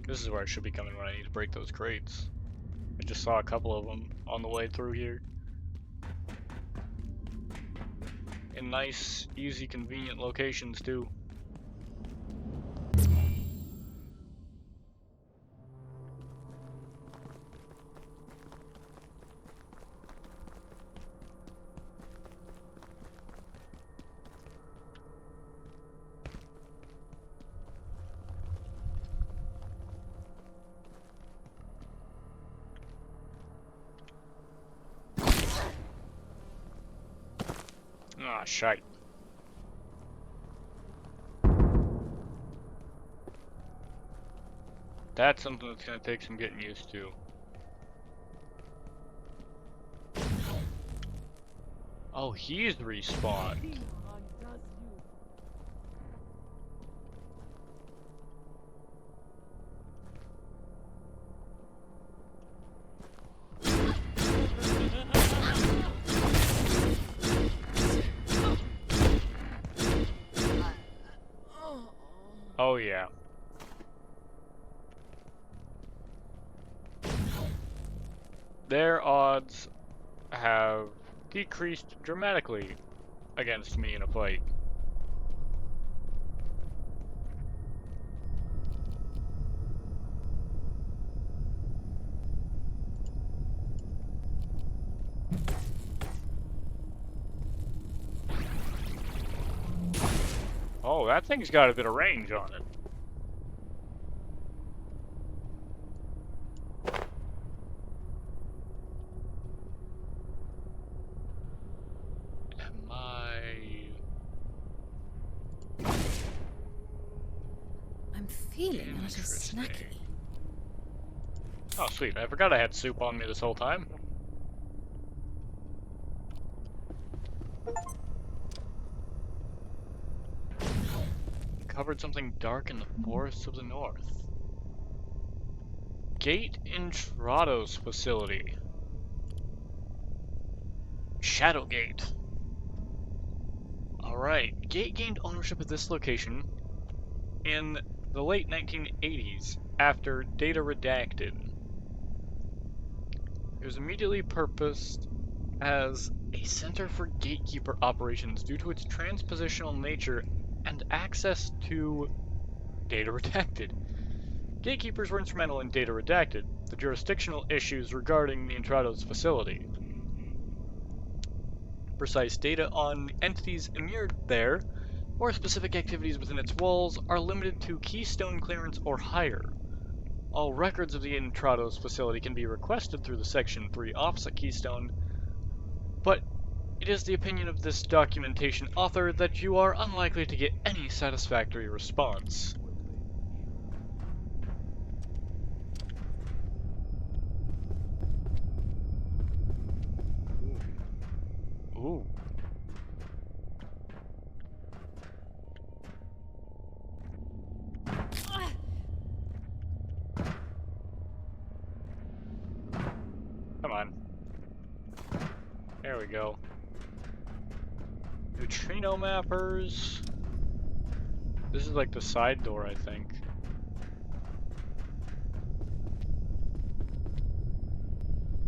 This is where I should be coming when I need to break those crates. I just saw a couple of them on the way through here. In nice, easy, convenient locations too. Ah, shite. That's something that's gonna take some getting used to. Oh, he's respawned. Undoes you. Oh yeah. Their odds have decreased dramatically against me in a fight. Oh, that thing's got a bit of range on it. Am I... I'm feeling a little Interesting. snacky. Oh, sweet. I forgot I had soup on me this whole time. Covered something dark in the forests of the north. Gate Intrados facility. Shadowgate. Alright, Gate gained ownership of this location in the late 1980s after Data Redacted. It was immediately purposed as a center for gatekeeper operations due to its transpositional nature and access to Data Redacted. Gatekeepers were instrumental in Data Redacted, the jurisdictional issues regarding the Intrados facility. Precise data on entities immured there, or specific activities within its walls, are limited to keystone clearance or higher. All records of the Intrados facility can be requested through the Section 3 office at Keystone, but it is the opinion of this documentation author that you are unlikely to get any satisfactory response. Ooh. Come on. There we go. Neutrino mappers. This is like the side door, I think.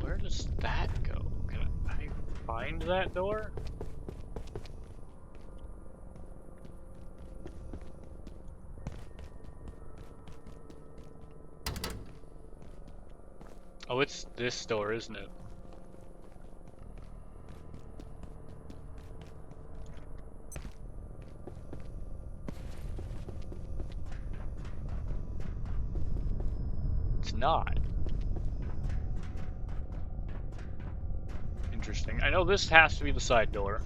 Where does that go? Can I find that door? Oh, it's this door, isn't it? It's not. Interesting. I know this has to be the side door.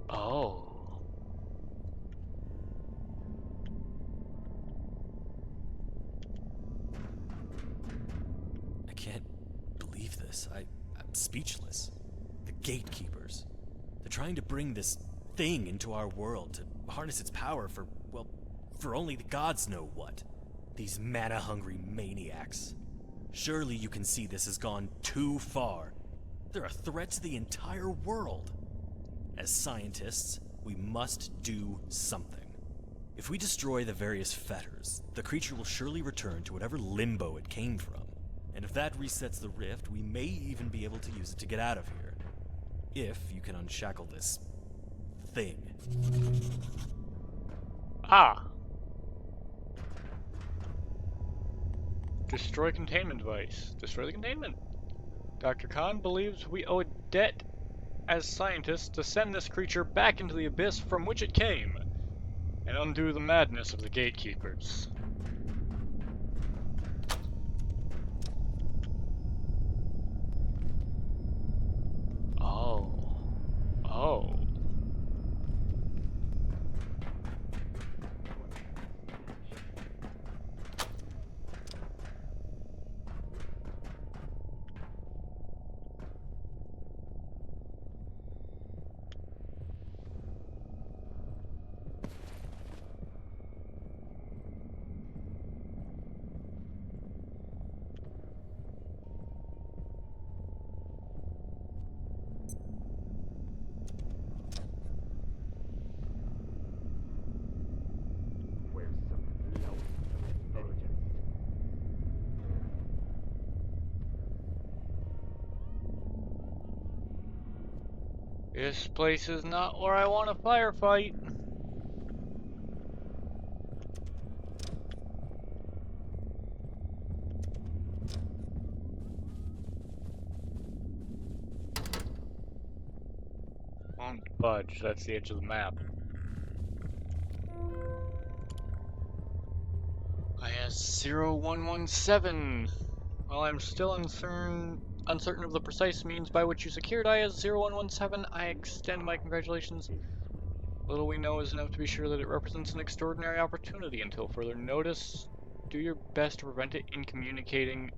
Oh. I can't believe this. I'm speechless. The gatekeepers. They're trying to bring this thing into our world to harness its power for, well, for only the gods know what. These mana-hungry maniacs. Surely you can see this has gone too far. They're a threat to the entire world. As scientists, we must do something. If we destroy the various fetters, the creature will surely return to whatever limbo it came from. And if that resets the rift, we may even be able to use it to get out of here. If you can unshackle this thing. Ah. Destroy containment device. Destroy the containment. Dr. Khan believes we owe a debt as scientists to send this creature back into the abyss from which it came, and undo the madness of the gatekeepers. Oh. Oh. This place is not where I want to firefight. Won't budge, that's the edge of the map. IS 0117. While I'm still uncertain of the precise means by which you secured IS 0117, I extend my congratulations. Little we know is enough to be sure that it represents an extraordinary opportunity. Until further notice, do your best to prevent it in communicating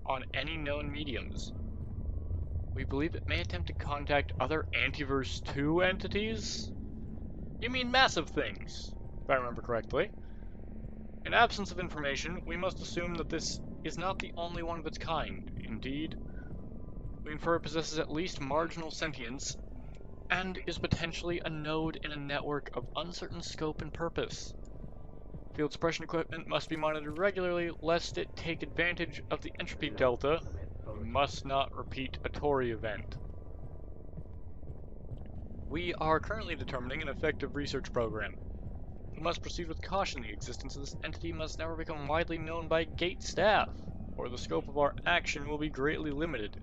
on any known mediums. We believe it may attempt to contact other Antiverse 2 entities? You mean massive things, if I remember correctly. In absence of information, we must assume that this is not the only one of its kind. Indeed, we infer it possesses at least marginal sentience, and is potentially a node in a network of uncertain scope and purpose. Field suppression equipment must be monitored regularly, lest it take advantage of the entropy delta. We must not repeat a Tory event. We are currently determining an effective research program. We must proceed with caution. The existence of this entity must never become widely known by Gate staff, or the scope of our action will be greatly limited.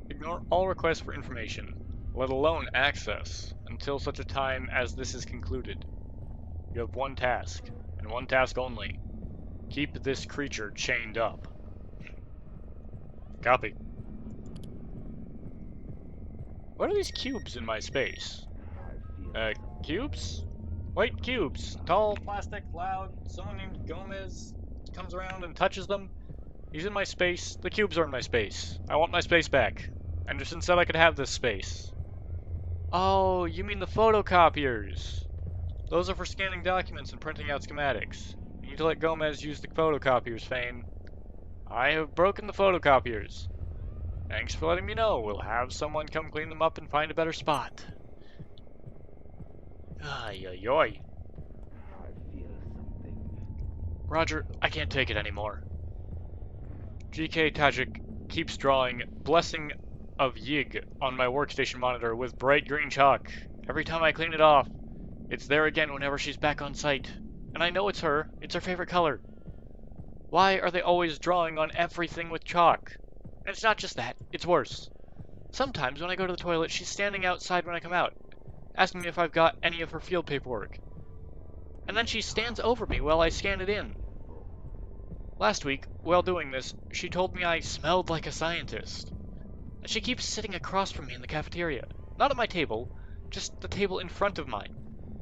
Ignore all requests for information, let alone access, until such a time as this is concluded. You have one task, and one task only. Keep this creature chained up. Copy. What are these cubes in my space? Cubes? White cubes. Tall, plastic, loud. Someone named Gomez comes around and touches them. He's in my space. The cubes are in my space. I want my space back. Anderson said I could have this space. Oh, you mean the photocopiers. Those are for scanning documents and printing out schematics. You need to let Gomez use the photocopiers, Fane. I have broken the photocopiers. Thanks for letting me know. We'll have someone come clean them up and find a better spot. Ay, ay, ay. Roger, I can't take it anymore. GK Tajik keeps drawing Blessing of Yig on my workstation monitor with bright green chalk. Every time I clean it off, it's there again whenever she's back on site. And I know it's her. It's her favorite color. Why are they always drawing on everything with chalk? And it's not just that. It's worse. Sometimes when I go to the toilet, she's standing outside when I come out, asking me if I've got any of her field paperwork. And then she stands over me while I scan it in. Last week, while doing this, she told me I smelled like a scientist. And she keeps sitting across from me in the cafeteria. Not at my table, just the table in front of mine.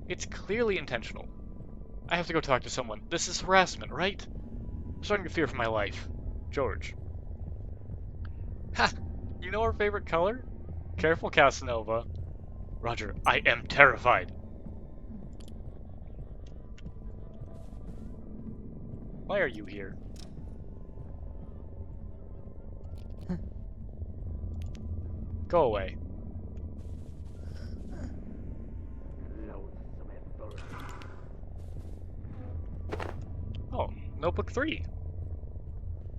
It's clearly intentional. I have to go talk to someone. This is harassment, right? I'm starting to fear for my life. George. Ha! You know her favorite color? Careful, Casanova. Roger, I am terrified. Why are you here? Go away. Oh, Notebook 3.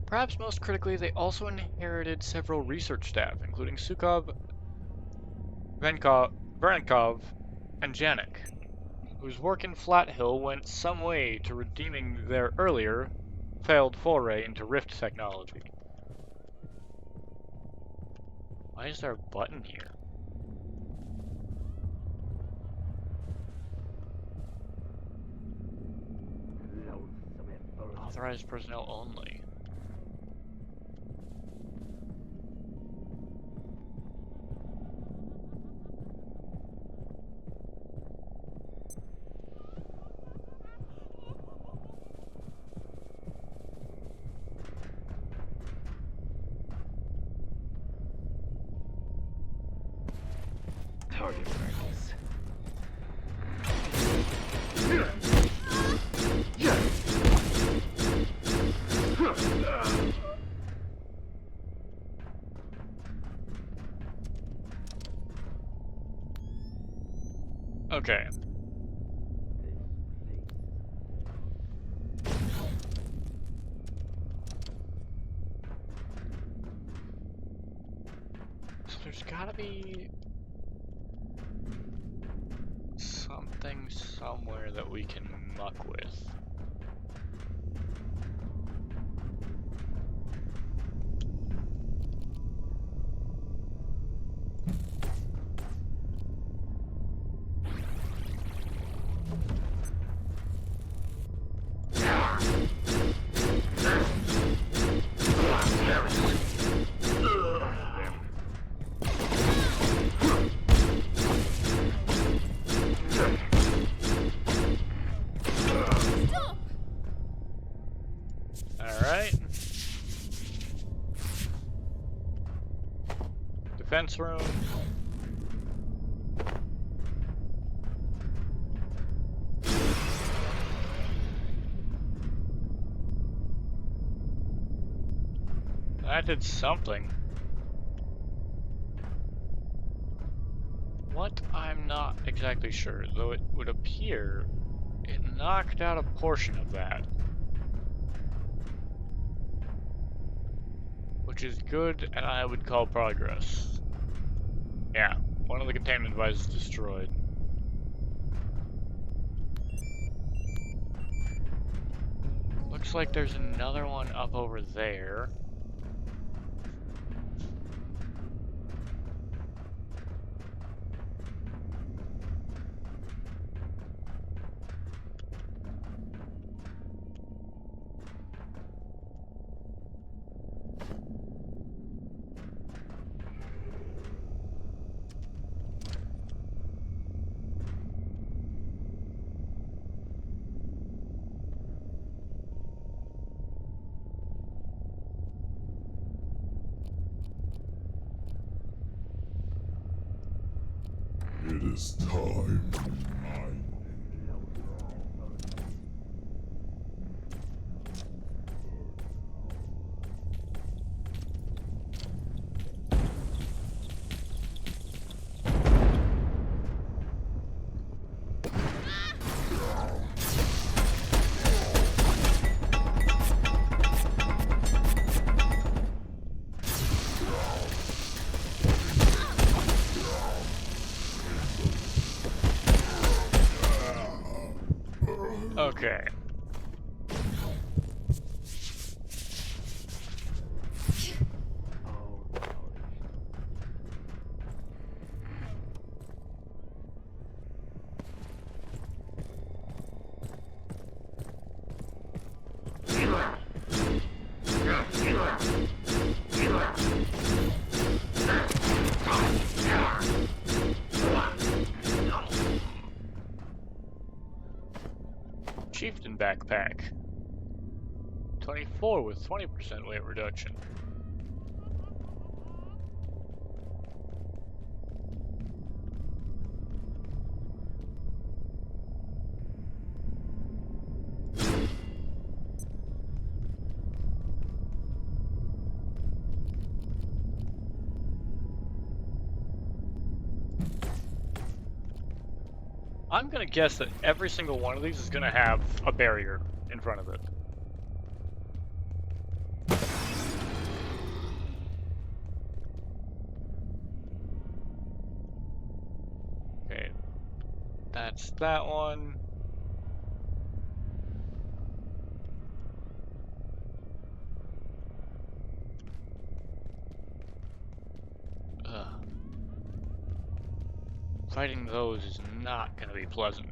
Perhaps most critically, they also inherited several research staff, including Sukov, Varankov, and Janik, whose work in Flat Hill went some way to redeeming their earlier, failed foray into Rift technology. Why is there a button here? Authorized personnel only. Target practice. Okay. So there's gotta be somewhere that we can muck with. Alright. Defense room. That did something. What? I'm not exactly sure, though it would appear it knocked out a portion of that. Which is good, and I would call progress. Yeah, one of the containment devices destroyed. Looks like there's another one up over there. It is time. Okay. Chieftain backpack. 24 with 20% weight reduction. I'm gonna guess that every single one of these is gonna have a barrier in front of it. Okay, that's that one. Ugh. Fighting those is not gonna be pleasant.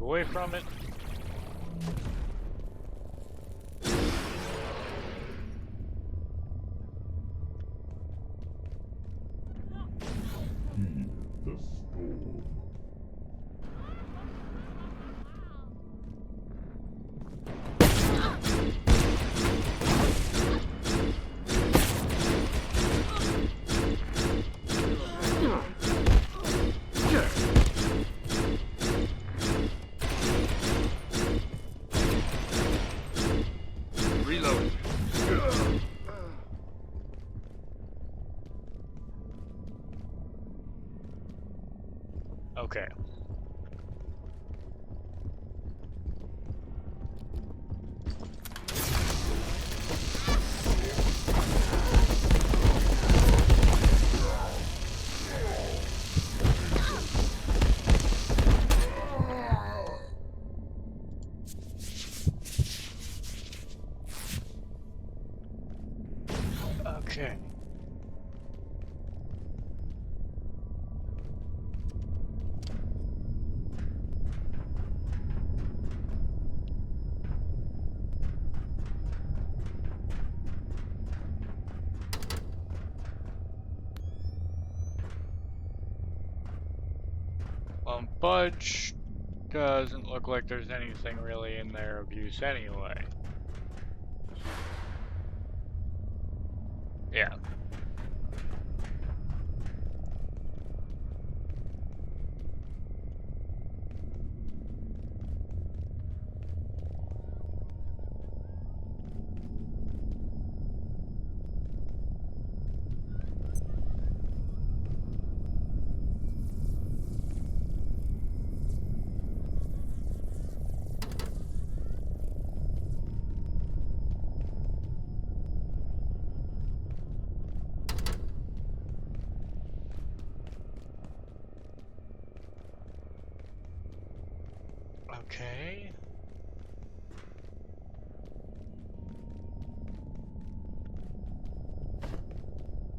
away from it. The storm. Reloading. Okay. Okay. Fudge doesn't look like there's anything really in there of use anyway. Yeah. Okay.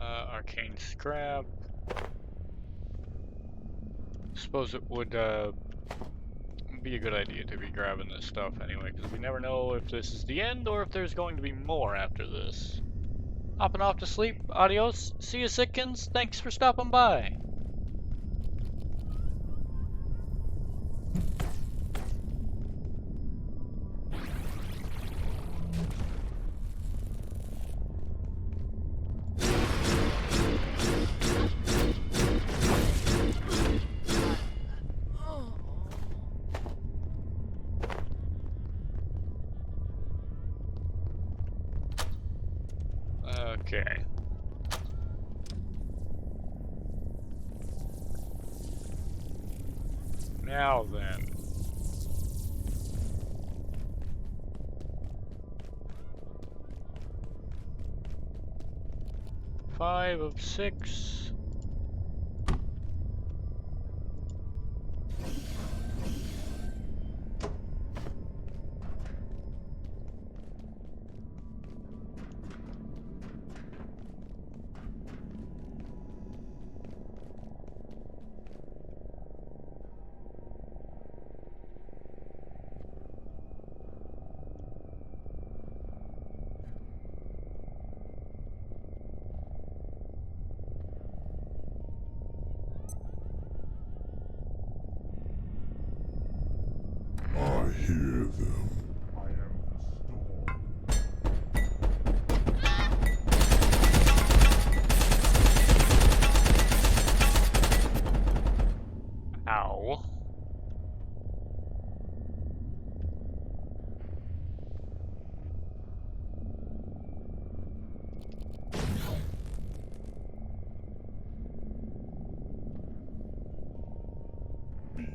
Arcane scrap. Suppose it would be a good idea to be grabbing this stuff anyway, because we never know if this is the end or if there's going to be more after this. Hopping off to sleep. Adios. See you, Sitkins. Thanks for stopping by. Okay. Now then. Five of 6. I hear them. I am the storm. Ow. Be done.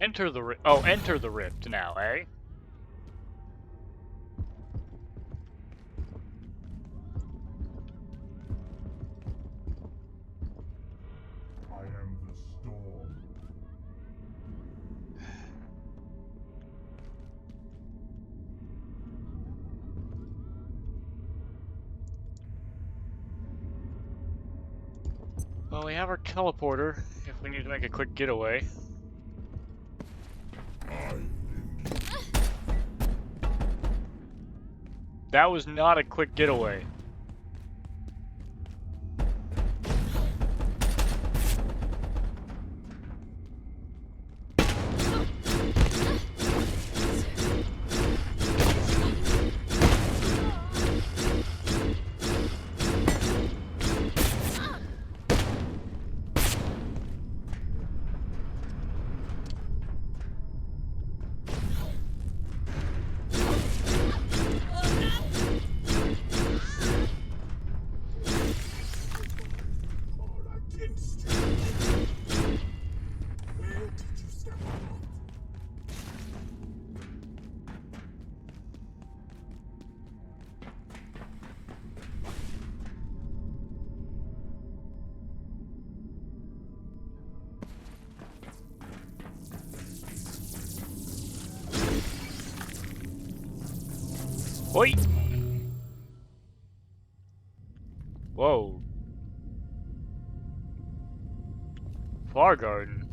Enter the rift. Oh, enter the rift now, eh? I am the storm. Well, we have our teleporter if we need to make a quick getaway. That was not a quick getaway. Wait! Whoa. Far Garden.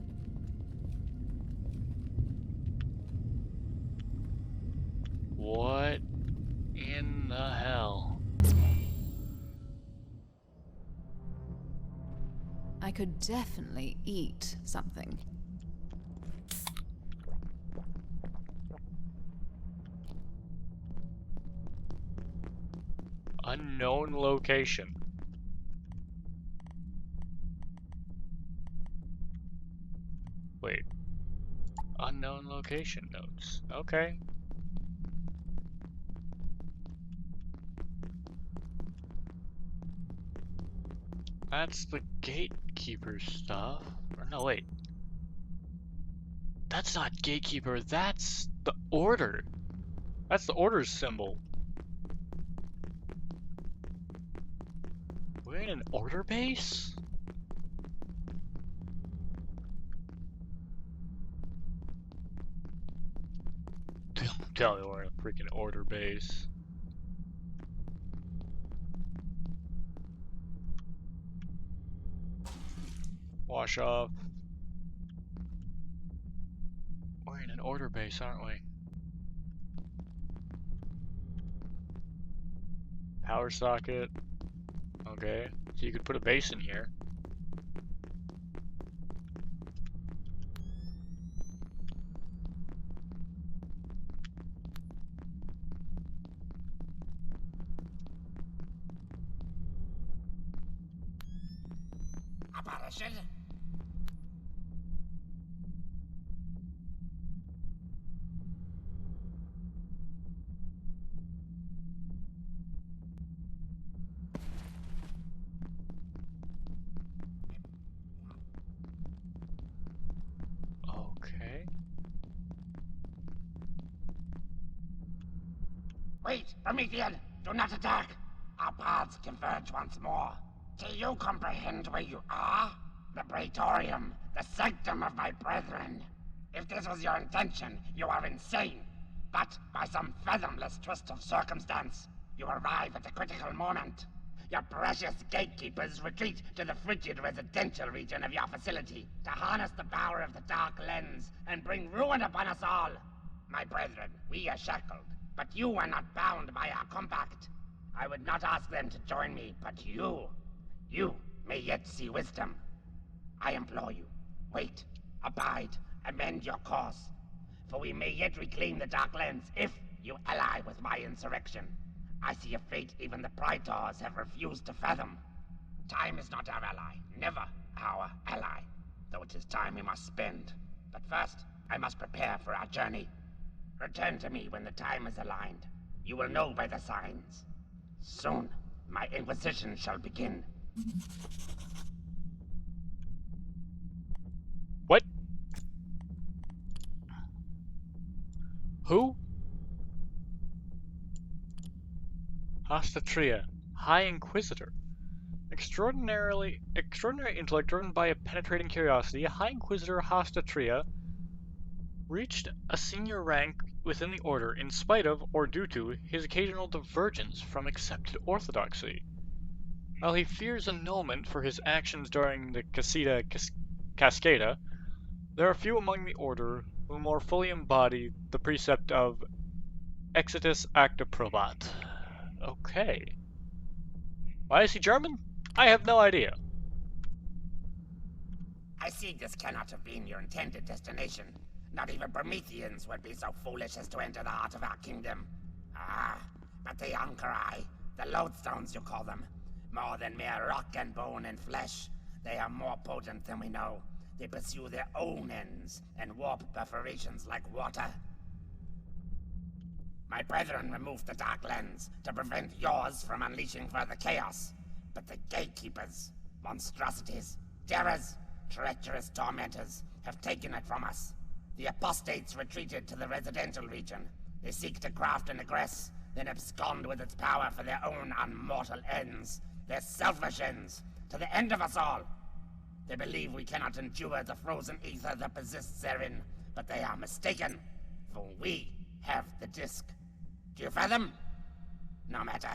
What in the hell? I could definitely eat something. Unknown location. Wait. Unknown location notes. Okay. That's the gatekeeper stuff. Or no, wait. That's not gatekeeper, that's the order. That's the order's symbol. We're in an order base? Don't tell me we're in a freaking order base. Wash off. We're in an order base, aren't we? Power socket. Okay, so you could put a base in here. Okay. Wait, Promethean! Do not attack! Our paths converge once more. Do you comprehend where you are? The Praetorium, the sanctum of my brethren. If this was your intention, you are insane. But by some fathomless twist of circumstance, you arrive at a critical moment. Your precious gatekeepers retreat to the frigid residential region of your facility to harness the power of the Dark Lens and bring ruin upon us all. My brethren, we are shackled, but you are not bound by our compact. I would not ask them to join me, but you may yet see wisdom. I implore you, wait, abide, amend your course, for we may yet reclaim the Dark Lens if you ally with my insurrection. I see a fate even the Praetors have refused to fathom. Time is not our ally, never our ally, though it is time we must spend. But first, I must prepare for our journey. Return to me when the time is aligned. You will know by the signs. Soon, my inquisition shall begin. What? Hostatria, High Inquisitor. Extraordinary intellect driven by a penetrating curiosity, High Inquisitor Hostatria reached a senior rank within the Order in spite of, or due to, his occasional divergence from accepted orthodoxy. While he fears annulment for his actions during the Cascada, there are few among the Order who more fully embody the precept of exitus acta probat. Okay. Why is he German? I have no idea. I see this cannot have been your intended destination. Not even Prometheans would be so foolish as to enter the heart of our kingdom. Ah, but the Ankari, the lodestones you call them, more than mere rock and bone and flesh, they are more potent than we know. They pursue their own ends and warp perforations like water. My brethren removed the Dark Lens to prevent yours from unleashing further chaos. But the gatekeepers, monstrosities, terrors, treacherous tormentors, have taken it from us. The apostates retreated to the residential region. They seek to craft an egress, then abscond with its power for their own unmortal ends. Their selfish ends, to the end of us all. They believe we cannot endure the frozen ether that persists therein, but they are mistaken, for we have the disc. Do you fathom? No matter.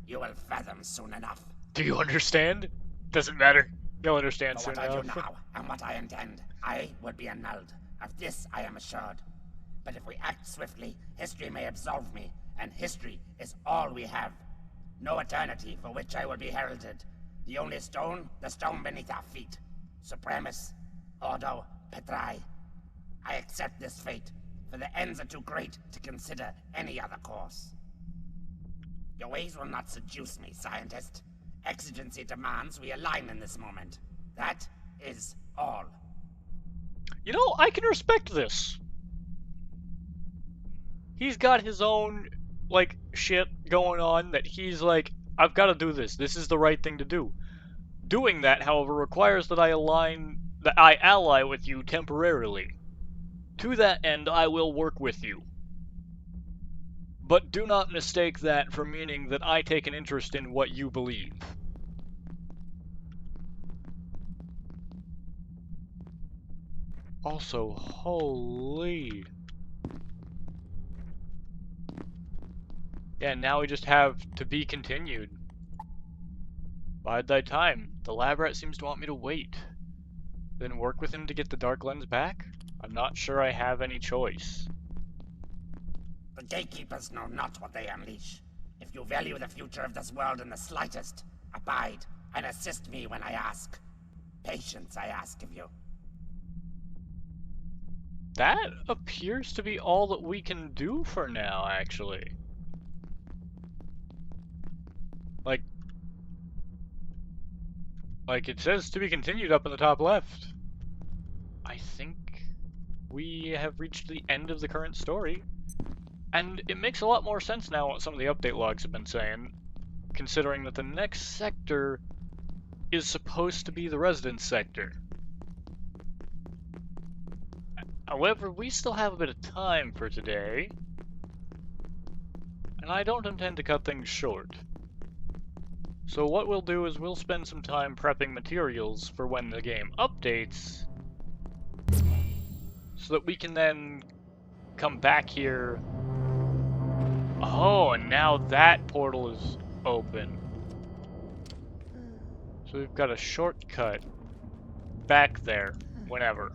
You will fathom soon enough. Do you understand? Doesn't matter. You'll understand For soon what I do enough. now, and what I intend, I would be annulled. Of this I am assured. But if we act swiftly, history may absolve me, and history is all we have. No eternity for which I will be heralded. The only stone, the stone beneath our feet. Supremus, Ordo, Petrai. I accept this fate, for the ends are too great to consider any other course. Your ways will not seduce me, scientist. Exigency demands we align in this moment. That is all. You know, I can respect this. He's got his own, like, shit going on that he's like, I've got to do this. This is the right thing to do. Doing that, however, requires that I ally with you temporarily. To that end, I will work with you. But do not mistake that for meaning that I take an interest in what you believe. Also, holy... Yeah, now we just have to be continued. Bide thy time. The lab rat seems to want me to wait. Then work with him to get the dark lens back? I'm not sure I have any choice. The gatekeepers know not what they unleash. If you value the future of this world in the slightest, abide and assist me when I ask. Patience, I ask of you. That appears to be all that we can do for now, actually. Like it says to be continued up in the top left. I think we have reached the end of the current story. And it makes a lot more sense now what some of the update logs have been saying, considering that the next sector is supposed to be the residence sector. However, we still have a bit of time for today, and I don't intend to cut things short. So what we'll do is we'll spend some time prepping materials for when the game updates, so that we can then come back here. Oh, and now that portal is open. So we've got a shortcut back there, whenever.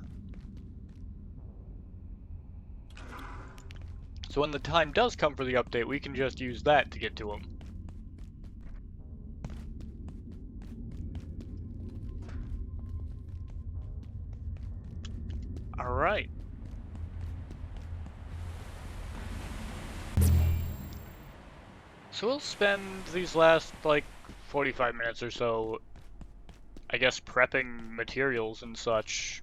So when the time does come for the update, we can just use that to get to him. Alright. So we'll spend these last, like, 45 minutes or so, I guess, prepping materials and such.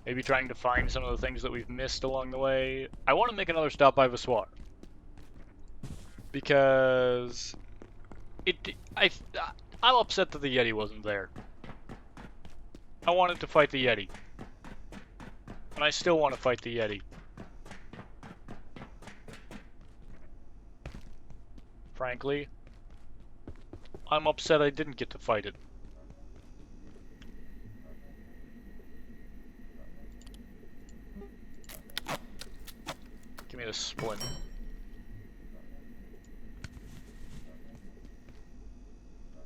Maybe trying to find some of the things that we've missed along the way. I want to make another stop by Vissoir. Because... I'm upset that the Yeti wasn't there. I wanted to fight the Yeti. And I still want to fight the Yeti. frankly. I'm upset I didn't get to fight it. Give me the splint.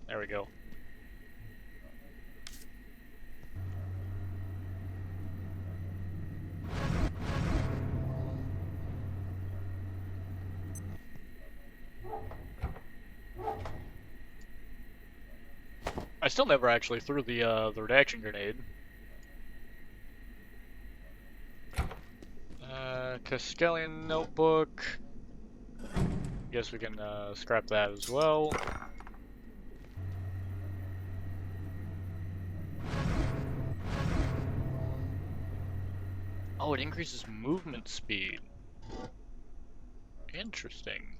There we go. I still never actually threw the redaction grenade. Caskelian notebook. Guess we can scrap that as well. Oh, it increases movement speed. Interesting.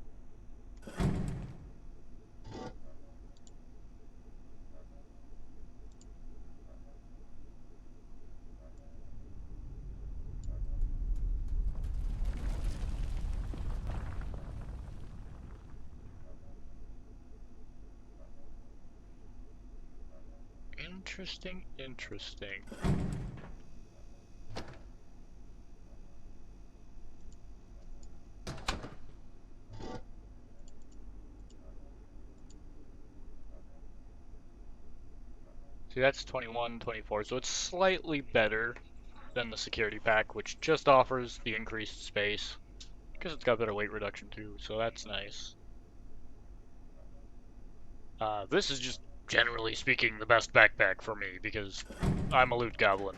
Interesting, interesting. See, that's 21, 24, so it's slightly better than the security pack, which just offers the increased space. Because it's got better weight reduction too, so that's nice. This is just, generally speaking, the best backpack for me, because I'm a loot goblin.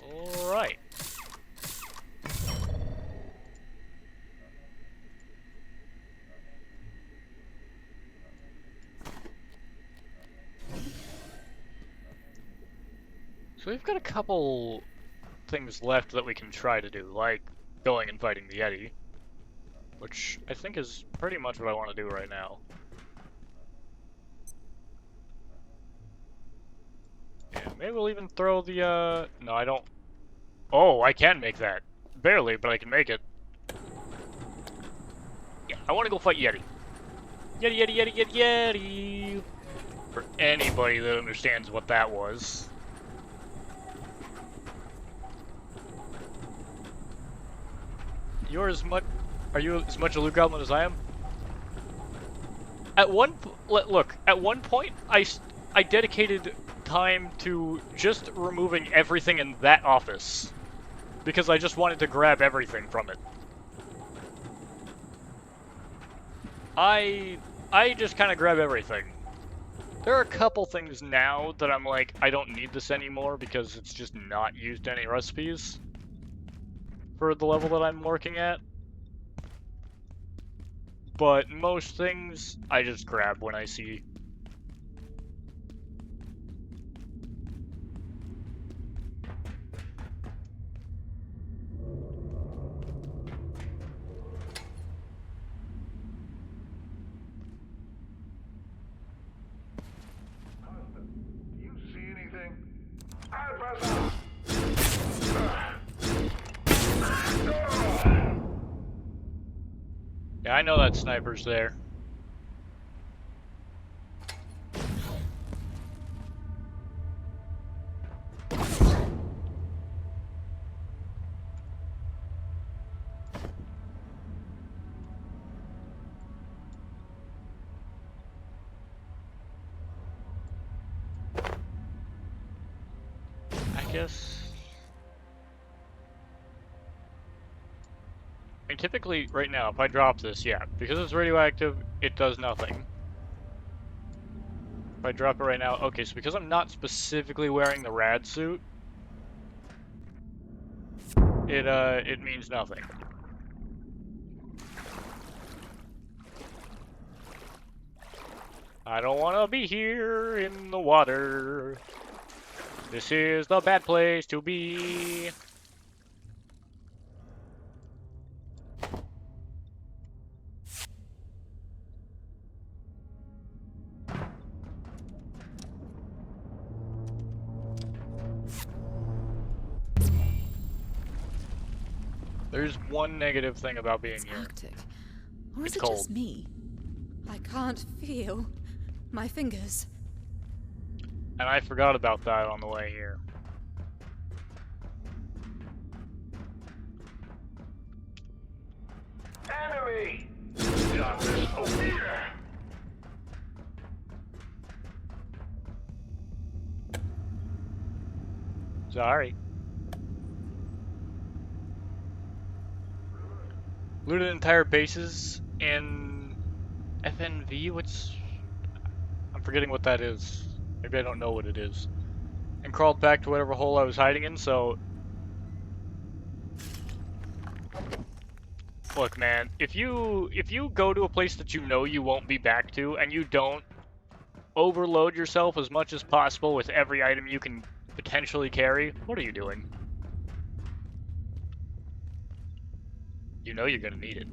Alright. So we've got a couple things left that we can try to do, like going and fighting the Yeti. Which I think is pretty much what I want to do right now. Yeah, maybe we'll even throw the, no, I don't... Oh, I can make that. Barely, but I can make it. Yeah, I want to go fight Yeti. Yeti, Yeti, Yeti, Yeti, Yeti! For anybody that understands what that was. You're as much... Are you as much a loot goblin as I am? At one... Look, at one point, I dedicated time to just removing everything in that office. Because I just wanted to grab everything from it. I just kind of grab everything. There are a couple things now that I'm like, I don't need this anymore because it's just not used any recipes for the level that I'm working at. But most things, I just grab when I see. Do you see anything? Yeah, I know that sniper's there. I guess... I mean, typically, right now, if I drop this, yeah, because it's radioactive, it does nothing. If I drop it right now, okay, so because I'm not specifically wearing the rad suit, it means nothing. I don't want to be here in the water. This is the bad place to be. There's one negative thing about being It's here. Arctic. Or It's is it cold. just me? I can't feel my fingers. And I forgot about that on the way here. Enemy! Got this over here! Sorry. Looted entire bases in FNV? I'm forgetting what that is. Maybe I don't know what it is. And crawled back to whatever hole I was hiding in, so... Look, man, if you go to a place that you know you won't be back to, and you don't overload yourself as much as possible with every item you can potentially carry, what are you doing? You know you're gonna need it.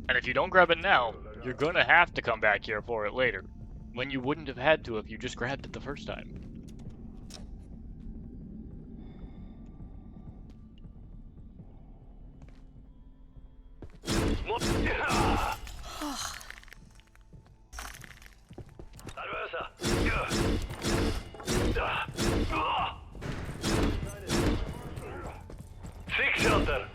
And if you don't grab it now, you're gonna have to come back here for it later, when you wouldn't have had to if you just grabbed it the first time. Seek shelter!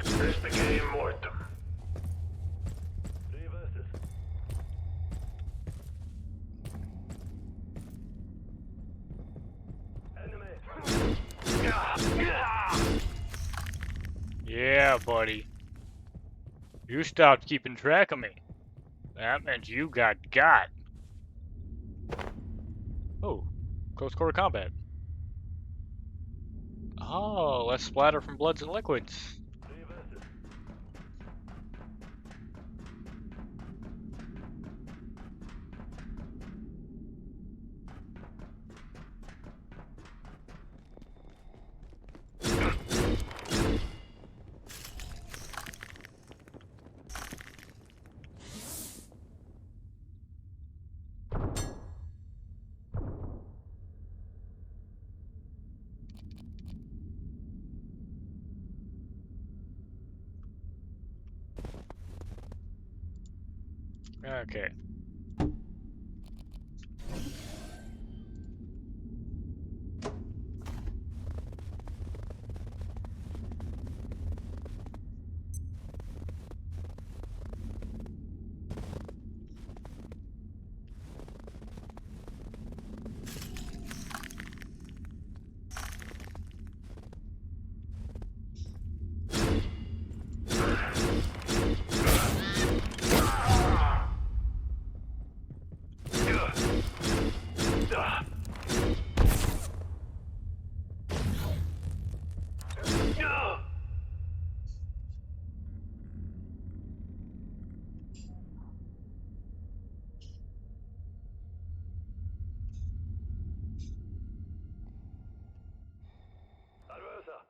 This became mortem. Yeah, buddy. You stopped keeping track of me. That meant you got. Oh, close quarter combat. Oh, less splatter from bloods and liquids. Okay.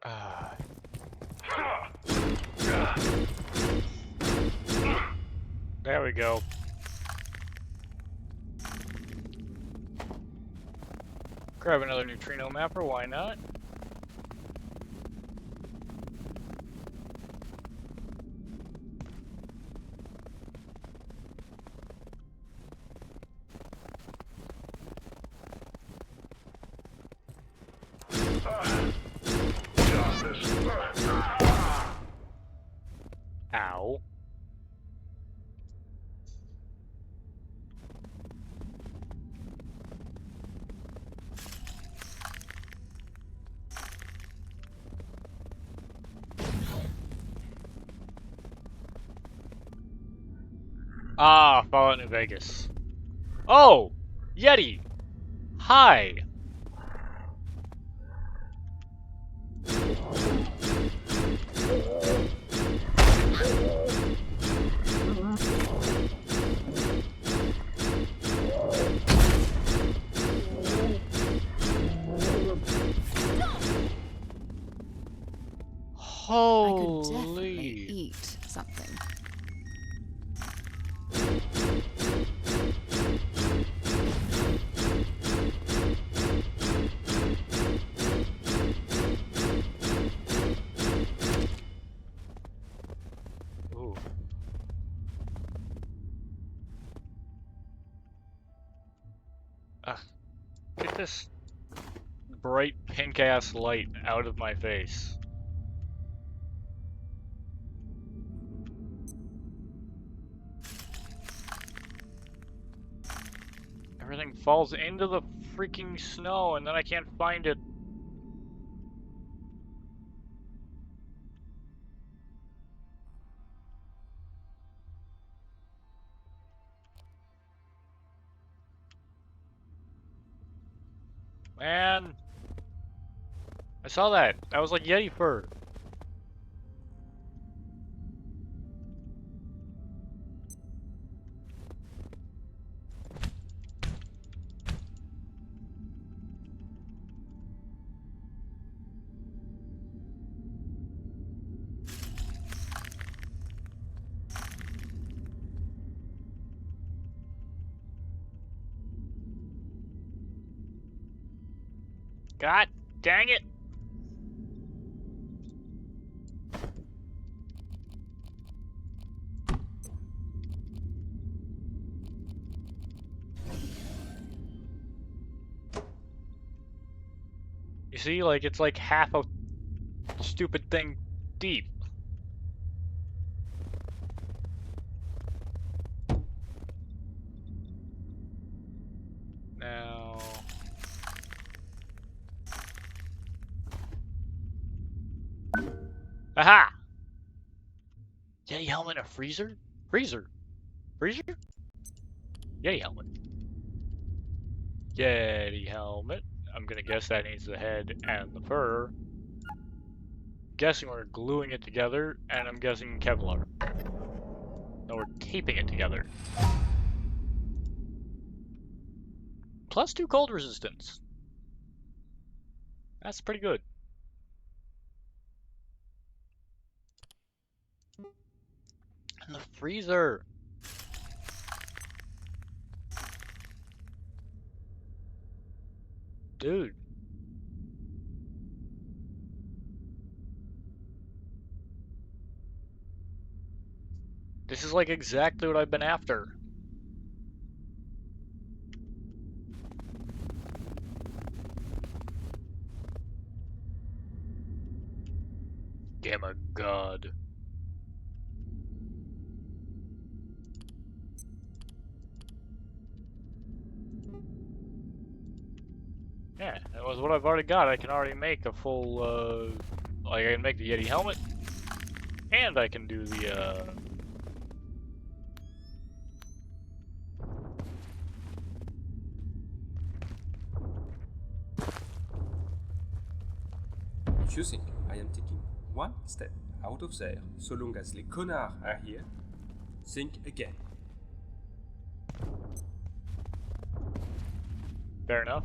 Ah. There we go. Grab another neutrino mapper, why not? Ow. Ah, Fallout New Vegas. Oh! Yeti! Hi! I could definitely Holy! eat something. Ooh. Get this bright pink ass light out of my face. Everything falls into the freaking snow and then I can't find it. Man, I saw that. That was like Yeti fur. God dang it! You see, like, it's like half a stupid thing deep. Now... Aha! Yeti helmet and a freezer? Freezer? Freezer? Yeti helmet. Yeti helmet. I'm gonna guess that needs the head and the fur. Guessing we're gluing it together, and I'm guessing Kevlar. No, we're taping it together. +2 cold resistance. That's pretty good. And the freezer. Dude. This is like exactly what I've been after. Gamma God. Yeah, that was what I've already got. I can already make a full, like I can make the Yeti helmet, and I can do the, If you think I am taking one step out of there so long as les connards are here, think again. fair enough.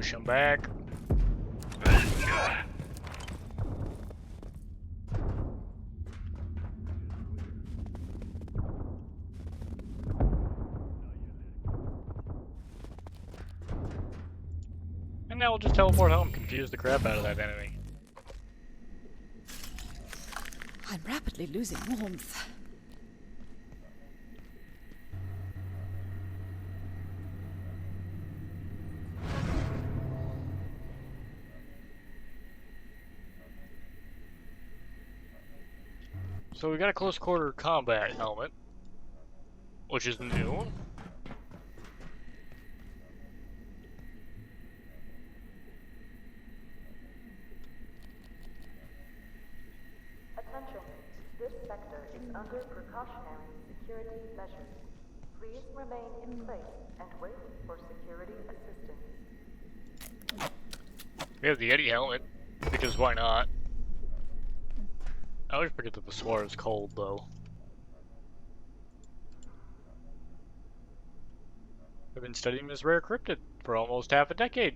Push him back. And now we'll just teleport home, confuse the crap out of that enemy. I'm rapidly losing warmth. So we got a close quarter combat helmet, which is new. Attention, this sector is under precautionary security measures. Please remain in place and wait for security assistance. We have the Yeti helmet, because why not? I always forget that the sword is cold, though. I've been studying this rare cryptid for almost half a decade.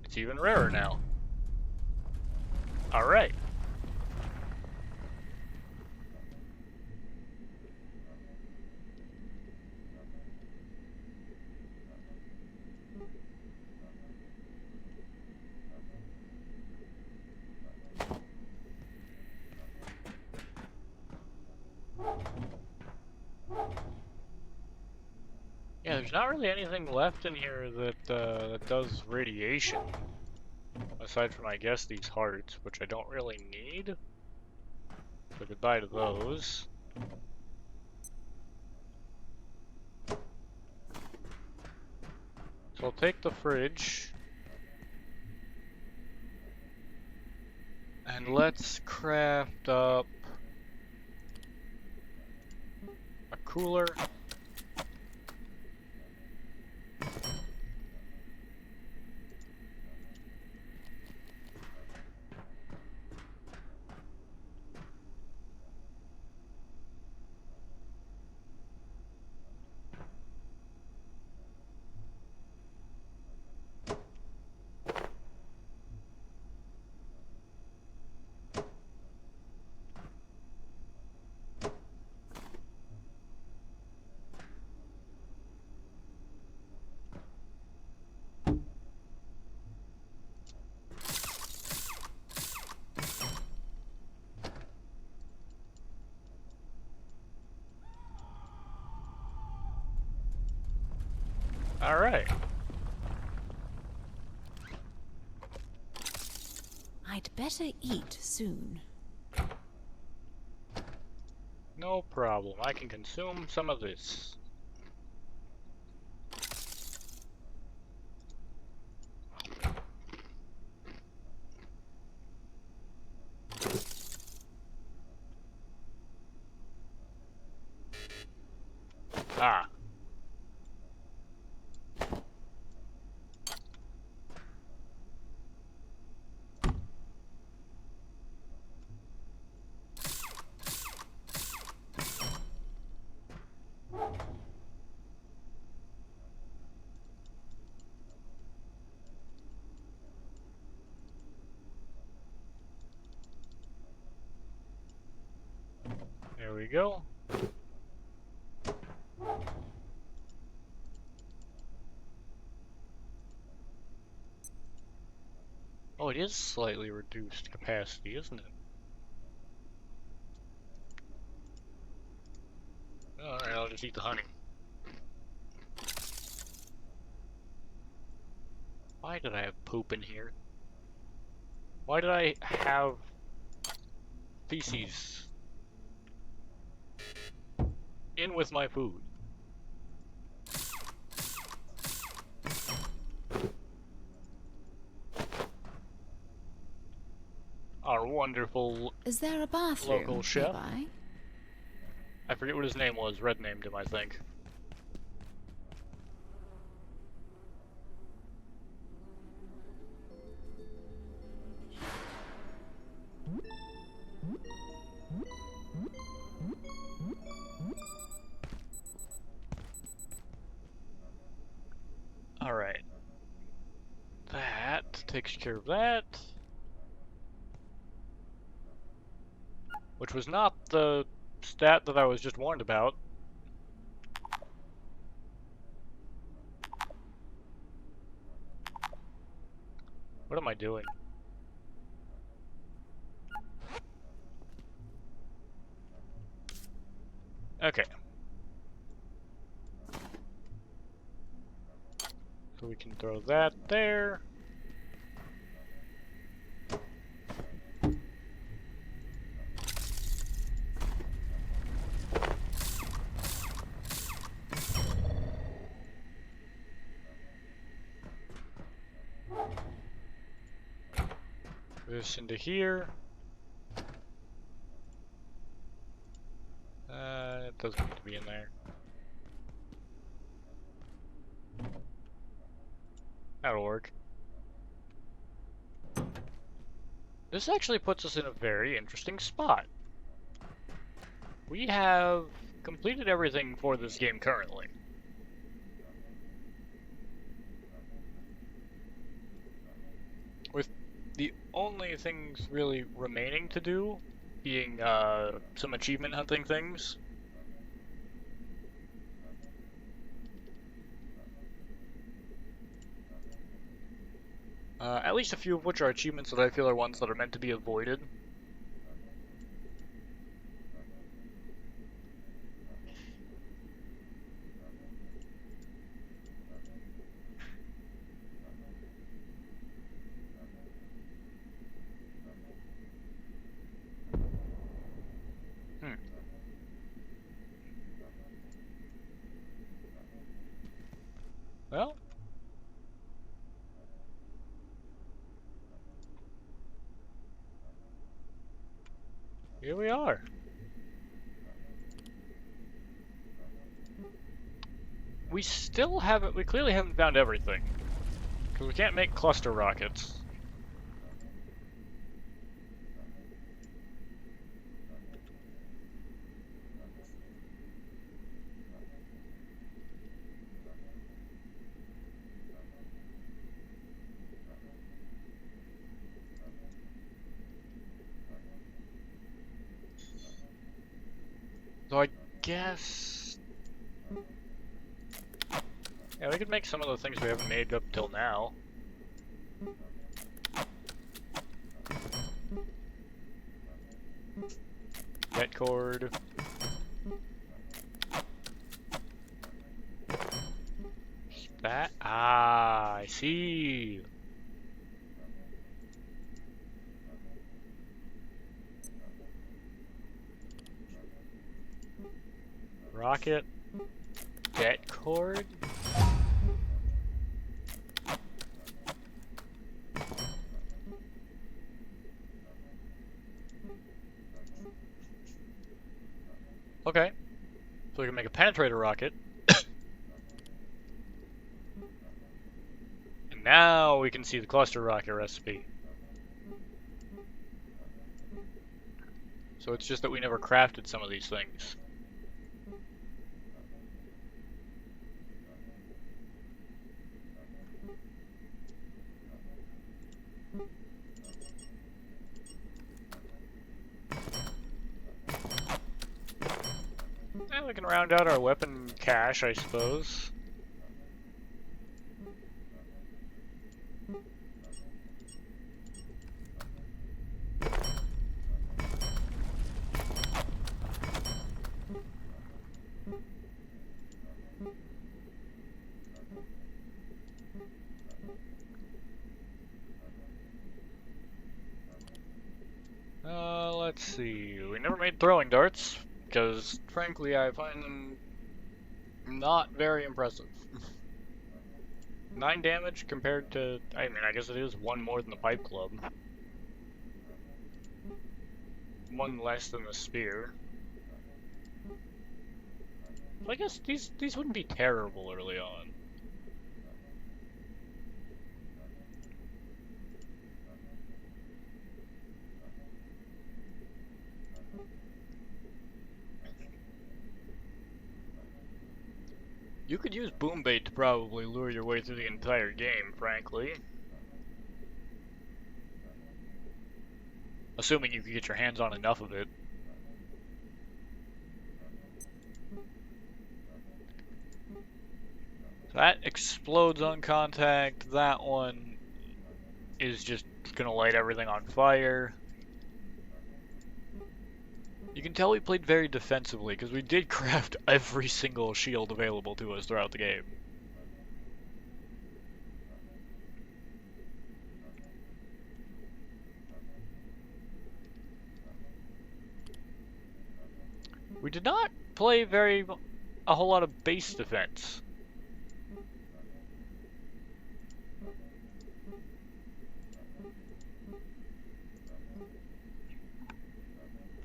It's even rarer now. Alright. Yeah, there's not really anything left in here that does radiation. Aside from, I guess, these hearts, which I don't really need. So goodbye to those. So I'll take the fridge. And let's craft up a cooler. Alright. I'd better eat soon. No problem. I can consume some of this. Ah. There we go. Oh, it is slightly reduced capacity, isn't it? Alright, I'll just eat the honey. Why did I have poop in here? Why did I have feces in with my food? Our wonderful Is there a bathroom local chef. nearby? I forget what his name was. Red named him, I think. Alright. That takes care of that. Which was not the stat that I was just warned about. What am I doing? Okay. So we can throw that there. This into here. It doesn't need to be in there. That'll work. This actually puts us in a very interesting spot. We have completed everything for this game currently. With the only things really remaining to do being some achievement hunting things. At least a few of which are achievements that I feel are ones that are meant to be avoided. Well, here we are. We still haven't, we clearly haven't found everything. Because we can't make cluster rockets. So I guess... yeah, we could make some of the things we haven't made up till now. Jet cord. That? Ah, I see. Rocket. Jet cord. Okay. So we can make a penetrator rocket. And now we can see the cluster rocket recipe. So it's just that we never crafted some of these things. And we can round out our weapon cache, I suppose. Let's see. We never made throwing darts, because frankly I find them not very impressive. 9 damage compared to, I mean, I guess it is 1 more than the pipe club. 1 less than the spear. So I guess these wouldn't be terrible early on. You could use boom bait to probably lure your way through the entire game, frankly. Assuming you can get your hands on enough of it. So that explodes on contact. That one is just gonna light everything on fire. You can tell we played very defensively, because we did craft every single shield available to us throughout the game. We did not play a whole lot of base defense.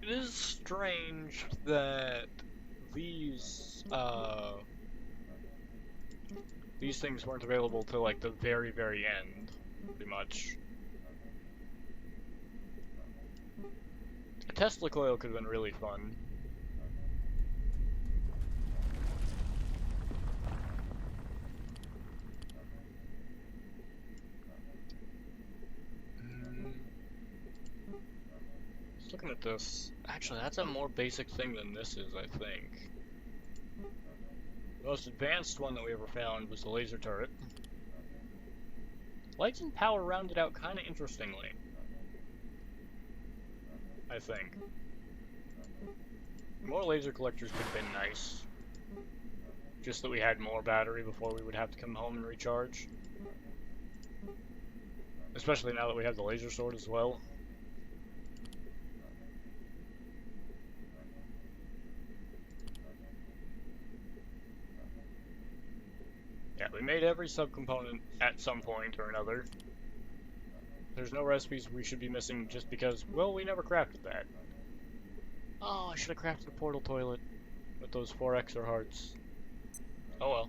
It is strange that these things weren't available till like the very, very end, pretty much. A Tesla coil could have been really fun. Just looking at this, actually that's a more basic thing than this is, I think. The most advanced one that we ever found was the laser turret. Lights and power rounded out kind of interestingly, I think. More laser collectors could have been nice. Just that we had more battery before we would have to come home and recharge. Especially now that we have the laser sword as well. Yeah, we made every subcomponent at some point or another. There's no recipes we should be missing just because, well, we never crafted that. Oh, I should have crafted a portal toilet with those 4 extra hearts. Oh well.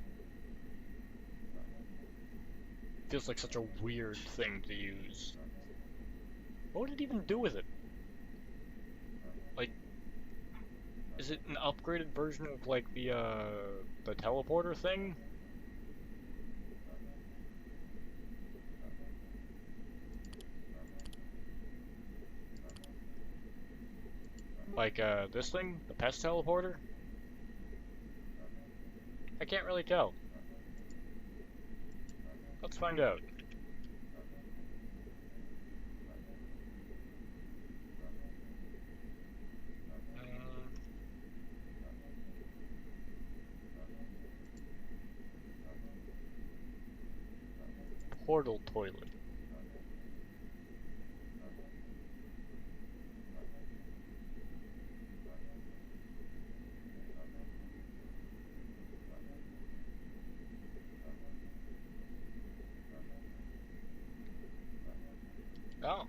Feels like such a weird thing to use. What would it even do with it? Like, is it an upgraded version of like the teleporter thing? Like, this thing? The pest teleporter? I can't really tell. Let's find out. Portal toilet. Oh.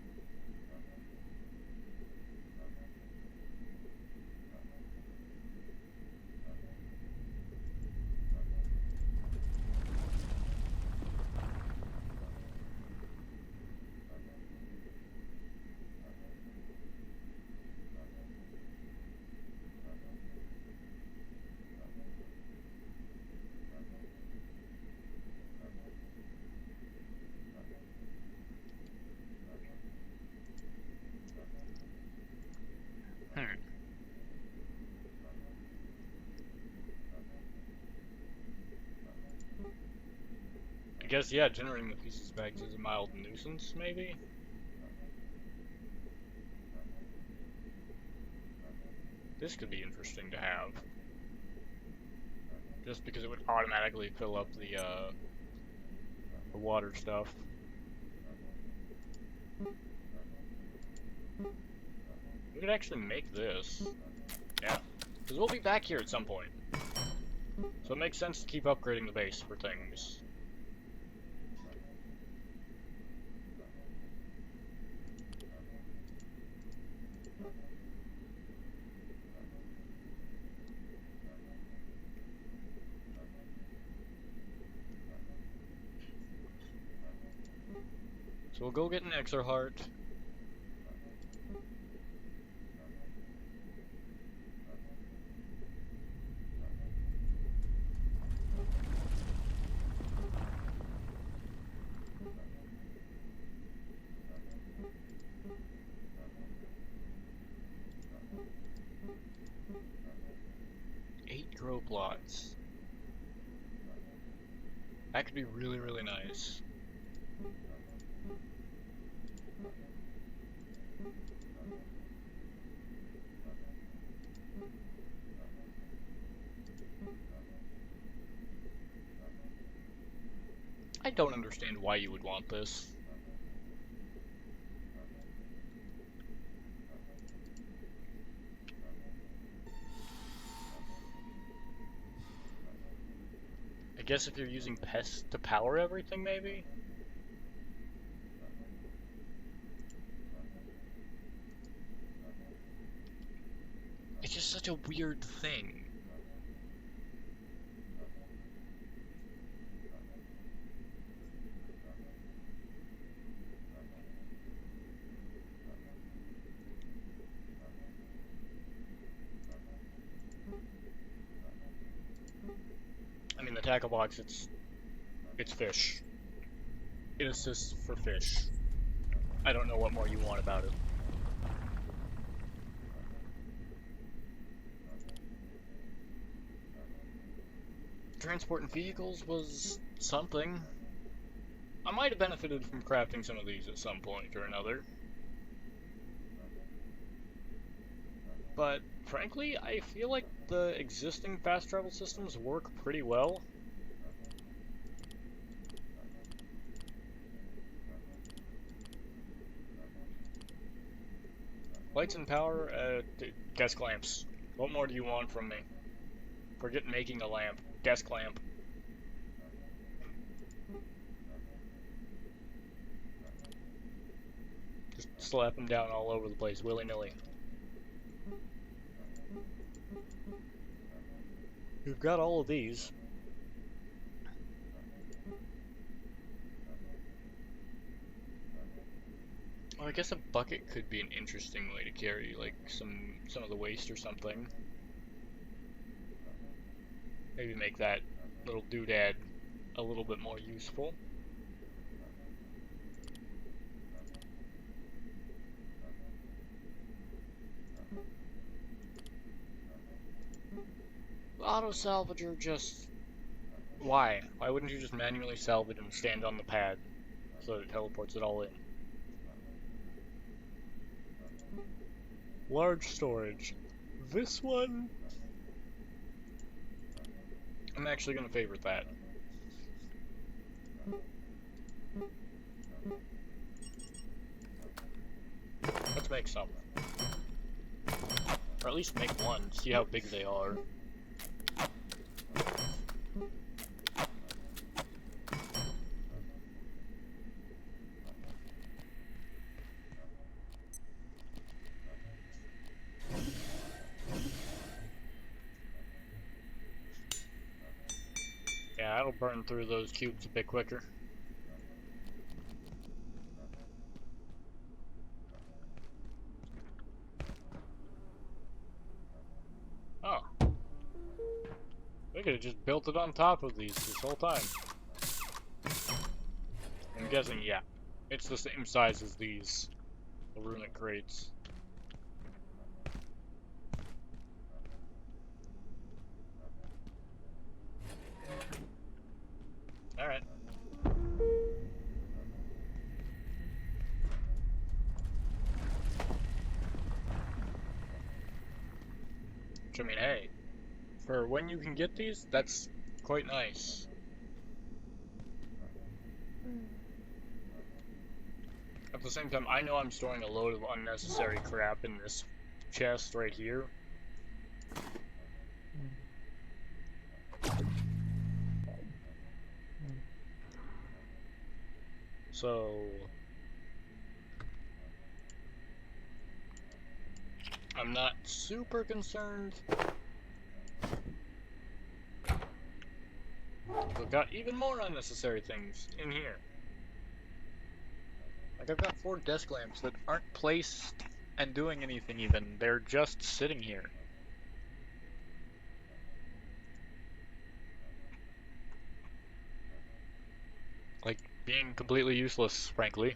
I guess, yeah, generating the pieces bags is a mild nuisance, maybe? This could be interesting to have. Just because it would automatically fill up the water stuff. We could actually make this. Yeah. Because we'll be back here at some point. So it makes sense to keep upgrading the base for things. So we'll go get an extra heart. grow plots. That could be really, really nice. I don't understand why you would want this. I guess if you're using pests to power everything, maybe? It's just such a weird thing. I mean, the tackle box, it's fish. It assists for fish. I don't know what more you want about it. Transporting vehicles was something. I might have benefited from crafting some of these at some point or another. But frankly, I feel like the existing fast travel systems work pretty well. Lights and power, desk lamps. What more do you want from me? Forget making a lamp. Desk lamp. Just slap them down all over the place, willy-nilly. We've got all of these. Well, I guess a bucket could be an interesting way to carry, like, some of the waste or something. Maybe make that little doodad a little bit more useful. Auto salvager, just why? Why wouldn't you just manually salvage and stand on the pad so that it teleports it all in? Large storage. This one, I'm actually going to favorite that. Let's make some. Or at least make one, see how big they are. Yeah, that'll burn through those cubes a bit quicker. Oh. They could have just built it on top of these this whole time. I'm guessing, yeah. It's the same size as these, the runic crates. Alright. Which, I mean, hey, for when you can get these, that's quite nice. At the same time, I know I'm storing a load of unnecessary crap in this chest right here. So I'm not super concerned. We've got even more unnecessary things in here. Like, I've got 4 desk lamps that aren't placed and doing anything even. They're just sitting here. Like, being completely useless, frankly.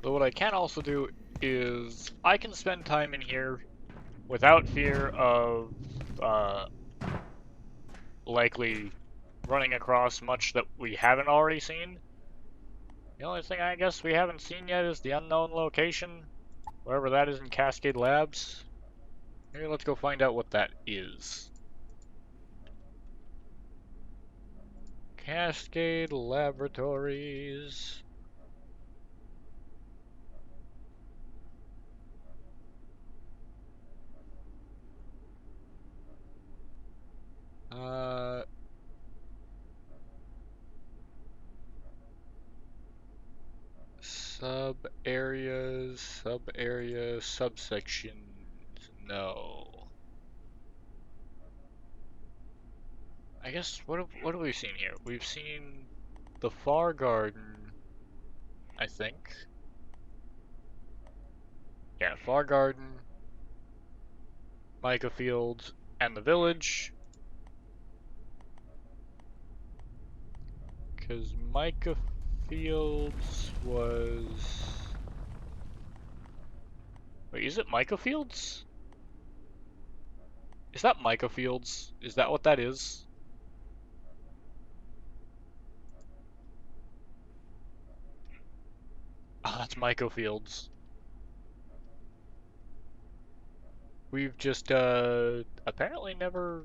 Though what I can also do is I can spend time in here without fear of likely running across much that we haven't already seen. The only thing I guess we haven't seen yet is the unknown location, wherever that is in Cascade Labs. Maybe let's go find out what that is. Cascade Laboratories. Sub-areas, sub-areas, subsections, no. I guess, what have we seen here? We've seen the Far Garden, I think. Yeah, Far Garden, Micah Fields, and the Village. Because Micah Fields was... Wait, is it Micah Fields? Is that Micah Fields? Is that what that is? Oh, that's Micah Fields. We've just, apparently never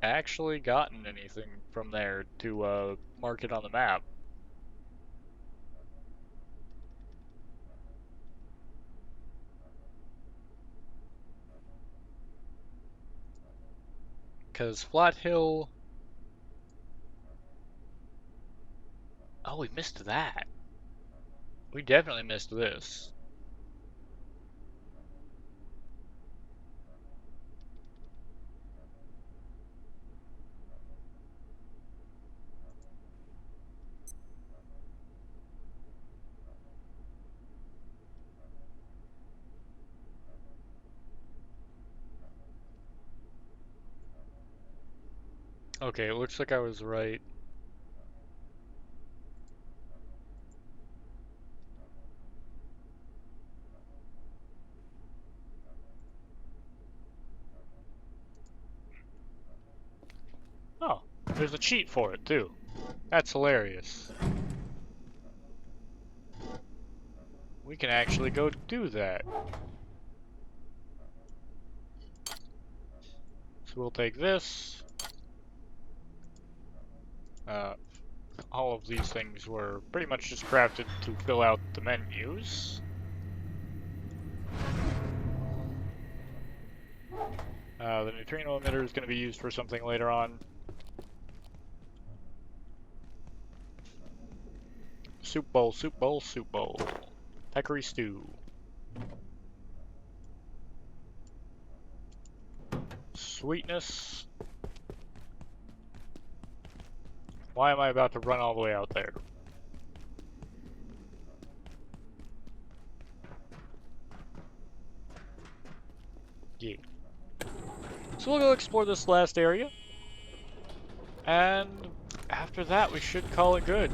actually gotten anything from there to, mark it on the map. Because Flat Hill... Oh, we missed that. We definitely missed this. Okay, it looks like I was right. Oh, there's a cheat for it too. That's hilarious. We can actually go do that. So we'll take this. All of these things were pretty much just crafted to fill out the menus. The neutrino emitter is going to be used for something later on. Soup bowl, soup bowl, soup bowl. Peccary stew. Sweetness. Why am I about to run all the way out there? Yeah. So we'll go explore this last area. And after that, we should call it good.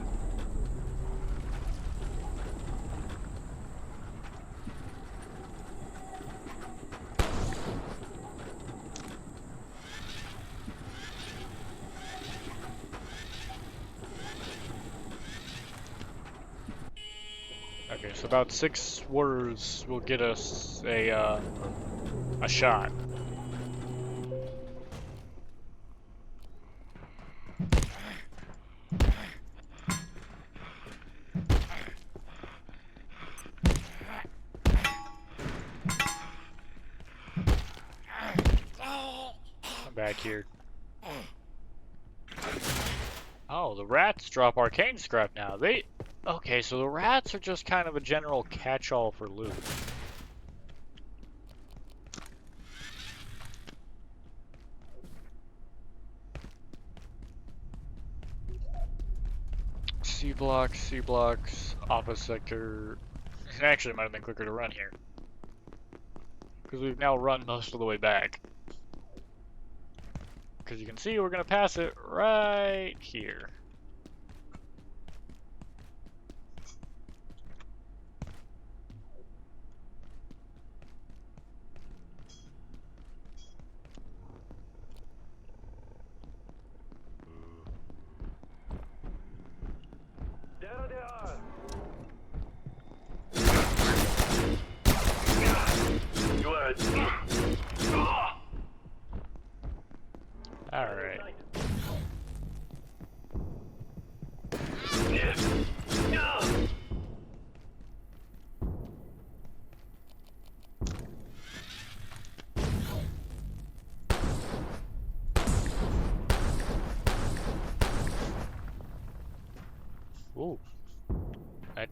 Okay, so about 6 words will get us a shot. I'm back here. Oh, the rats drop arcane scrap now. Okay, so the rats are just kind of a general catch-all for loot. C blocks, office sector. It actually might have been quicker to run here. Because we've now run most of the way back. Because you can see we're going to pass it right here.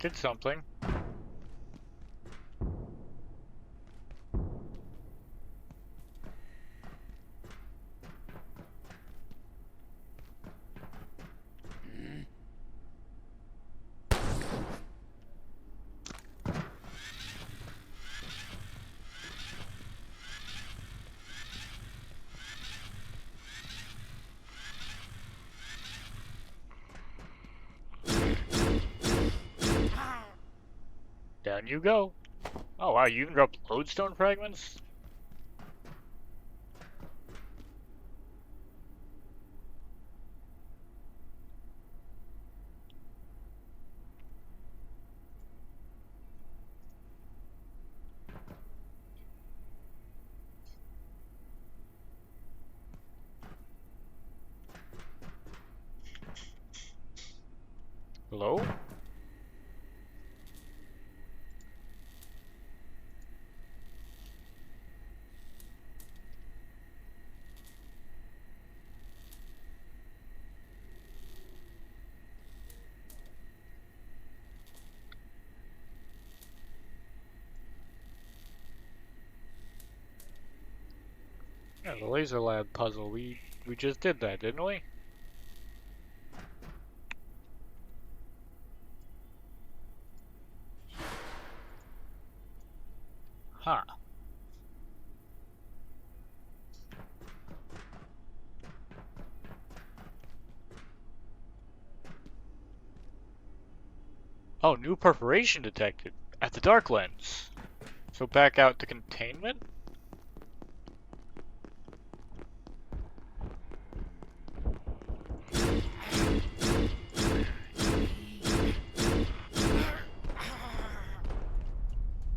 Did something. Down you go. Oh wow, you even dropped lodestone fragments? Hello? Yeah, the laser lab puzzle. We just did that, didn't we? Huh. Oh, new perforation detected at the dark lens. So back out to containment?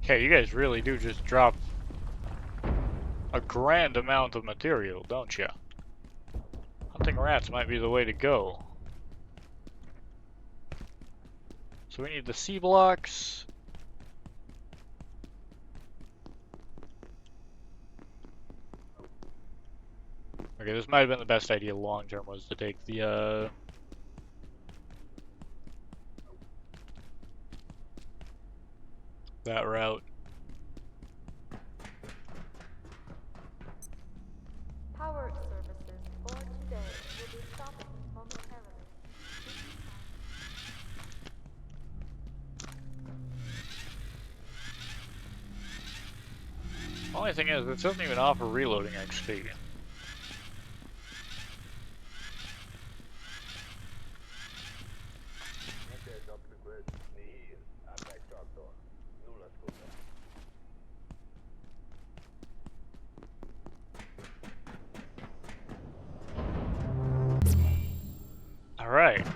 Okay, you guys really do just drop a grand amount of material, don't ya? Hunting rats might be the way to go. So we need the C blocks. Okay, this might have been the best idea long term, was to take the that route. Power services for today will be stopping momentarily. Only thing is, it doesn't even offer reloading XP. Alright.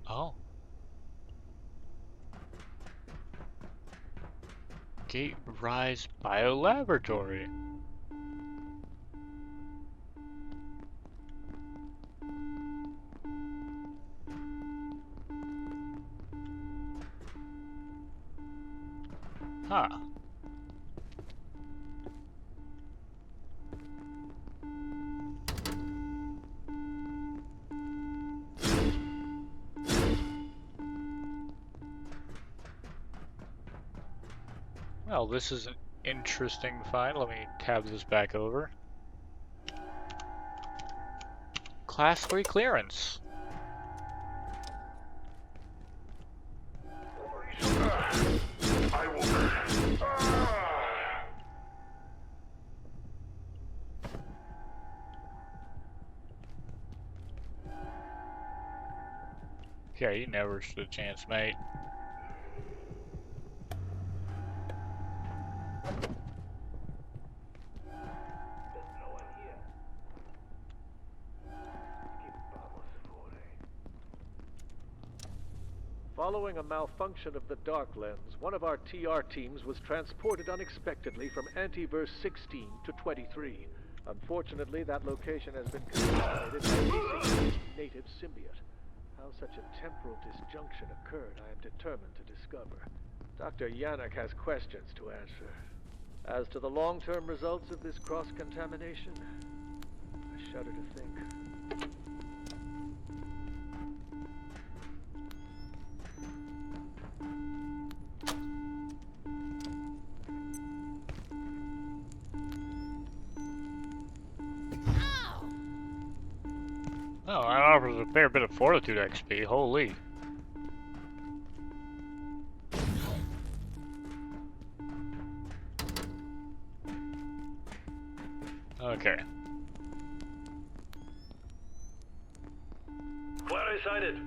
Oh. Gate Rise Biolaboratory. Huh. Well, this is an interesting find. Let me tab this back over. Class 3 clearance. Yeah, you never stood a chance, mate. Following a malfunction of the dark lens, one of our TR teams was transported unexpectedly from Antiverse 16 to 23. Unfortunately, that location has been contaminated by a native symbiote. How such a temporal disjunction occurred, I am determined to discover. Dr. Yannick has questions to answer. As to the long-term results of this cross-contamination, I shudder to think. offers a fair bit of fortitude XP, holy. Okay. Flare sighted.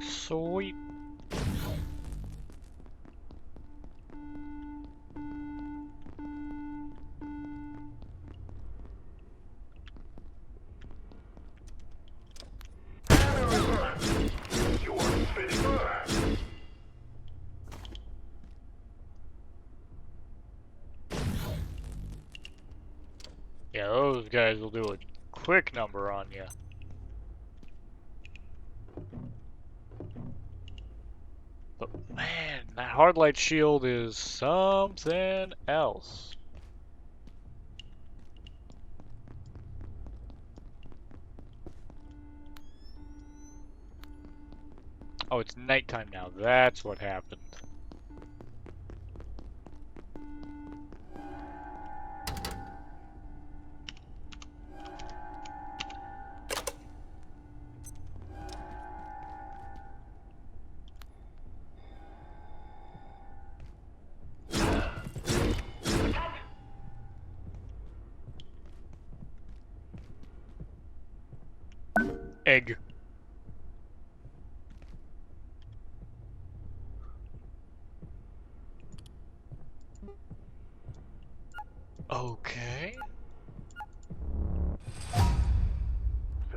Sweet. Yeah, those guys will do a quick number on you. But man, that hard light shield is something else. Oh, it's nighttime now. That's what happened. Egg. Okay.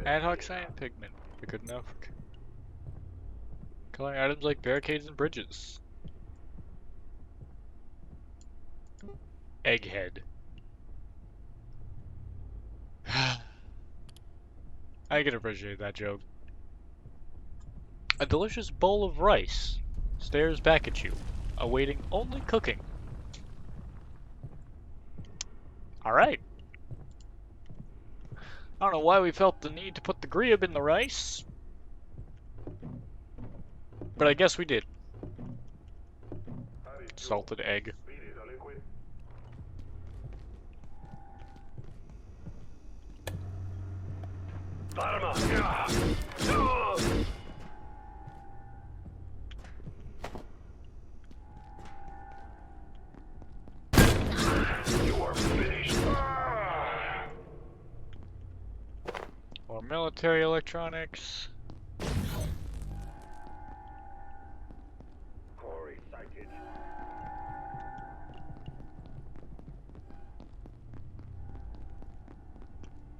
Ad hoc cyan pigment. Good enough. Coloring items like barricades and bridges. Egghead. I can appreciate that joke. A delicious bowl of rice stares back at you, awaiting only cooking. Alright. I don't know why we felt the need to put the grebe in the rice, but I guess we did. Salted egg. You are finished. More military electronics. Corey sighted.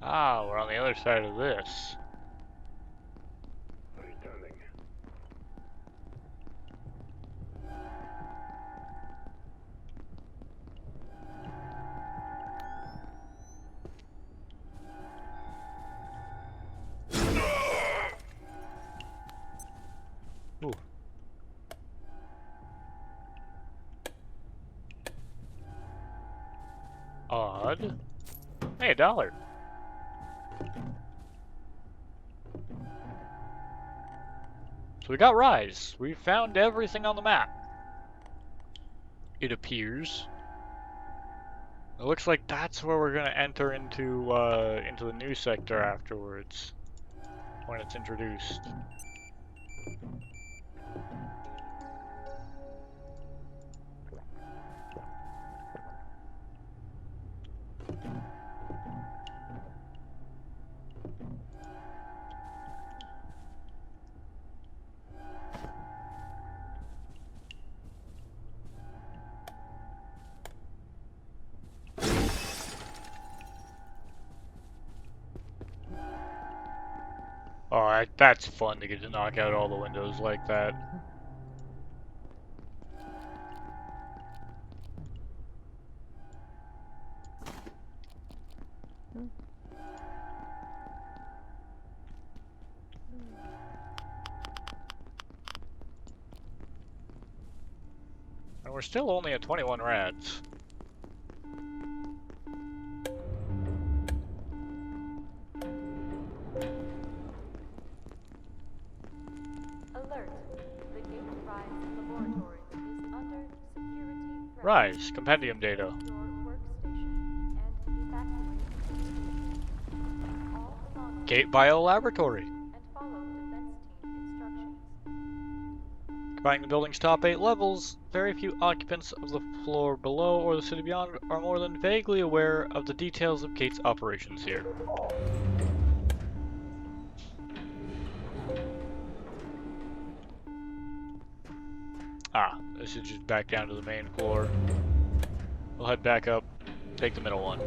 Ah, we're on the other side of this. Returning. Ooh. Odd. Hey, $1. So we got Rise. We found everything on the map. It appears. It looks like that's where we're gonna enter into the new sector afterwards, when it's introduced. Oh, that's fun to get to knock out all the windows like that. And we're still only at 21 rads. Alert. The Gate Rise laboratory is under Rise, compendium data. Your workstation and evacuate the station. All belongings Gate Biolaboratory. and follow defense team instructions. Combining the building's top 8 levels, very few occupants of the floor below or the city beyond are more than vaguely aware of the details of Gate's operations here. Ah, this is just back down to the main floor. We'll head back up, take the middle one.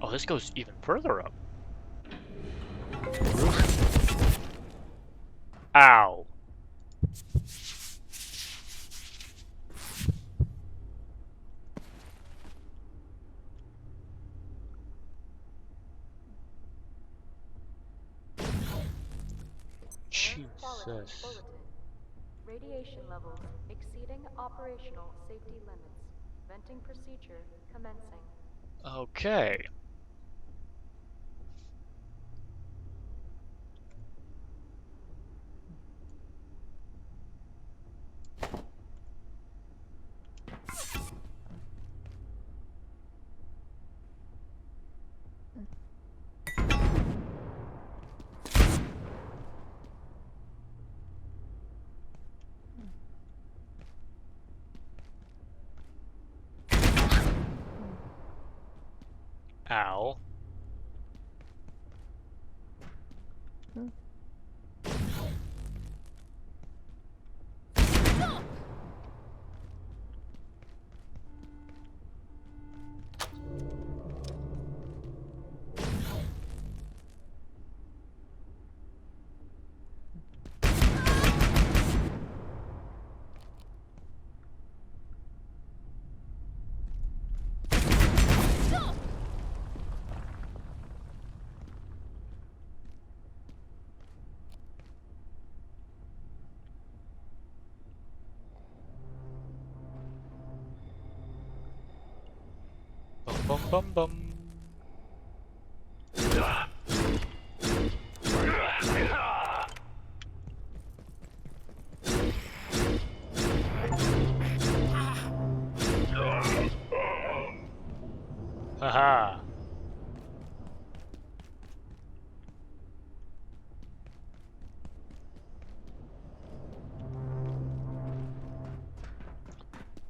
Oh, this goes even further up. Ow. Jesus. Bulletin. Radiation levels exceeding operational safety limits. Venting procedure commencing. Okay. Ow. Bum bum bum. Haha.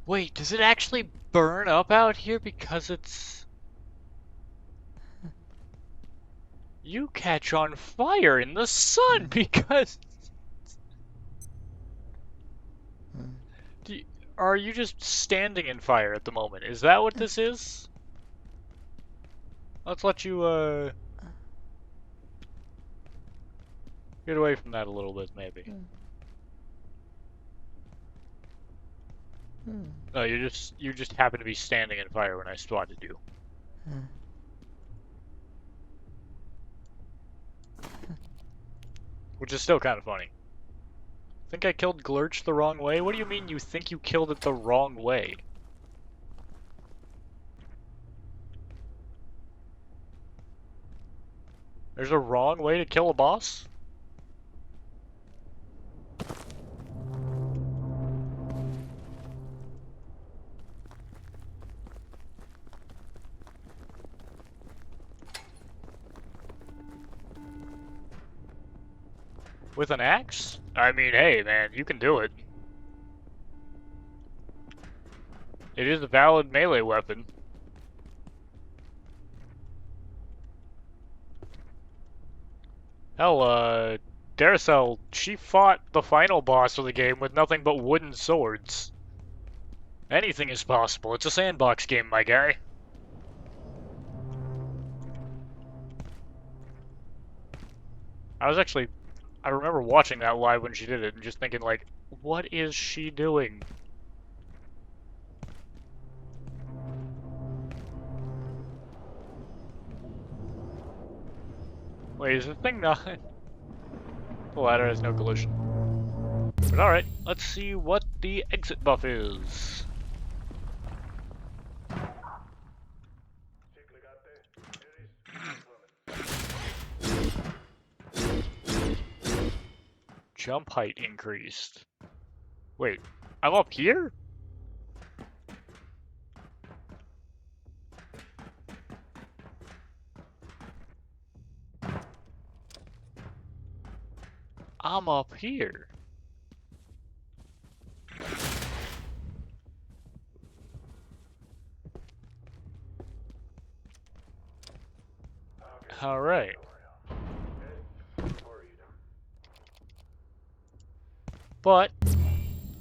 Wait, does it actually burn up out here because it's... You catch on fire in the sun because... Are you just standing in fire at the moment? Is that what this is? Let's let you, get away from that a little bit, maybe. No, you just happen to be standing in fire when I spotted you. Which is still kind of funny. Think I killed Glurch the wrong way? What do you mean you think you killed it the wrong way? There's a wrong way to kill a boss? With an axe? I mean, hey, man, you can do it. It is a valid melee weapon. Hell, Darcel, she fought the final boss of the game with nothing but wooden swords. Anything is possible. It's a sandbox game, my guy. I remember watching that live when she did it and just thinking, like, what is she doing? Wait, is the thing not... The ladder has no collision. But alright, let's see what the exit buff is. Jump height increased. Wait, I'm up here? I'm up here. Alright. But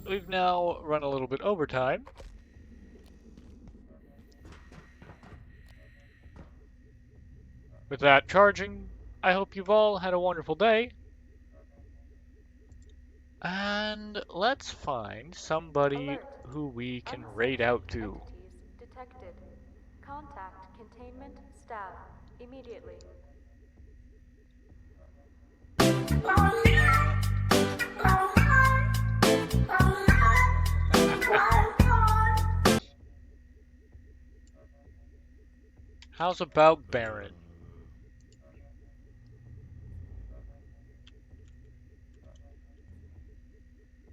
we've now run a little bit overtime. With that charging, I hope you've all had a wonderful day. And let's find somebody Alert. who we can Unsafe raid out to. entities detected. Contact containment staff immediately. How's about Baron?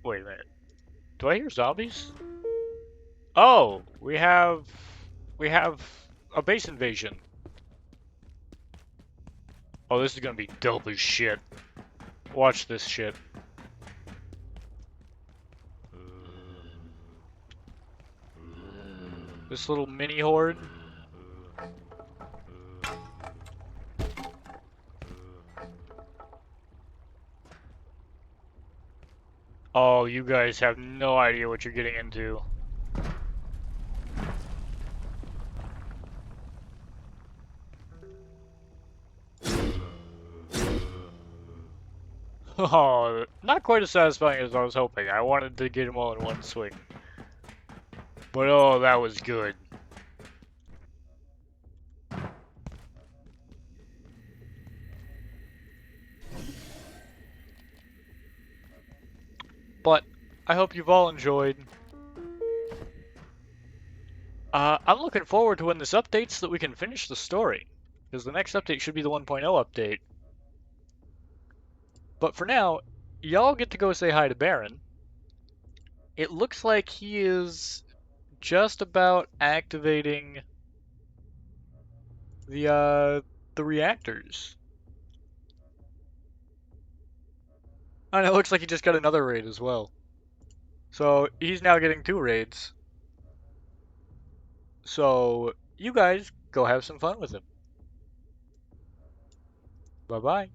Wait a minute. Do I hear zombies? Oh, we have a base invasion. Oh, this is gonna be dope as shit. Watch this shit. This little mini horde. Oh, you guys have no idea what you're getting into. Oh, not quite as satisfying as I was hoping. I wanted to get them all in one swing. But oh, that was good. But I hope you've all enjoyed. I'm looking forward to when this updates so that we can finish the story. Because the next update should be the 1.0 update. But for now, y'all get to go say hi to Baron. It looks like he is just about activating the reactors. And it looks like he just got another raid as well. So he's now getting 2 raids. So you guys go have some fun with him. Bye-bye.